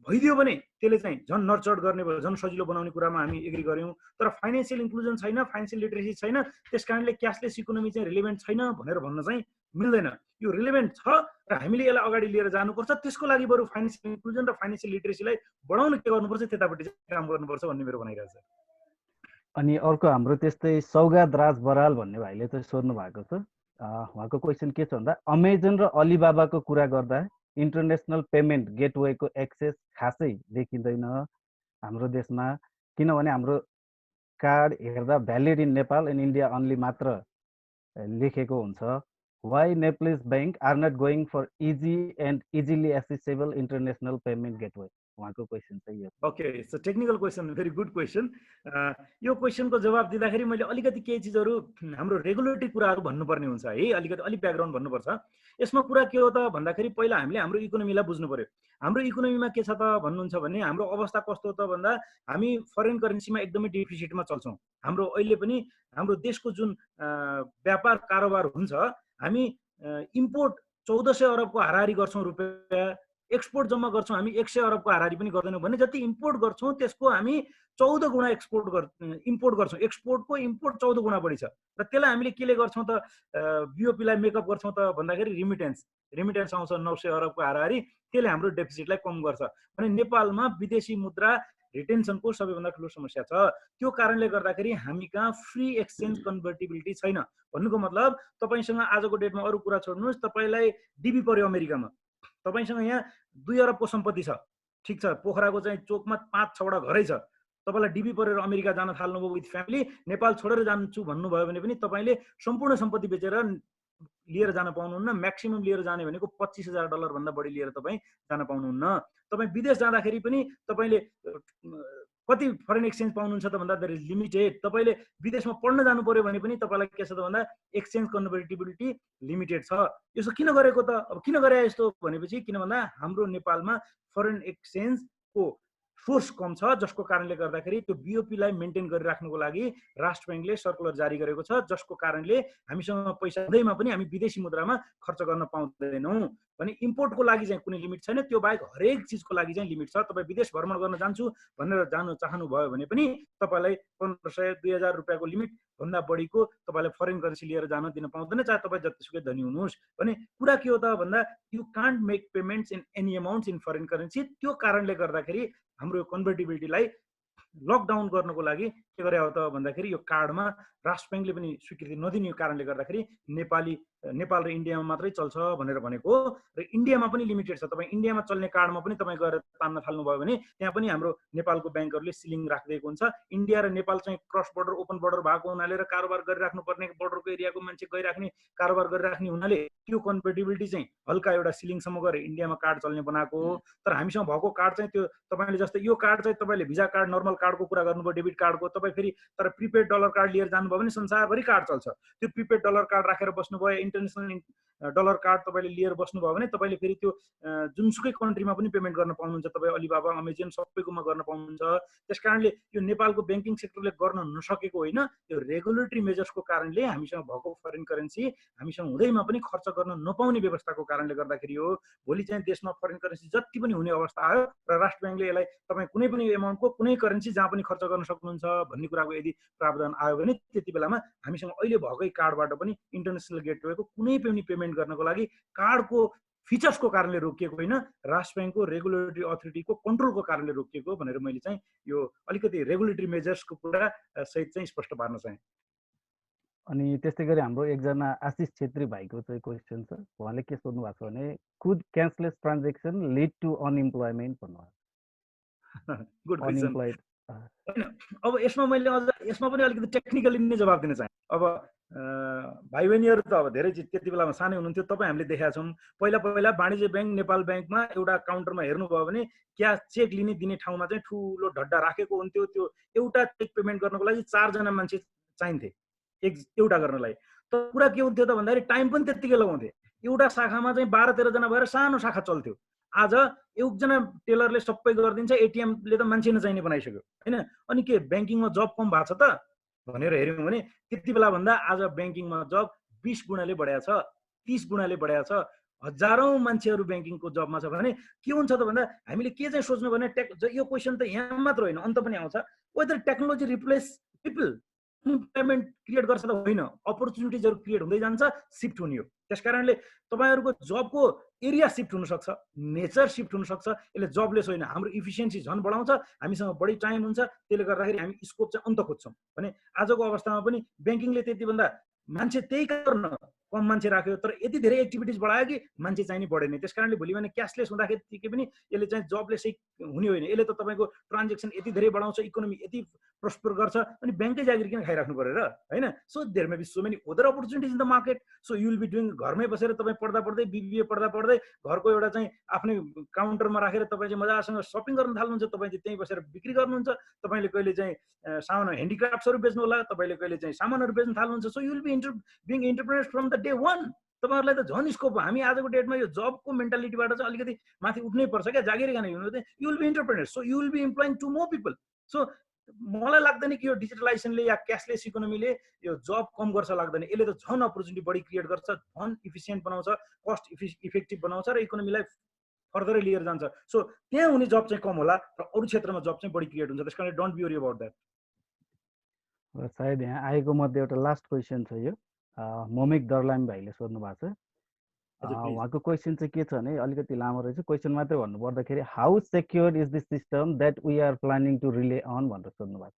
भइदियो भने त्यसले चाहिँ झन् नर्चर्ड गर्ने भयो, झन् सजिलो बनाउने कुरामा हामी एग्री गऱ्यौँ। तर फाइनेन्सियल इन्क्लुजन छैन, फाइनेन्सियल लिटरेसी छैन, त्यस कारणले क्यासलेस इकोनोमी चाहिँ रिलेभेन्ट छैन भनेर भन्न चाहिँ मिल्दैन। यो रिलेभेन्ट छ र हामीले यसलाई अगाडि लिएर जानुपर्छ। त्यसको लागि बरु फाइनेन्सियल इन्क्लुजन र फाइनेन्सियल लिटरेसीलाई बढाउन के गर्नुपर्छ, त्यतापट्टि चाहिँ काम गर्नुपर्छ भन्ने मेरो भनाइरहेको छ। अनि अर्को हाम्रो त्यस्तै सौगात राज बराल भन्ने भाइले चाहिँ सोध्नु भएको छ। उहाँको क्वेसन के छ भन्दा अमेजन र अलिबाबाको कुरा गर्दा इन्टरनेसनल पेमेन्ट गेटवेको एक्सेस खासै देखिँदैन हाम्रो देशमा, किनभने हाम्रो कार्ड हेर्दा valid in Nepal and India only मात्र लेखेको हुन्छ। Why Nepalese bank are not going for easy and easily accessible international payment gateway? उहाँको क्वेसन चाहिँ यो। Okay, it's a technical question, very good question. यो क्वेसनको जवाब दिँदाखेरि मैले अलिकति केही चिजहरू हाम्रो रेगुलेटरी कुराहरू भन्नुपर्ने हुन्छ है, अलिक ब्याकग्राउन्ड भन्नुपर्छ। यसमा कुरा के हो त भन्दाखेरि पहिला हामीले हाम्रो इकोनोमीलाई बुझ्नु पर्यो। हाम्रो इकोनोमीमा के छ त भन्नुहुन्छ भने हाम्रो अवस्था कस्तो त भन्दा हामी फरेन करेन्सीमा एकदमै डिफिसिटमा चल्छौँ। हाम्रो अहिले पनि हाम्रो देशको जुन व्यापार कारोबार हुन्छ, हामी इम्पोर्ट 1400 अरबको हाराहारी गर्छौँ रुपियाँ, एक्सपोर्ट जम्मा गर्छौँ हामी 100 अरबको हाराहारी पनि गर्दैनौँ भने जति इम्पोर्ट गर्छौँ त्यसको हामी 14 गुणा इम्पोर्ट गर्छौँ। एक्सपोर्टको इम्पोर्ट 14 गुणा बढी छ र त्यसलाई हामीले केले गर्छौँ त बिओपीलाई मेकअप गर्छौँ त भन्दाखेरि रिमिटेन्स आउँछ 900 अरबको हाराहारी, त्यसले हाम्रो डेफिसिटलाई कम गर्छ। भने नेपालमा विदेशी मुद्रा रिटेन्सनको सबैभन्दा ठुलो समस्या छ। त्यो कारणले गर्दाखेरि हामी कहाँ फ्री एक्सचेन्ज कन्भर्टिबिलिटी छैन। भन्नुको मतलब तपाईँसँग आजको डेटमा अरू कुरा छोड्नुहोस्, तपाईँलाई डिबी पर्यो अमेरिकामा, तपाईँसँग यहाँ 2 अरबको सम्पत्ति छ, ठिक छ, पोखराको चाहिँ चोकमा 5-6वटा घरै छ, तपाईँलाई डिबी परेर अमेरिका जान थाल्नुभयो विथ फ्यामिली, नेपाल छोडेर जान्छु भन्नुभयो भने पनि तपाईँले सम्पूर्ण सम्पत्ति बेचेर लिएर जान पाउनुहुन्न। म्याक्सिमम लिएर जाने भनेको $25,000 भन्दा बढी लिएर तपाईँ जान पाउनुहुन्न। तपाईँ विदेश जाँदाखेरि पनि तपाईँले कति फरेन एक्सचेन्ज पाउनुहुन्छ त भन्दा देयर इज लिमिटेड। तपाईँले विदेशमा पढ्न जानु पर्यो भने पनि तपाईँलाई के छ त भन्दा एक्सचेन्ज कन्भर्टिबिलिटी लिमिटेड छ। यसो किन गरेको त? अब किन गरे यस्तो भनेपछि किन भन्दा हाम्रो नेपालमा फरेन एक्सचेन्जको सोर्स कम छ, जसको कारणले गर्दाखेरि त्यो बिओपीलाई मेन्टेन गरिराख्नुको लागि राष्ट्र ब्याङ्कले सर्कुलर जारी गरेको छ, जसको कारणले हामीसँग पैसा हुँदैमा पनि हामी विदेशी मुद्रामा खर्च गर्न पाउँदैनौँ। भने इम्पोर्टको लागि चाहिँ कुनै लिमिट छैन, त्यो बाहेक हरेक चिजको लागि चाहिँ लिमिट छ। तपाईँ विदेश भ्रमण गर्न जान्छु भनेर जानु चाहनुभयो भने पनि तपाईँलाई 1500-2000 रुपियाँको लिमिट भन्दा बढीको तपाईँलाई फरेन करेन्सी लिएर जान दिन पाउँदैन, चाहे तपाईँ जतिसुकै धनी हुनुहोस्। भने कुरा के हो त भन्दा you can't make payments in any amounts in foreign currency. त्यो कारणले गर्दाखेरि हाम्रो कन्भर्टिबिलिटीलाई लकडाउन गर्नको लागि के गरे हो त भन्दाखेरि यो कार्डमा राष्ट्र ब्याङ्कले पनि स्वीकृति नदिने कारणले गर्दाखेरि नेपाल र इन्डियामा मात्रै चल्छ भनेर भनेको हो। र इन्डियामा पनि लिमिटेड छ। तपाईँ इन्डियामा चल्ने कार्डमा पनि तपाईँ गएर तान्न थाल्नुभयो भने त्यहाँ पनि हाम्रो नेपालको ब्याङ्कहरूले सिलिङ राखिदिएको हुन्छ। इन्डिया र नेपाल चाहिँ क्रस बोर्डर ओपन बोर्डर भएको हुनाले र कारोबार गरिराख्नु पर्ने बोर्डरको एरियाको मान्छे गइराख्ने कारोबार गरिराख्ने हुनाले त्यो कन्भर्टिबिलिटी चाहिँ हल्का एउटा सिलिङसम्म गएर इन्डियामा कार्ड चल्ने बनाएको हो। तर हामीसँग भएको कार्ड चाहिँ त्यो तपाईँले जस्तै यो कार्ड चाहिँ तपाईँले भिजा कार्ड नर्मल कार्डको कुरा गर्नुभयो, डेबिट कार्डको। तपाईँ फेरि तर प्रिपेड डलर कार्ड लिएर जानुभयो भने संसारभरि कार्ड चल्छ। त्यो प्रिपेड डलर कार्ड राखेर बस्नुभयो, इन्टरनेसनल डलर कार्ड तपाईँले लिएर बस्नुभयो भने तपाईँले फेरि त्यो जुनसुकै कन्ट्रीमा पनि पेमेन्ट गर्न पाउनुहुन्छ। तपाईँ अलिबाबा, अमेजन सबैकोमा गर्न पाउनुहुन्छ। त्यस कारणले यो नेपालको ब्याङ्किङ सेक्टरले गर्न नसकेको होइन, यो रेगुलेटरी मेजर्सको कारणले हामीसँग भएको फरेन करेन्सी हामीसँग हुँदैमा पनि खर्च गर्न नपाउने व्यवस्थाको कारणले गर्दाखेरि हो। भोलि चाहिँ देशमा फरेन करेन्सी जति पनि हुने अवस्था आयो र राष्ट्र ब्याङ्कले यसलाई तपाईँ कुनै पनि एमाउन्टको कुनै करेन्सी जहाँ पनि खर्च गर्न सक्नुहुन्छ भन्ने कुराको यदि प्रावधान आयो भने त्यति बेलामा हामीसँग अहिले भएकै कार्डबाट पनि इन्टरनेसनल गेटवेको कुनै पनि पेमेन्ट गर्नको लागि कार्डको फिचर्सको कारणले रोकिएको होइन, राष्ट्र ब्याङ्कको रेगुलेटरी अथोरिटीको कन्ट्रोलको कारणले रोकिएको भनेर मैले चाहिँ यो अलिकति रेगुलेटरी मेजर्सको कुरा सहित चाहिँ स्पष्ट पार्न चाहेँ। अनि त्यस्तै गरी हाम्रो एकजना आशिष छेत्री भाइको चाहिँ क्वेसन छ। उहाँले के सोध्नु भएको छ भने could cashless transaction lead to unemployment भन्नुभएको छ। Good question. अनइम्प्लोइड होइन, अब यसमा मैले अझ यसमा पनि अलिकति टेक्निकली नै जवाब दिन चाहेँ। अब भाइ बहिनीहरू त अब धेरै चिज त्यति बेलामा सानै हुनुहुन्थ्यो, तपाईँ हामीले देखाएको छौँ। पहिला वाणिज्य ब्याङ्क नेपाल ब्याङ्कमा एउटा काउन्टरमा हेर्नुभयो भने क्यास चेक लिने दिने ठाउँमा चाहिँ ठुलो ढड्डा राखेको हुन्थ्यो। त्यो एउटा चेक पेमेन्ट गर्नको लागि 4 जना मान्छे चाहिन्थे एउटा गर्नलाई। तर कुरा के हुन्थ्यो त भन्दाखेरि टाइम पनि त्यत्तिकै लगाउँथे। एउटा शाखामा चाहिँ 12-13 जना भएर सानो शाखा चल्थ्यो। आज एकजना टेलरले सबै गरिदिन्छ, एटिएमले त मान्छे नचाहिने बनाइसक्यो होइन। अनि के ब्याङ्किङमा जब कम भएको छ त भनेर हेऱ्यौँ भने त्यति बेला भन्दा आज ब्याङ्किङमा जब 20 गुणाले बढाएको छ, 30 गुणाले बढाएको छ। हजारौं मान्छेहरू ब्याङ्किङको जबमा छ भने के हुन्छ त भन्दा हामीले के चाहिँ सोच्नु भने यो क्वेसन त यहाँ मात्र होइन, अन्त पनि आउँछ। Whether technology replace people, employment create गर्छ त होइन, अपर्च्युनिटिजहरू क्रिएट हुँदै जान्छ, सिफ्ट हुने हो। त्यस कारणले तपाईँहरूको जबको एरिया सिफ्ट हुनसक्छ, नेचर सिफ्ट हुनसक्छ। यसले जबलेस होइन, हाम्रो इफिसियन्सी झन् बढाउँछ, हामीसँग बढी टाइम हुन्छ। त्यसले गर्दाखेरि हामी स्कोप चाहिँ अन्त खोज्छौँ। भने आजको अवस्थामा पनि ब्याङ्किङले त्यतिभन्दा मान्छे त्यही कारण कम मान्छे राख्यो, तर यति धेरै एक्टिभिटिज बढायो कि मान्छे चाहिने बढेन। त्यस कारणले भोलि भने क्यासलेस हुँदाखेरि पनि यसले चाहिँ जबलेसै हुने होइन। यसले त तपाईँको ट्रान्जेक्सन यति धेरै बढाउँछ, इकोनोमी यति प्रस्पर गर्छ, अनि ब्याङ्कै जागिर किन खाइराख्नु पऱ्यो र होइन। So there may be so many other opportunities in the market. So you will be doing, घरमै बसेर तपाईँ पढ्दा पढ्दै बिबिए पढ्दा पढ्दै घरको एउटा चाहिँ आफ्नै काउन्टरमा राखेर तपाईँ चाहिँ मजासँग सपिङ गर्न थाल्नुहुन्छ। तपाईँ चाहिँ त्यहीँ बसेर बिक्री गर्नुहुन्छ। तपाईँले कहिले चाहिँ सामान्य ह्यान्डिक्राफ्ट्सहरू बेच्नु होला, तपाईँले कहिले चाहिँ सामानहरू बेच्न थाल्नुहुन्छ। So you will be being entrepreneur from the day one. तपाईँहरूलाई त झन् स्कोप हो। हामी आजको डेटमा यो जबको मेन्टालिटीबाट चाहिँ अलिकति माथि उठ्नै पर्छ क्या, जागिर खाने हुनु चाहिँ you will be entrepreneur. So you will be employing to more people. So मलाई लाग्दैन कि यो डिजिटलाइजेसनले या क्यासलेस इकोनोमीले यो जब कम गर्छ, लाग्दैन। यसले त झन् अपर्च्युनिटी बढी क्रिएट गर्छ, झन् इफिसियन्ट बनाउँछ, कस्ट इफेक्टिभ बनाउँछ र इकोनोमीलाई फर्दरै लिएर जान्छ। सो त्यहाँ हुने जब चाहिँ कम होला र अरू क्षेत्रमा जब चाहिँ बढी क्रिएट हुन्छ। त्यस कारण don't be worry about that. सायद यहाँ आएको मध्ये एउटा लास्ट क्वेसन छ। यो मोमिक दर्लाम भाइले सोध्नु भएको छ। उहाँको क्वेसन चाहिँ के छ भने अलिकति लामो रहेछ। क्वेसन मात्रै भन्नु पर्दाखेरि how secure is this system that we are planning to rely on भनेर सोध्नु भएको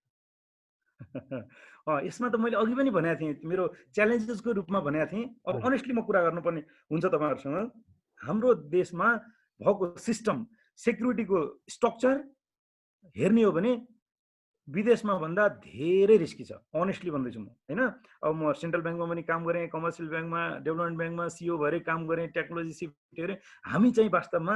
छ। यसमा त मैले अघि पनि भनेको थिएँ, मेरो च्यालेन्जेसको रूपमा भनेको थिएँ। अब अनेस्टली म कुरा गर्नुपर्ने हुन्छ तपाईँहरूसँग। हाम्रो देशमा भएको सिस्टम सेक्युरिटीको स्ट्रक्चर हेर्ने हो भने विदेशमा भन्दा धेरै रिस्की छ, अनेस्टली भन्दैछु म होइन। अब म सेन्ट्रल ब्याङ्कमा पनि काम गरेँ, कमर्सियल ब्याङ्कमा, डेभलपमेन्ट ब्याङ्कमा सिओ भएरै काम गरेँ, टेक्नोलोजी सिफ्ट हेरेँ। हामी चाहिँ वास्तवमा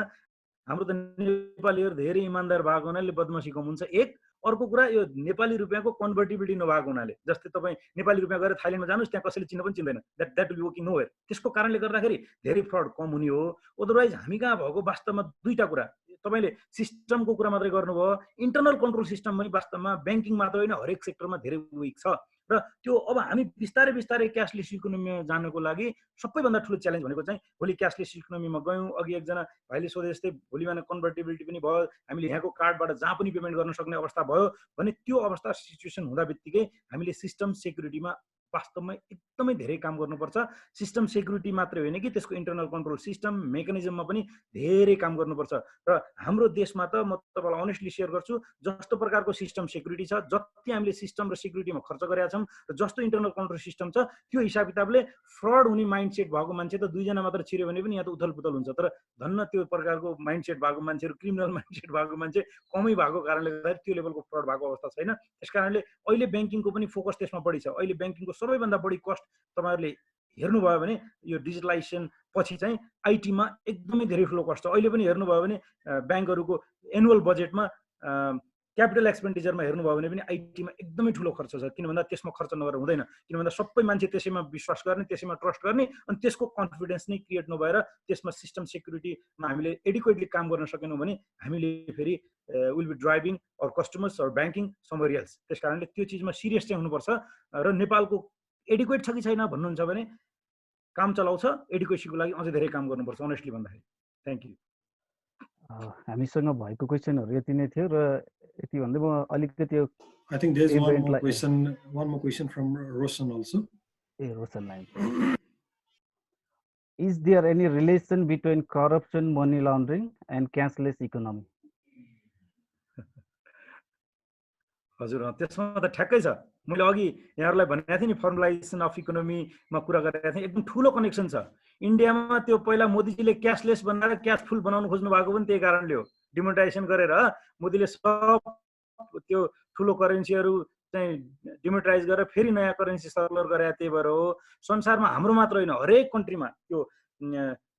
हाम्रो त नेपालीहरू धेरै इमान्दार भएको हुनाले बदमासी कम हुन्छ एक, अर्को कुरा यो नेपाली रुपियाँको कन्भर्टिबिलिटी नभएको हुनाले, जस्तै तपाईँ नेपाली रुपियाँ गएर थाइल्यान्डमा जानुहोस्, त्यहाँ कसैले चिन्न पनि चिन्दैन, that will be working nowhere. त्यसको कारणले गर्दाखेरि धेरै फ्रड कम हुने हो। अदरवाइज हामी कहाँ भएको वास्तवमा दुईटा कुरा, तपाईँले सिस्टमको कुरा मात्रै गर्नुभयो, इन्टरनल कन्ट्रोल सिस्टम पनि वास्तवमा ब्याङ्किङ मात्र होइन हरेक सेक्टरमा धेरै विक छ। र त्यो अब हामी बिस्तारै बिस्तारै क्यासलेस इकोनोमीमा जानको लागि सबैभन्दा ठुलो च्यालेन्ज भनेको चाहिँ भोलि क्यासलेस इकोनोमीमा गयौँ। अघि एकजना भाइले सोधे जस्तै भोलि बिहान कन्भर्टिबिलिटी पनि भयो, हामीले यहाँको कार्डबाट जहाँ पनि पेमेन्ट गर्न सक्ने अवस्था भयो भने त्यो अवस्था सिचुएसन हुँदा बित्तिकै हामीले सिस्टम सेक्युरिटीमा वास्तवमा एकदमै धेरै काम गर्नुपर्छ। सिस्टम सेक्युरिटी मात्रै होइन कि त्यसको इन्टरनल कन्ट्रोल सिस्टम मेकानिजममा पनि धेरै काम गर्नुपर्छ। र हाम्रो देशमा त म तपाईँलाई अनेस्टली सेयर गर्छु, जस्तो प्रकारको सिस्टम सेक्युरिटी छ, जति हामीले सिस्टम र सेक्युरिटीमा खर्च गरेका छौँ र जस्तो इन्टरनल कन्ट्रोल सिस्टम छ, त्यो हिसाब किताबले फ्रड हुने माइन्डसेट भएको मान्छे त दुईजना मात्र छिर्यो भने पनि यहाँ त उथल पुथल हुन्छ। तर धन्न त्यो प्रकारको माइन्डसेट भएको मान्छेहरू, क्रिमिनल माइन्डसेट भएको मान्छे कमै भएको कारणले गर्दाखेरि त्यो लेभलको फ्रड भएको अवस्था छैन। त्यस कारणले अहिले ब्याङ्किङको पनि फोकस त्यसमा बढी छ। अहिले ब्याङ्किङको सबैभन्दा बढी कस्ट तपाईँहरूले हेर्नुभयो भने यो डिजिटलाइजेसन पछि चाहिँ आइटीमा एकदमै धेरै ठुलो कस्ट छ। अहिले पनि हेर्नुभयो भने ब्याङ्कहरूको एनुअल बजेटमा क्यापिटल एक्सपेन्डिचरमा हेर्नुभयो भने पनि आइटीमा एकदमै ठुलो खर्च छ। किन भन्दा त्यसमा खर्च नगरेर हुँदैन, किन भन्दा सबै मान्छे त्यसैमा विश्वास गर्ने, त्यसैमा ट्रस्ट गर्ने, अनि त्यसको कन्फिडेन्स नै क्रिएट नभएर त्यसमा सिस्टम सेक्युरिटीमा हामीले एडिक्वेटली काम गर्न सकेनौँ भने हामीले फेरि will be driving or customers or banking somewhere else. त्यस कारणले त्यो चिजमा सिरियस चाहिँ हुनुपर्छ। र नेपालको एडिक्वेट छ कि छैन भन्नुहुन्छ भने काम चलाउँछ, एडुकेसनको लागि अझै धेरै काम गर्नुपर्छ अनेस्टली भन्दाखेरि। Thank you. हामीसँग भएको क्वेसनहरू यति नै थियो र यति भन्दै म अलिकति I think there's one more question from Roshan also. Roshan line. Is there any relation between corruption, money laundering and cashless economy? हजुर, त्यसमा त ठ्याक्कै छ। मैले अघि यहाँहरूलाई भनेको थिएँ नि फर्मुलाइजेसन अफ इकोनोमीमा कुरा गरेको थिएँ, एकदम ठुलो कनेक्सन छ। इन्डियामा त्यो पहिला मोदीजीले क्यासलेस बनाएर क्यासफुल बनाउनु खोज्नु भएको पनि त्यही कारणले हो। डिमोनेटाइजेसन गरेर मोदीले सब त्यो ठुलो करेन्सीहरू चाहिँ डिमोनेटाइज गरेर फेरि नयाँ करेन्सी सर्कुलर गरे, त्यही भएर हो। संसारमा हाम्रो मात्र होइन हरेक कन्ट्रीमा त्यो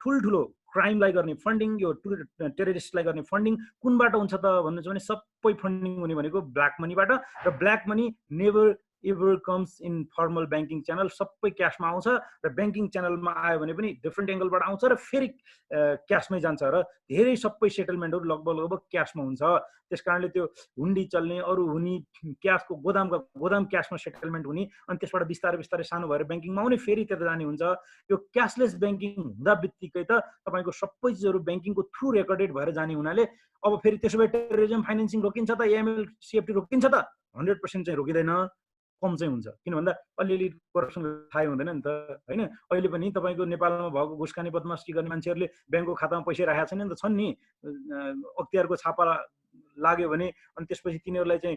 ठुल्ठुलो क्राइमलाई गर्ने फन्डिङ, यो टेररिस्टलाई गर्ने फन्डिङ कुनबाट हुन्छ त भन्नुहुन्छ भने सबै फन्डिङ हुने भनेको ब्ल्याक मनीबाट। र black money never ever comes in formal banking channel, सबै क्यासमा आउँछ र ब्याङ्किङ च्यानलमा आयो भने पनि डिफ्रेन्ट एङ्गलबाट आउँछ र फेरि क्यासमै जान्छ र धेरै सबै सेटलमेन्टहरू लगभग क्यासमा हुन्छ। त्यस कारणले त्यो हुन्डी चल्ने, अरू हुने, क्यासको गोदाम क्यासमा सेटलमेन्ट हुने, अनि त्यसबाट बिस्तारै बिस्तारै सानो भएर ब्याङ्किङमा आउने, फेरि त्यता जाने हुन्छ। यो क्यासलेस ब्याङ्किङ हुँदा बित्तिकै त तपाईँको सबै चिजहरू ब्याङ्किङको थ्रु रेकर्डेड भएर जाने हुनाले अब फेरि त्यसो भए टेररिजम फाइनेन्सिङ रोकिन्छ त, एएमएल सिएफटी रोकिन्छ त? 100% चाहिँ रोकिँदैन, कम चाहिँ हुन्छ। किन भन्दा अलिअलि करप्सन थाहै हुँदैन नि त, होइन? अहिले पनि तपाईँको नेपालमा भएको घुसखाने बदमासी गर्ने मान्छेहरूले ब्याङ्कको खातामा पैसा राखेका छैन नि त, छन् नि। अख्तियारको छापा लाग्यो भने अनि त्यसपछि तिनीहरूलाई चाहिँ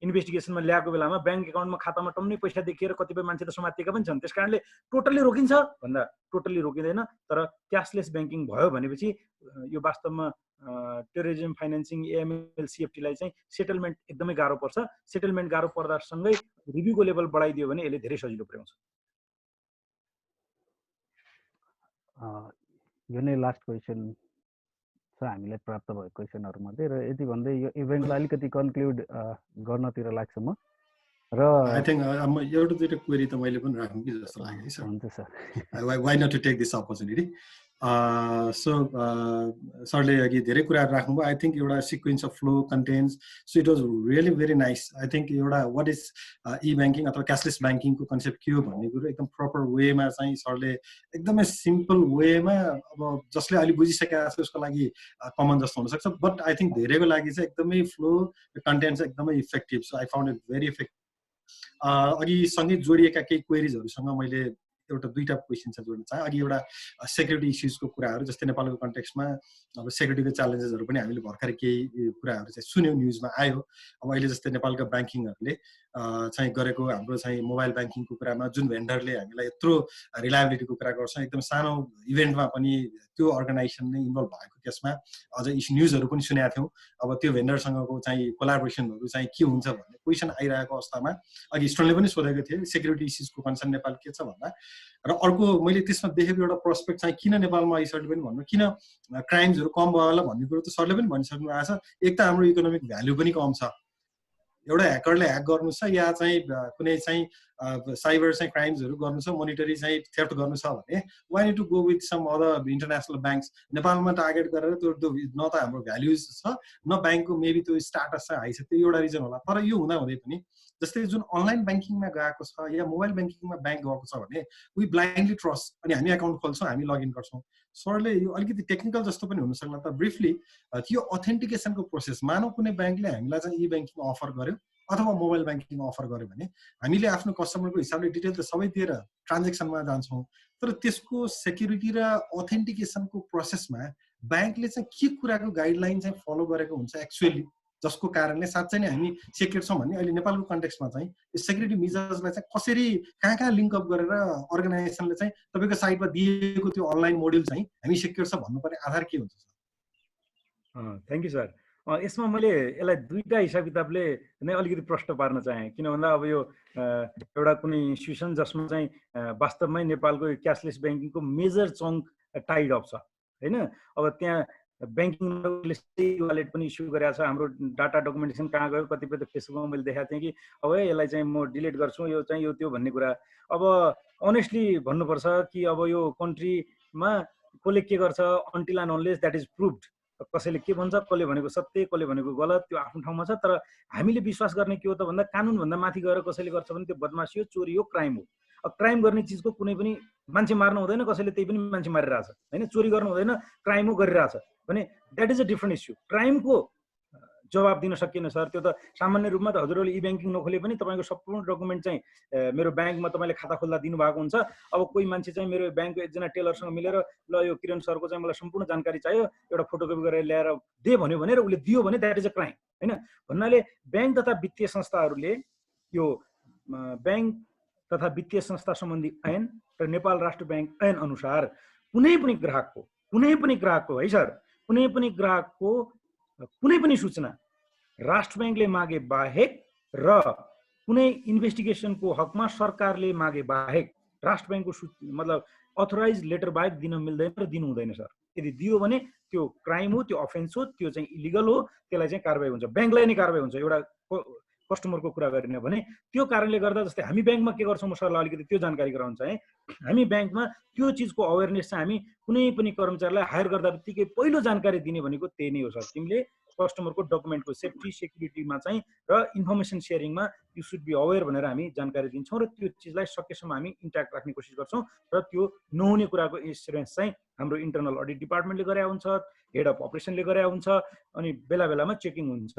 इन्भेस्टिगेसनमा ल्याएको बेलामा ब्याङ्क एकाउन्टमा खातामा टम्नै पैसा देखिएर कतिपय मान्छे त समातिएका पनि छन्। त्यस कारणले टोटल्ली रोकिन्छ भन्दा टोटल्ली रोकिँदैन। तर क्यासलेस ब्याङ्किङ भयो भनेपछि यो वास्तवमा टेररिजम फाइनेन्सिङ, एएमएल सिएफटीलाई चाहिँ सेटलमेन्ट एकदमै गाह्रो पर्छ। सेटलमेन्ट गाह्रो पर्दासँगै रिभ्यूको लेभल बढाइदियो भने यसले धेरै सजिलो पुर्याउँछ। यो नै लास्ट क्वेसन छ हामीलाई प्राप्त भएको क्वेसनहरू मध्ये, र यति भन्दै यो इभेन्टलाई अलिकति कन्क्लुड गर्नतिर लाग्छ म। र आई थिङ्क एउटा दुईटा क्वेरी त मैले पनि राख्नु कि जस्तो लाग्यो सर। हुन्छ sir, why not to take this opportunity. So सरले अघि धेरै कुराहरू राख्नुभयो। आई थिङ्क एउटा sequence of flow contents, so it was really very nice. I think एउटा वाट इज ई ब्याङ्किङ अथवा क्यासलेस ब्याङ्किङको कन्सेप्ट के हो भन्ने कुरो एकदम प्रपर वेमा चाहिँ सरले एकदमै सिम्पल वेमा, अब जसले अहिले बुझिसकेको छ उसको लागि कमन जस्तो हुनसक्छ, बट आई थिङ्क धेरैको लागि चाहिँ एकदमै फ्लो कन्टेन्ट चाहिँ एकदमै effective. So I found it very effective. अघि सँगै जोडिएका केही क्वेरिजहरूसँग मैले एउटा दुईटा क्वेसन चाहिँ जोड्न चाहेँ। अघि एउटा सेक्युरिटी इस्युजको कुराहरू, जस्तै नेपालको कन्टेक्स्टमा अब सेक्युरिटीको च्यालेन्जेसहरू पनि हामीले भर्खर केही कुराहरू चाहिँ सुन्यौँ, न्युजमा आयो। अब अहिले जस्तै नेपालका ब्याङ्किङहरूले चाहिँ गरेको हाम्रो चाहिँ मोबाइल ब्याङ्किङको कुरामा जुन भेन्डरले हामीलाई यत्रो रिलायबिलिटीको कुरा गर्छ, एकदम सानो इभेन्टमा पनि त्यो अर्गनाइजेसन नै इन्भल्भ भएको केसमा अझ न्युजहरू पनि सुनेका थियौँ। अब त्यो भेन्डरसँगको चाहिँ कोलाबोरेसनहरू चाहिँ के हुन्छ भन्ने क्वेसन आइरहेको अवस्थामा अघि स्टोनले पनि सोधेको थिए सेक्युरिटी इस्युजको कन्सर्न नेपाल के छ भन्दा। र अर्को मैले त्यसमा देखेको एउटा प्रोस्पेक्ट चाहिँ किन नेपालमा अघि सरले पनि भन्नु किन क्राइम्सहरू कम भयो होला भन्ने कुरो त सरले पनि भनिसक्नु भएको छ। एक त हाम्रो इकोनोमिक भ्याल्यु पनि कम छ, एउटा ह्याकरले ह्याक गर्नु छ या चाहिँ कुनै चाहिँ साइबर चाहिँ क्राइम्सहरू गर्नु छ, मोनिटरी चाहिँ थेफ्ट गर्नु छ भने why need to go with some other international banks. नेपालमा टार्गेट गरेर त्यो न त हाम्रो भ्याल्युज छ न ब्याङ्कको मेबी त्यो स्टाटस चाहिँ हाई छ, त्यो एउटा रिजन होला। तर यो हुँदै पनि जस्तै जुन अनलाइन ब्याङ्किङमा गएको छ या मोबाइल ब्याङ्किङमा ब्याङ्क गएको छ भने वी ब्लाइन्डली ट्रस्ट, अनि हामी एकाउन्ट खोल्छौँ, हामी लगइन गर्छौँ। सरले यो अलिकति टेक्निकल जस्तो पनि हुन सक्ला त, ब्रिफली त्यो अथेन्टिकेसनको प्रोसेस, मानव कुनै ब्याङ्कले हामीलाई चाहिँ ई ब्याङ्किङ अफर गर्यो अथवा मोबाइल ब्याङ्किङ अफर गर्यो भने हामीले आफ्नो कस्टमरको हिसाबले डिटेल त सबै दिएर ट्रान्जेक्सनमा जान्छौँ, तर त्यसको सेक्युरिटी र अथेन्टिकेसनको प्रोसेसमा ब्याङ्कले चाहिँ के कुराको गाइडलाइन चाहिँ फलो गरेको हुन्छ एक्चुअली, जसको कारणले साँच्चै नै हामी सेक्युर छौँ भन्ने अहिले नेपालको कन्टेक्स्टमा चाहिँ सेक्युरिटी मेजर्सलाई चाहिँ कसरी कहाँ लिङ्कअप गरेर अर्गनाइजेसनले चाहिँ तपाईँको साइटमा दिएको त्यो अनलाइन मोड्युल चाहिँ हामी सेक्युर छ भन्नुपर्ने आधार के हुन्छ? Thank you sir. यसमा मैले यसलाई दुईटा हिसाब किताबले नै अलिकति प्रश्न पार्न चाहेँ, किन भन्दा अब यो एउटा कुनै इन्स्टिट्युसन जसमा चाहिँ वास्तवमै नेपालको क्यासलेस ब्याङ्किङको मेजर चङ्क टाइड अप छ होइन। अब त्यहाँ ब्याङ्किङ वालेट पनि इस्यु गरेको छ, हाम्रो डाटा डकुमेन्टेसन कहाँ गयो, कतिपय त फेसबुकमा मैले देखाएको थिएँ कि अब यसलाई चाहिँ म डिलिट गर्छु, यो चाहिँ यो त्यो भन्ने कुरा। अब अनेस्टली भन्नुपर्छ कि अब यो कन्ट्रीमा कसले के गर्छ until and unless that is प्रुभड, कसैले के भन्छ, कसले भनेको सत्य, कसले भनेको गलत, त्यो आफ्नो ठाउँमा छ। तर हामीले विश्वास गर्ने के हो त भन्दा कानुनभन्दा माथि गएर कसैले गर्छ भने त्यो बदमासी हो, चोरी हो, क्राइम हो। अब क्राइम गर्ने चिजको कुनै पनि मान्छे मार्नु हुँदैन, कसैले त्यही पनि मान्छे मारिरहेछ होइन, चोरी गर्नु हुँदैन, क्राइम हो गरिरहेछ भने that is a different issue. क्राइमको जवाब दिन सकिएन सर, त्यो त सामान्य रूपमा त हजुरहरूले ई ब्याङ्किङ नखोले पनि तपाईँको सम्पूर्ण डकुमेन्ट चाहिँ मेरो ब्याङ्कमा तपाईँले खाता खोल्दा दिनुभएको हुन्छ। अब कोही मान्छे चाहिँ मेरो ब्याङ्कको एकजना टेलरसँग मिलेर ल यो किरण सरको चाहिँ मलाई सम्पूर्ण जानकारी चाहियो, एउटा फोटोकपी गरेर ल्याएर दे भन्यो भनेर उसले दियो भने द्याट इज अ क्राइम होइन। भन्नाले ब्याङ्क तथा वित्तीय संस्थाहरूले यो ब्याङ्क तथा वित्तीय संस्था सम्बन्धी ऐन र नेपाल राष्ट्र ब्याङ्क ऐन अनुसार कुनै पनि ग्राहकको है सर, कुनै पनि ग्राहकको कुनै पनि सूचना राष्ट्र ब्याङ्कले मागे बाहेक र कुनै इन्भेस्टिगेसनको हकमा सरकारले मागे बाहेक राष्ट्र ब्याङ्कको मतलब अथोराइज लेटर बाहेक दिन मिल्दैन र दिनु हुँदैन सर। यदि दियो भने त्यो क्राइम हो, त्यो अफेन्स हो, त्यो चाहिँ इलिगल हो, त्यसलाई चाहिँ कारबाही हुन्छ, ब्याङ्कलाई नै कारबाही हुन्छ एउटा कस्टमरको कुरा गरिने भने। त्यो कारणले गर्दा जस्तै हामी ब्याङ्कमा के गर्छौँ, म सरलाई अलिकति त्यो जानकारी गराउन चाहेँ। हामी ब्याङ्कमा त्यो चिजको अवेरनेस चाहिँ हामी कुनै पनि कर्मचारीलाई हायर गर्दा बित्तिकै पहिलो जानकारी दिने भनेको त्यही नै हो सर, तिमीले कस्टमरको डकुमेन्टको सेफ्टी सेक्युरिटीमा चाहिँ र इन्फर्मेसन सेयरिङमा यु सुड बी अवेर भनेर हामी जानकारी दिन्छौँ र त्यो चिजलाई सकेसम्म हामी इन्ट्याक्ट राख्ने कोसिस गर्छौँ र त्यो नहुने कुराको एस्युरेन्स चाहिँ हाम्रो इन्टरनल अडिट डिपार्टमेन्टले गरे हुन्छ, हेड अफ अपरेसनले गरे हुन्छ, अनि बेला बेलामा चेकिङ हुन्छ।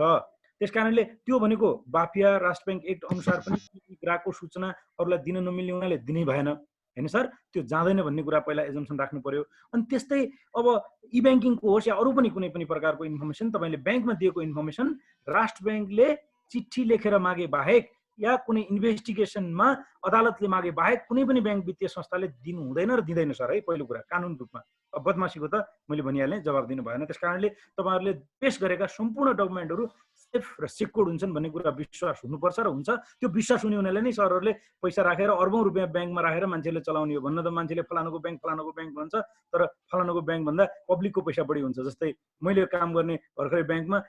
त्यस कारणले त्यो भनेको बाफिया राष्ट्र ब्याङ्क एक्ट अनुसार पनि ग्राहकको सूचना अरूलाई दिन नमिल्ने हुनाले दिनै भएन होइन सर, त्यो जाँदैन भन्ने कुरा पहिला एजम्सन राख्नु पर्यो। अनि त्यस्तै अब ई ब्याङ्किङको होस् या अरू पनि कुनै पनि प्रकारको इन्फर्मेसन तपाईँले ब्याङ्कमा दिएको इन्फर्मेसन राष्ट्र ब्याङ्कले चिठी लेखेर मागे बाहेक या कुनै इन्भेस्टिगेसनमा अदालतले मागे बाहेक कुनै पनि ब्याङ्क वित्तीय संस्थाले दिनु हुँदैन र दिँदैन सर है। पहिलो कुरा कानुन रूपमा अब बदमासीको त मैले भनिहालेँ जवाब दिनु भएन। त्यस कारणले तपाईँहरूले पेश गरेका सम्पूर्ण डकुमेन्टहरू सेफ र सिक्योर्ड हुन्छन् भन्ने कुरा विश्वास हुनुपर्छ र हुन्छ। त्यो विश्वास हुने हुनाले नै सरहरूले पैसा राखेर अर्बौं रुपियाँ ब्याङ्कमा राखेर मान्छेले चलाउने हो। भन्न त मान्छेले फलानुको ब्याङ्क भन्छ, तर फलानुको ब्याङ्क भन्दा पब्लिकको पैसा बढी हुन्छ। जस्तै मैले काम गर्ने भर्खरै ब्याङ्कमा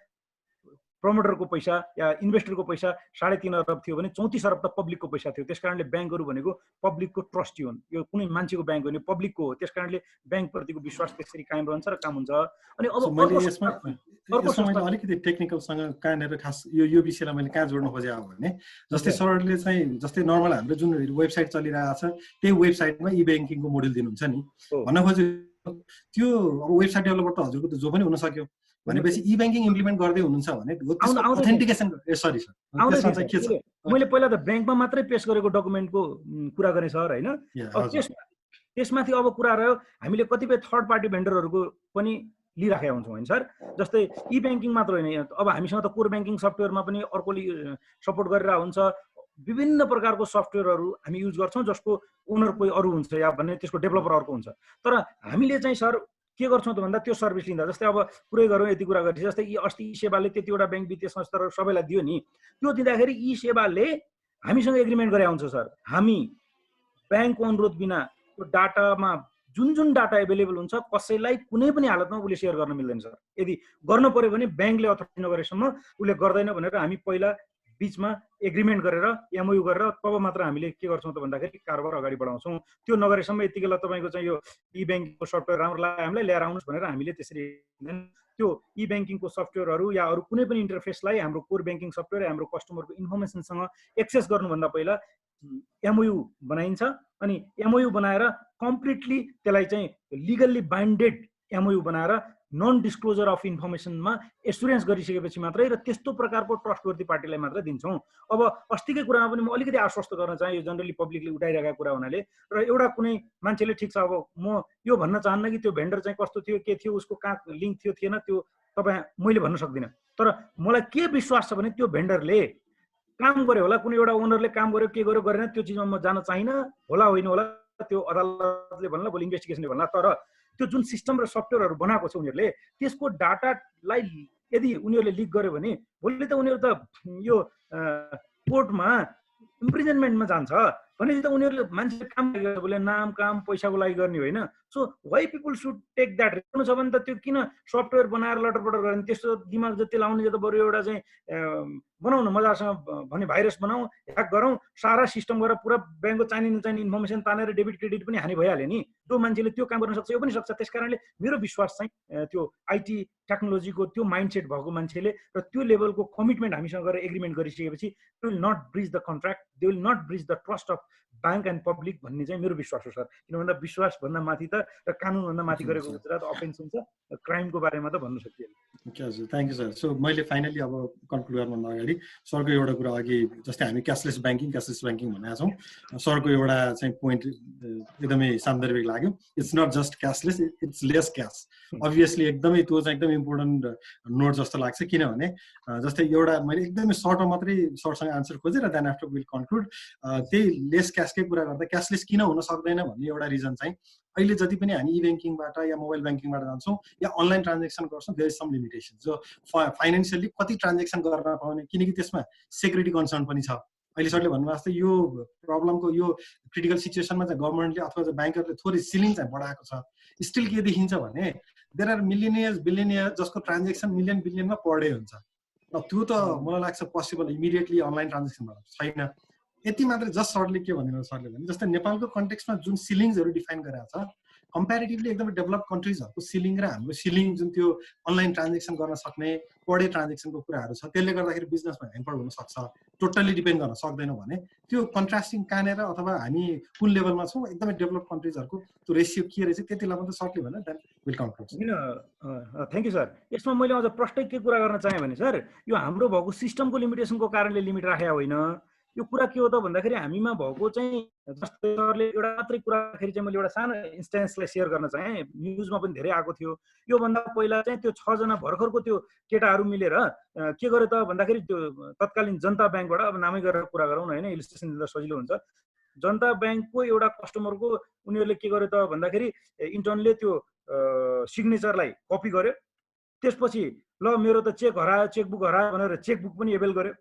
प्रमोटरको पैसा या इन्भेस्टरको पैसा 3.5 अरब थियो भने 34 अरब त पब्लिकको पैसा थियो। त्यस कारणले ब्याङ्कहरू भनेको पब्लिकको ट्रस्टी हुन्, यो कुनै मान्छेको ब्याङ्क होइन, पब्लिकको हो। त्यस कारणले ब्याङ्कप्रतिको विश्वास त्यसरी कायम रहन्छ र काम हुन्छ। अनि अब मैले अलिकति टेक्निकलसँग कहाँनिर खास यो विषयलाई मैले कहाँ जोड्न खोजेँ भने जस्तै सरहरूले चाहिँ जस्तै नर्मल हाम्रो जुन वेबसाइट चलिरहेको छ त्यही वेबसाइटमा ई ब्याङ्किङको मोडल दिनुहुन्छ नि भन्न खोजे, त्यो अब वेबसाइट डेभलपर त हजुरको त जो पनि हुन सक्यो भनेपछि ई ब्याङ्किङ इम्प्लिमेन्ट गर्दै हुनुहुन्छ भने अथेन्टिकेसन सरी सर त्यसमा चाहिँ के छ? मैले पहिला त ब्याङ्कमा मात्रै पेश गरेको डकुमेन्टको कुरा गरेँ सर होइन। त्यसमाथि अब कुरा रह्यो हामीले कतिपय थर्ड पार्टी भेन्डरहरूको पनि लिइराखेका हुन्छौँ होइन सर। जस्तै ई ब्याङ्किङ मात्र होइन, अब हामीसँग त कोर ब्याङ्किङ सफ्टवेयरमा पनि अर्कोले सपोर्ट गरेर हुन्छ। विभिन्न प्रकारको सफ्टवेयरहरू हामी युज गर्छौँ जसको ओनर कोही अरू हुन्छ या भन्ने त्यसको डेभलपर अर्को हुन्छ। तर हामीले चाहिँ सर के गर्छौँ त भन्दा त्यो सर्भिस लिँदा जस्तै अब कुरै गरौँ यति कुरा गरेपछि जस्तै अस्ति ई सेवाले त्यतिवटा ब्याङ्क वित्तीय संस्थाहरू सबैलाई दियो नि, त्यो दिँदाखेरि ई सेवाले हामीसँग एग्रिमेन्ट गरे हुन्छ सर। हामी ब्याङ्कको अनुरोध बिना त्यो डाटामा जुन डाटा एभाइलेबल हुन्छ कसैलाई कुनै पनि हालतमा उसले सेयर गर्न मिल्दैन सर। यदि गर्न पर्यो भने ब्याङ्कले अथोराइज नगरेसम्म उसले गर्दैन भनेर हामी पहिला बिचमा एग्रिमेन्ट गरेर एमओयू गरेर तब मात्र हामीले के गर्छौँ त भन्दाखेरि कारोबार अगाडि बढाउँछौँ। त्यो नगरेसम्म यतिखेर तपाईँको चाहिँ यो ई ब्याङ्किङको सफ्टवेयर राम्रो लाग्यो हामीलाई लिएर आउनुहोस् भनेर हामीले त्यसरी त्यो ई ब्याङ्किङको सफ्टवेयरहरू या अरू कुनै पनि इन्टरफेसलाई हाम्रो कोर ब्याङ्किङ सफ्टवेयर हाम्रो कस्टमरको इन्फर्मेसनसँग एक्सेस गर्नुभन्दा पहिला एमओयू बनाइन्छ अनि एमओयू बनाएर कम्प्लिटली त्यसलाई चाहिँ लिगल्ली बाइन्डेड एमओयू बनाएर नन डिस्क्लोजर अफ इन्फर्मेसनमा एसुरेन्स गरिसकेपछि मात्रै र त्यस्तो प्रकारको ट्रस्टवर्थी पार्टीलाई मात्र दिन्छौँ। अब अस्तिकै कुरामा पनि म अलिकति आश्वस्त गर्न चाहे, यो जनरली पब्लिकली उठाइरहेका कुरा हुनाले र एउटा कुनै मान्छेले ठिक छ अब म यो भन्न चाहन्न कि त्यो भेन्डर चाहिँ कस्तो थियो के थियो उसको कहाँ लिङ्क थियो थिएन त्यो तपाईँ मैले भन्न सक्दिनँ, तर मलाई के विश्वास छ भने त्यो भेन्डरले काम गर्यो होला, कुनै एउटा ओनरले काम गर्यो के गर्यो गरेन त्यो चिजमा म जान चाहिनँ, होला होइन होला त्यो अदालतले भन्ला भोलि इन्भेस्टिगेसनले भन्ला, तर त्यो जुन सिस्टम र सफ्टवेयरहरू बनाएको छ उनीहरूले त्यसको डाटालाई यदि उनीहरूले लिक गर्यो भने भोलि त उनीहरू त यो कोर्टमा इम्प्रिजनमेन्टमा जान्छ भनेपछि त उनीहरूले मान्छेले काम गरेर बोले नाम काम पैसाको लागि गर्ने होइन। So why people should take that risk छ भने त त्यो किन सफ्टवेयर बनाएर लटरपटर गर्ने, त्यस्तो दिमाग जति लाउने त बरु एउटा चाहिँ बनाउँ न मजासँग भने भाइरस बनाऊ ह्याक गरौँ सारा सिस्टम गरेर पुरा ब्याङ्कको चाहिने इन्फर्मेसन तानेर डेबिट क्रेडिट पनि हानि भइहाल्यो नि, त्यो मान्छेले त्यो काम गर्न सक्छ यो पनि सक्छ। त्यस कारणले मेरो विश्वास चाहिँ त्यो आइटी टेक्नोलोजीको त्यो माइन्डसेट भएको मान्छेले र त्यो लेभलको कमिटमेन्ट हामीसँग गरेर एग्रिमेन्ट गरिसकेपछि they will not breach the contract, they will not breach the trust of bank and public भन्ने चाहिँ मेरो विश्वास हो सर। किन भन्दा विश्वासभन्दा माथि त र कानुनभन्दा माथि गरेको कुरा त अफेन्स हुन्छ, क्राइमको बारेमा त भन्नु सकिएन। ओके हजुर, थ्याङ्क यू सर। सो मैले फाइनली अब कन्क्लुड गर्नुभन्दा अगाडि सरको एउटा कुरा अघि जस्तै हामी क्यासलेस ब्याङ्किङ भनेका छौँ, सरको एउटा चाहिँ पोइन्ट एकदमै सान्दर्भिक लाग्यो। It's not just cashless, it's less cash. Obviously एकदमै त्यो चाहिँ एकदम इम्पोर्टेन्ट नोट जस्तो लाग्छ, किनभने जस्तै एउटा मैले एकदमै सर्टमा मात्रै सरसँग आन्सर खोजेँ र देन आफ्टर विल कन्क्लुड। त्यही लेस क्यासकै कुरा गर्दा क्यासलेस किन हुन सक्दैन भन्ने एउटा रिजन चाहिँ अहिले जति पनि हामी ई ब्याङ्किङबाट या मोबाइल ब्याङ्किङबाट जान्छौँ या अनलाइन ट्रान्जेक्सन गर्छौँ देयर इज सम लिमिटेसन। जो फाइनेन्सियली कति ट्रान्जेक्सन गर्न पाउने, किनकि त्यसमा सेक्युरिटी कन्सर्न पनि छ। अहिले सरले भन्नुभएको जस्तै यो प्रब्लमको यो क्रिटिकल सिचुएसनमा चाहिँ गभर्मेन्टले अथवा ब्याङ्करले थोरै सिलिङ चाहिँ बढाएको छ। स्टिल के देखिन्छ भने देयर आर मिलियनियर्स बिलियनियर्स जसको ट्रान्जेक्सन मिलियन बिलियनमा पर डे हुन्छ र त्यो त मलाई लाग्छ पोसिबल इमिडिएटली अनलाइन ट्रान्जेक्सनबाट छैन। यति मात्रै जस्ट सरले के भनिदिनु सरले भने जस्तै नेपालको कन्टेक्समा जुन सिलिङ्सहरू डिफाइन गरेको छ कम्पेरिटिभली एकदमै डेभलप कन्ट्रिजहरूको सिलिङ र हाम्रो सिलिङ जुन त्यो अनलाइन ट्रान्जेक्सन गर्न सक्ने पर डे ट्रान्जेक्सनको कुराहरू छ त्यसले गर्दाखेरि बिजनेसमा ह्याम्पर हुन सक्छ, टोटल्ली डिपेन्ड गर्न सक्दैनौँ भने त्यो कन्ट्रास्टिङ कहाँनिर अथवा हामी कुन लेभलमा छौँ एकदमै डेभलप कन्ट्रिजहरूको त्यो रेसियो के रहेछ त्यतिलाई मात्रै सर्टली भने देन विल कन्क्लुड। किन थ्याङ्क यू सर। यसमा मैले अझ प्रष्टै के कुरा गर्न चाहेँ भने सर यो हाम्रो भएको सिस्टमको लिमिटेसनको कारणले लिमिट राखेको होइन। यो कुरा के हो त भन्दाखेरि हामीमा भएको चाहिँ जस्तै सरले एउटा मात्रै कुराखेरि चाहिँ मैले एउटा सानो इन्स्टेन्सलाई सेयर गर्न चाहेँ, न्युजमा पनि धेरै आएको थियो। योभन्दा पहिला चाहिँ त्यो 6 जना भर्खरको त्यो केटाहरू मिलेर के गर्यो त भन्दाखेरि त्यो तत्कालीन जनता ब्याङ्कबाट, अब नामै गरेर कुरा गरौँ न होइन इलिस्ट्रेसन दिँदा सजिलो हुन्छ, जनता ब्याङ्कको एउटा कस्टमरको उनीहरूले के गर्यो त भन्दाखेरि इन्टर्नले त्यो सिग्नेचरलाई कपी गर्यो, त्यसपछि ल मेरो त चेक हरायो चेकबुक हरायो भनेर चेकबुक पनि एभेल गर्यो।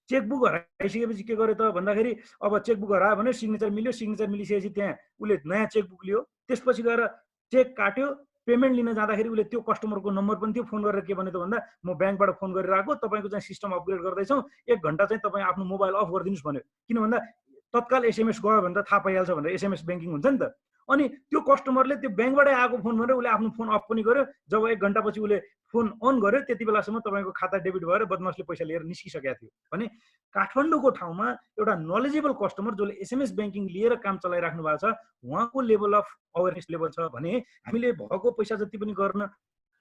चेकबुक हराइसकेपछि के गर्यो त भन्दाखेरि अब चेकबुक हरायो भने सिग्नेचर मिल्यो, सिग्नेचर मिलिसकेपछि त्यहाँ उसले नयाँ चेकबुक लियो, त्यसपछि गएर चेक काट्यो, पेमेन्ट लिन जाँदाखेरि उसले त्यो कस्टमरको नम्बर पनि थियो, फोन गरेर के भन्यो त भन्दा म ब्याङ्कबाट फोन गरेर आएको तपाईँको चाहिँ सिस्टम अपग्रेड गर्दैछौँ 1 घन्टा चाहिँ तपाईँ आफ्नो मोबाइल अफ गरिदिनुहोस् भन्यो। किन भन्दा तत्काल एसएमएस गयो भने त थाहा पाइहाल्छ भनेर एसएमएस ब्याङ्किङ हुन्छ नि त। अनि त्यो कस्टमरले त्यो ब्याङ्कबाटै आएको फोन भनेर उसले आफ्नो फोन अफ पनि गर्यो, जब 1 घन्टापछि उसले फोन अन गर्यो त्यति बेलासम्म तपाईँको खाता डेबिट भएर बदमासले पैसा लिएर निस्किसकेको थियो। भने काठमाडौँको ठाउँमा एउटा नलेजेबल कस्टमर जसले एसएमएस ब्याङ्किङ लिएर काम चलाइराख्नु भएको छ उहाँको लेभल अफ अवेरनेस लेभल छ भने हामीले भएको पैसा जति पनि गर्न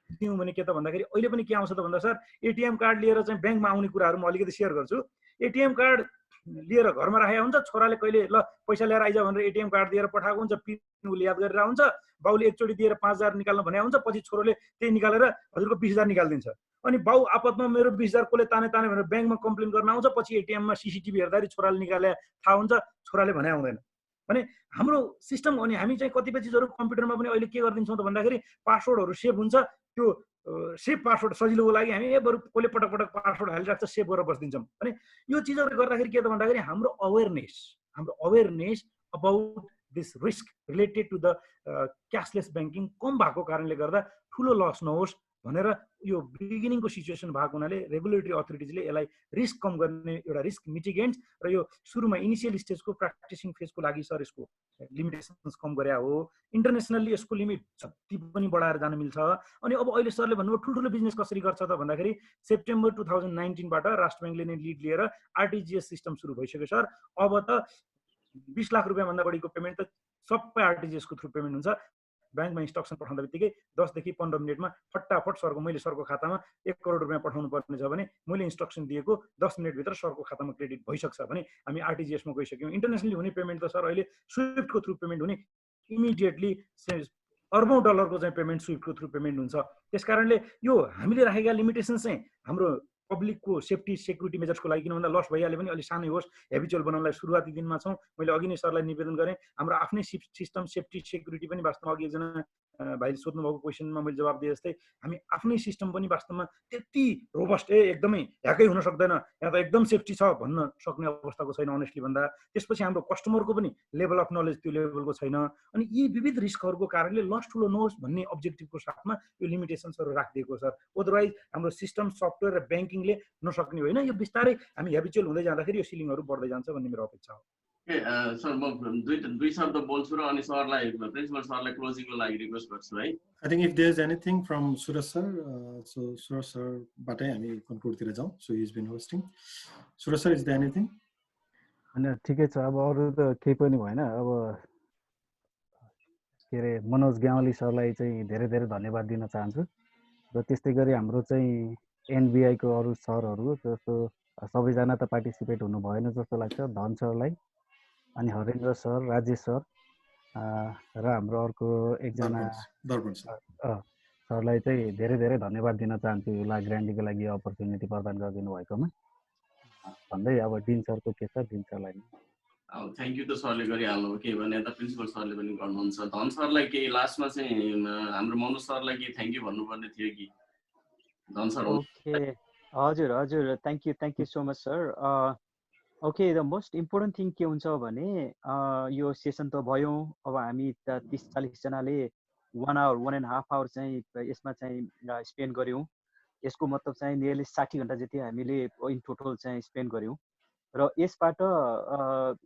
दियौँ भने के त भन्दाखेरि अहिले पनि के आउँछ त भन्दा सर एटिएम कार्ड लिएर चाहिँ ब्याङ्कमा आउने कुराहरू म अलिकति सेयर गर्छु। एटिएम कार्ड लिएर घरमा राखेको हुन्छ, छोराले कहिले ल पैसा लिएर आइज भनेर एटिएम कार्ड दिएर पठाएको हुन्छ, पिन उसले याद गरेर हुन्छ, बाउले एकचोटि दिएर 5,000 निकाल्न भने हुन्छ, पछि छोरोले त्यही निकालेर हजुरको 20,000 निकालिदिन्छ। अनि बाउ आपतमा मेरो 20,000 कसले ताने भनेर ब्याङ्कमा कम्प्लेन गर्न आउँछ, पछि एटिएममा सिसिटिभी हेर्दाखेरि छोराले निकाले थाहा हुन्छ, छोराले भने आउँदैन। भने हाम्रो सिस्टम अनि हामी चाहिँ कतिपय चिजहरू कम्प्युटरमा पनि अहिले के गरिदिन्छौँ त भन्दाखेरि पासवर्डहरू सेभ हुन्छ, त्यो सेभ पासवर्ड सजिलोको लागि हामी बरु कसले पटक पटक पासवर्ड हालिराख्छ सेभ गरेर बस्दिन्छौँ। अनि यो चिजहरू गर्दाखेरि के त भन्दाखेरि हाम्रो awareness about this risk related to the cashless banking कम भएको कारणले गर्दा ठुलो लस नहोस् भनेर यो बिगिनिङको सिचुएसन भएको हुनाले रेगुलेटरी अथोरिटिजले यसलाई रिस्क कम गर्ने एउटा रिस्क मिटिगेन्ट्स र यो सुरुमा इनिसियल स्टेजको प्र्याक्टिसिङ फेजको लागि सर यसको लिमिटेसन्स कम गरे हो। इन्टरनेसनल्ली यसको लिमिट जति पनि बढाएर जान मिल्छ। अनि अब अहिले सरले भन्नुभयो ठुल्ठुलो बिजनेस कसरी गर्छ त भन्दाखेरि सेप्टेम्बर 2019 बाट राष्ट्र ब्याङ्कले नै लिड लिएर आरटिजिएस सिस्टम सुरु भइसक्यो सर। अब त 20 लाख रुपियाँभन्दा बढीको पेमेन्ट त सबै आरटिजिएस को थ्रु पेमेन्ट हुन्छ। ब्याङ्कमा इन्स्ट्रक्सन पठाउँदा बित्तिकै 10 देखि 15 मिनटमा फटाफट मैले सरको खातामा 1 करोड रुपियाँ पठाउनु पर्ने छ भने मैले इन्स्ट्रक्सन दिएको 10 मिनटभित्र सरको खातामा क्रेडिट भइसक्छ भने हामी आरटिजिएसमा गइसक्यौँ। इन्टरनेसनली हुने पेमेन्ट त सर अहिले स्विफ्टको थ्रु पेमेन्ट हुने इमिडिएटली अर्बौं डलरको चाहिँ पेमेन्ट स्विफ्टको थ्रु पेमेन्ट हुन्छ। त्यसकारणले यो हामीले राखेका लिमिटेसन चाहिँ हाम्रो पब्लिकको सेफ्टी सेक्युरिटी मेजर्सको लागि, किन भन्दा लस भइहाल्यो भने अलिक सानै होस्, हेबिचुअल बनाउनलाई सुरुवाती दिनमा छौँ। मैले अघि नै सरलाई निवेदन गरेँ हाम्रो आफ्नै सिस्टम सेफ्टी सेक्युरिटी पनि वास्तवमा अघि एकजना भाइले सोध्नुभएको क्वेसनमा मैले जवाब दिए जस्तै हामी आफ्नै सिस्टम पनि वास्तवमा त्यति रोबस्ट एकदमै ह्याकै हुन सक्दैन, यहाँ त एकदम सेफ्टी छ भन्न सक्ने अवस्थाको छैन अनेस्टली भन्दा। त्यसपछि हाम्रो कस्टमरको पनि लेभल अफ नलेज त्यो लेभलको छैन। अनि यी विविध रिस्कहरूको कारणले लस ठुलो नहोस् भन्ने अब्जेक्टिभको साथमा यो लिमिटेसन्सहरू राखिदिएको सर। अदरवाइज हाम्रो सिस्टम सफ्टवेयर र ब्याङ्किङले नसक्ने होइन, यो बिस्तारै हामी हेबिचुअल हुँदै जाँदाखेरि यो सिलिङहरू बढ्दै जान्छ भन्ने मेरो अपेक्षा हो। सर म दुई शब्द बोल्छु र अनि सरलाई प्रिन्सिपल सरलाई क्लोजिङको लागि रिक्वेस्ट गर्छु है। I think if there's anything from Suraj sir, so Suraj sir बाटै हामी कन्क्लुडतिर जाउँ। So he's been hosting. Suraj sir, is there anything? होइन ठिकै छ, अब अरू त केही पनि भएन। अब के अरे मनोज ग्यावाली सरलाई चाहिँ धेरै धेरै धन्यवाद दिन चाहन्छु र त्यस्तै गरी हाम्रो चाहिँ एनबिआई को अरू सरहरू जस्तो सबैजना त पार्टिसिपेट हुनु भएन जस्तो लाग्छ। धन सरलाई अनि हरेन्द्र सर, राजेश सर र हाम्रो अर्को एकजना दर्पण सर सरलाई चाहिँ धेरै धेरै धन्यवाद दिन चाहन्छु ला ग्रान्डीको लागि अपर्च्युनिटी प्रदान गरिदिनु भएकोमा भन्दै अब डिन सरको के छ डिन सरलाई थ्याङ्क यू त सरले गरिहाल्नु के भने त प्रिन्सिपल सरले पनि गर्नुहुन्छ। धन सरलाई केही लास्टमा चाहिँ हाम्रो मनोज सरलाई के थ्याङ्क यू भन्नुपर्ने थियो कि धन सर? ओके हजुर हजुर thank you so much sir. Okay the most important thing के हुन्छ भने यो सेसन त भयो, अब हामी 30-40 जनाले 1 आवर 1.5 आवर चाहिँ यसमा चाहिँ स्पेन्ड गऱ्यौँ। यसको मतलब चाहिँ नियरली 60 घन्टा जति हामीले इन टोटल चाहिँ स्पेन्ड गऱ्यौँ र यसबाट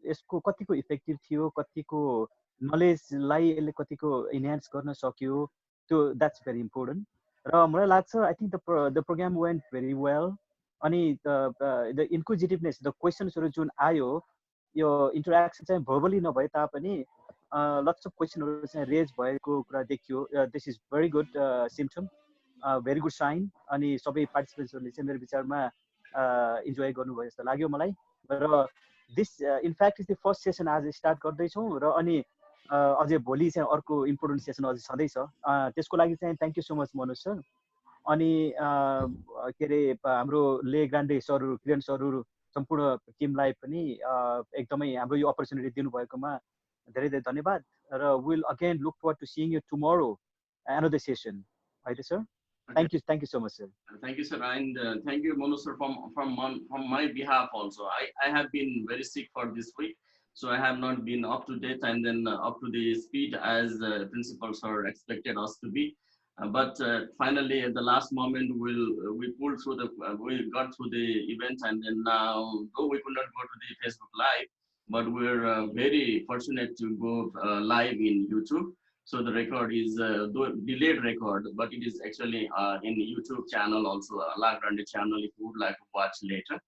यसको कतिको इफेक्टिभ थियो, कतिको नलेजलाई यसले कतिको इन्हान्स गर्न सक्यो, त्यो द्याट्स भेरी इम्पोर्टेन्ट। र मलाई लाग्छ I think the program went very well. अनि द इन्क्लुजिटिभनेस, द क्वेसन्सहरू जुन आयो, यो इन्टरेक्सन चाहिँ भर्बली नभए तापनि लट्स अफ क्वेसनहरू चाहिँ रेज भएको कुरा देखियो। This is very good symptom, very good sign. अनि सबै पार्टिसिपेन्ट्सहरूले चाहिँ मेरो विचारमा इन्जोय गर्नुभयो जस्तो लाग्यो मलाई। र this in fact is the first session आज स्टार्ट गर्दैछौँ र अनि अझै भोलि चाहिँ अर्को इम्पोर्टेन्ट सेसन अझै छँदैछ। त्यसको लागि चाहिँ thank you so much Manoj sir. अनि के अरे हाम्रो ले ग्रान्डे सरहरू, किरण सरहरू, सम्पूर्ण टिमलाई पनि एकदमै हाम्रो यो अपर्च्युनिटी दिनुभएकोमा धेरै धेरै धन्यवाद। र will again look forward to seeing you tomorrow another session, right sir? Thank you so much sir. Thank you sir, and thank you Monu sir from my behalf also. I have been very sick for this week, so I have not been up to date and then up to the speed as principal sir expected us to be. But finally at the last moment we pulled through we got through the event, and then now though we could not go to the Facebook live, but we're very fortunate to go live in YouTube. So the record is delayed record, but it is actually in YouTube channel also, La Grande channel, if you would like to watch later.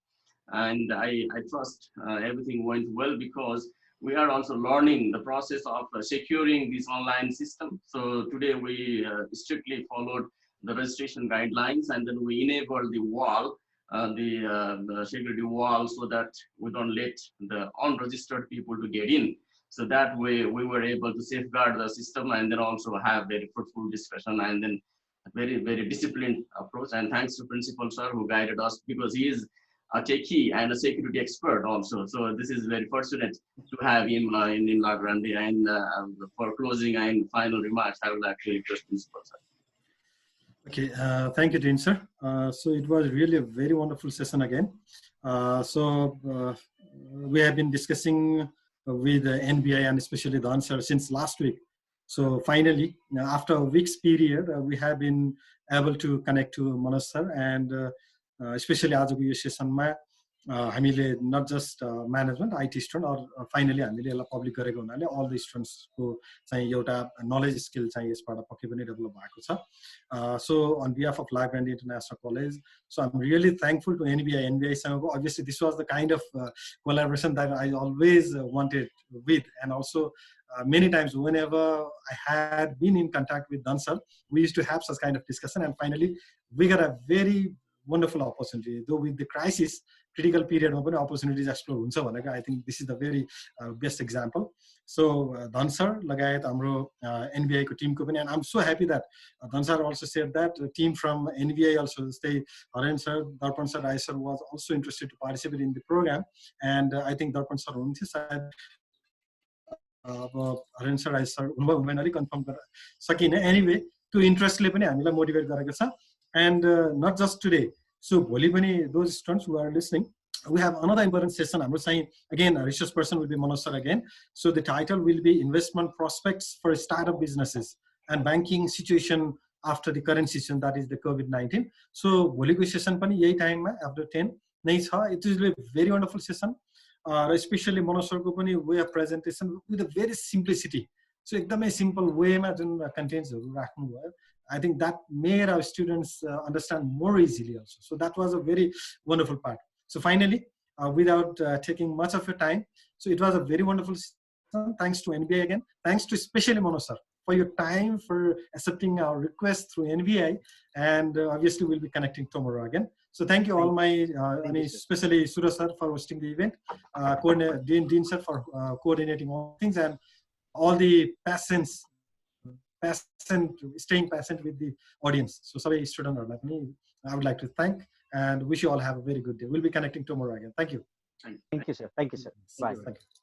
And I trust everything went well, because we are also learning the process of securing this online system. So today we strictly followed the registration guidelines, and then we enabled the wall, the security wall, so that we don't let the unregistered people to get in. So that way we were able to safeguard the system and then also have very fruitful discussion and then a very, very disciplined approach. And thanks to Principal Sir who guided us, because he is a techie and a security expert also. So this is very fortunate to have him in La Grande. And for closing and final remarks, I would like to request Principal Sir. Okay, thank you, Dean sir. So it was really a very wonderful session again. We have been discussing with the NBI and especially the answer since last week. So finally, after a week's period, we have been able to connect to Manoj sir, and especially आजको यो सेसनमा हामीले not just management, IT student, or finally हामीले यसलाई public गरेको हुनाले all the students को चाहिँ एउटा knowledge skill चाहिँ यसबाट पक्कै पनि डेभलप भएको छ. So on behalf of La Grande International College, so I'm really thankful to NBI सँगको. Obviously this was the kind of collaboration that I always wanted with, and also many times whenever I had been in contact with Dhansal, we used to have such kind of discussion, and finally we got a very wonderful opportunity. Though with the crisis, critical period of opportunities explore. I think this is the very best example. So Dhansal, lagayat amro NBI ko team ko pani, and I'm so happy that Dhansal also said that the team from NBI also stay. Haran sir, Darpan sir, Rai sir was also interested to participate in the program, and I think Darpan sir hunthyo sayad Haran sir, Rai sir confirm gara sakine. Anyway, to interest le pani हामीलाई motivate gareko cha. And not just today. So those students who are listening, we have another important session. I'm saying again, a research person will be Manoj sir again. So the title will be Investment Prospects for Startup Businesses and Banking Situation After the Current Situation, that is the COVID-19. So bholiko session pani yahi time ma after 10 nahi cha. It is a very wonderful session. Especially Manoj sir ko pani way of presentation with a very simplicity. So ekdamai simple way ma jun contents haru rakhnu bhayo. I think that made our students understand more easily also. So that was a very wonderful part. So finally, without taking much of your time, so it was a very wonderful session. Thanks to NBI again. Thanks to especially Manoj sir for your time, for accepting our request through NBI. And obviously we'll be connecting tomorrow again. So thank you all my, especially Suraj sir for hosting the event, Dean sir for coordinating all things, and all the staying patient with the audience. So sorry, student, I would like to thank and wish you all have a very good day. We'll be connecting tomorrow again. Thank you. Thank you, sir. Thank you, sir. Bye. Thank you.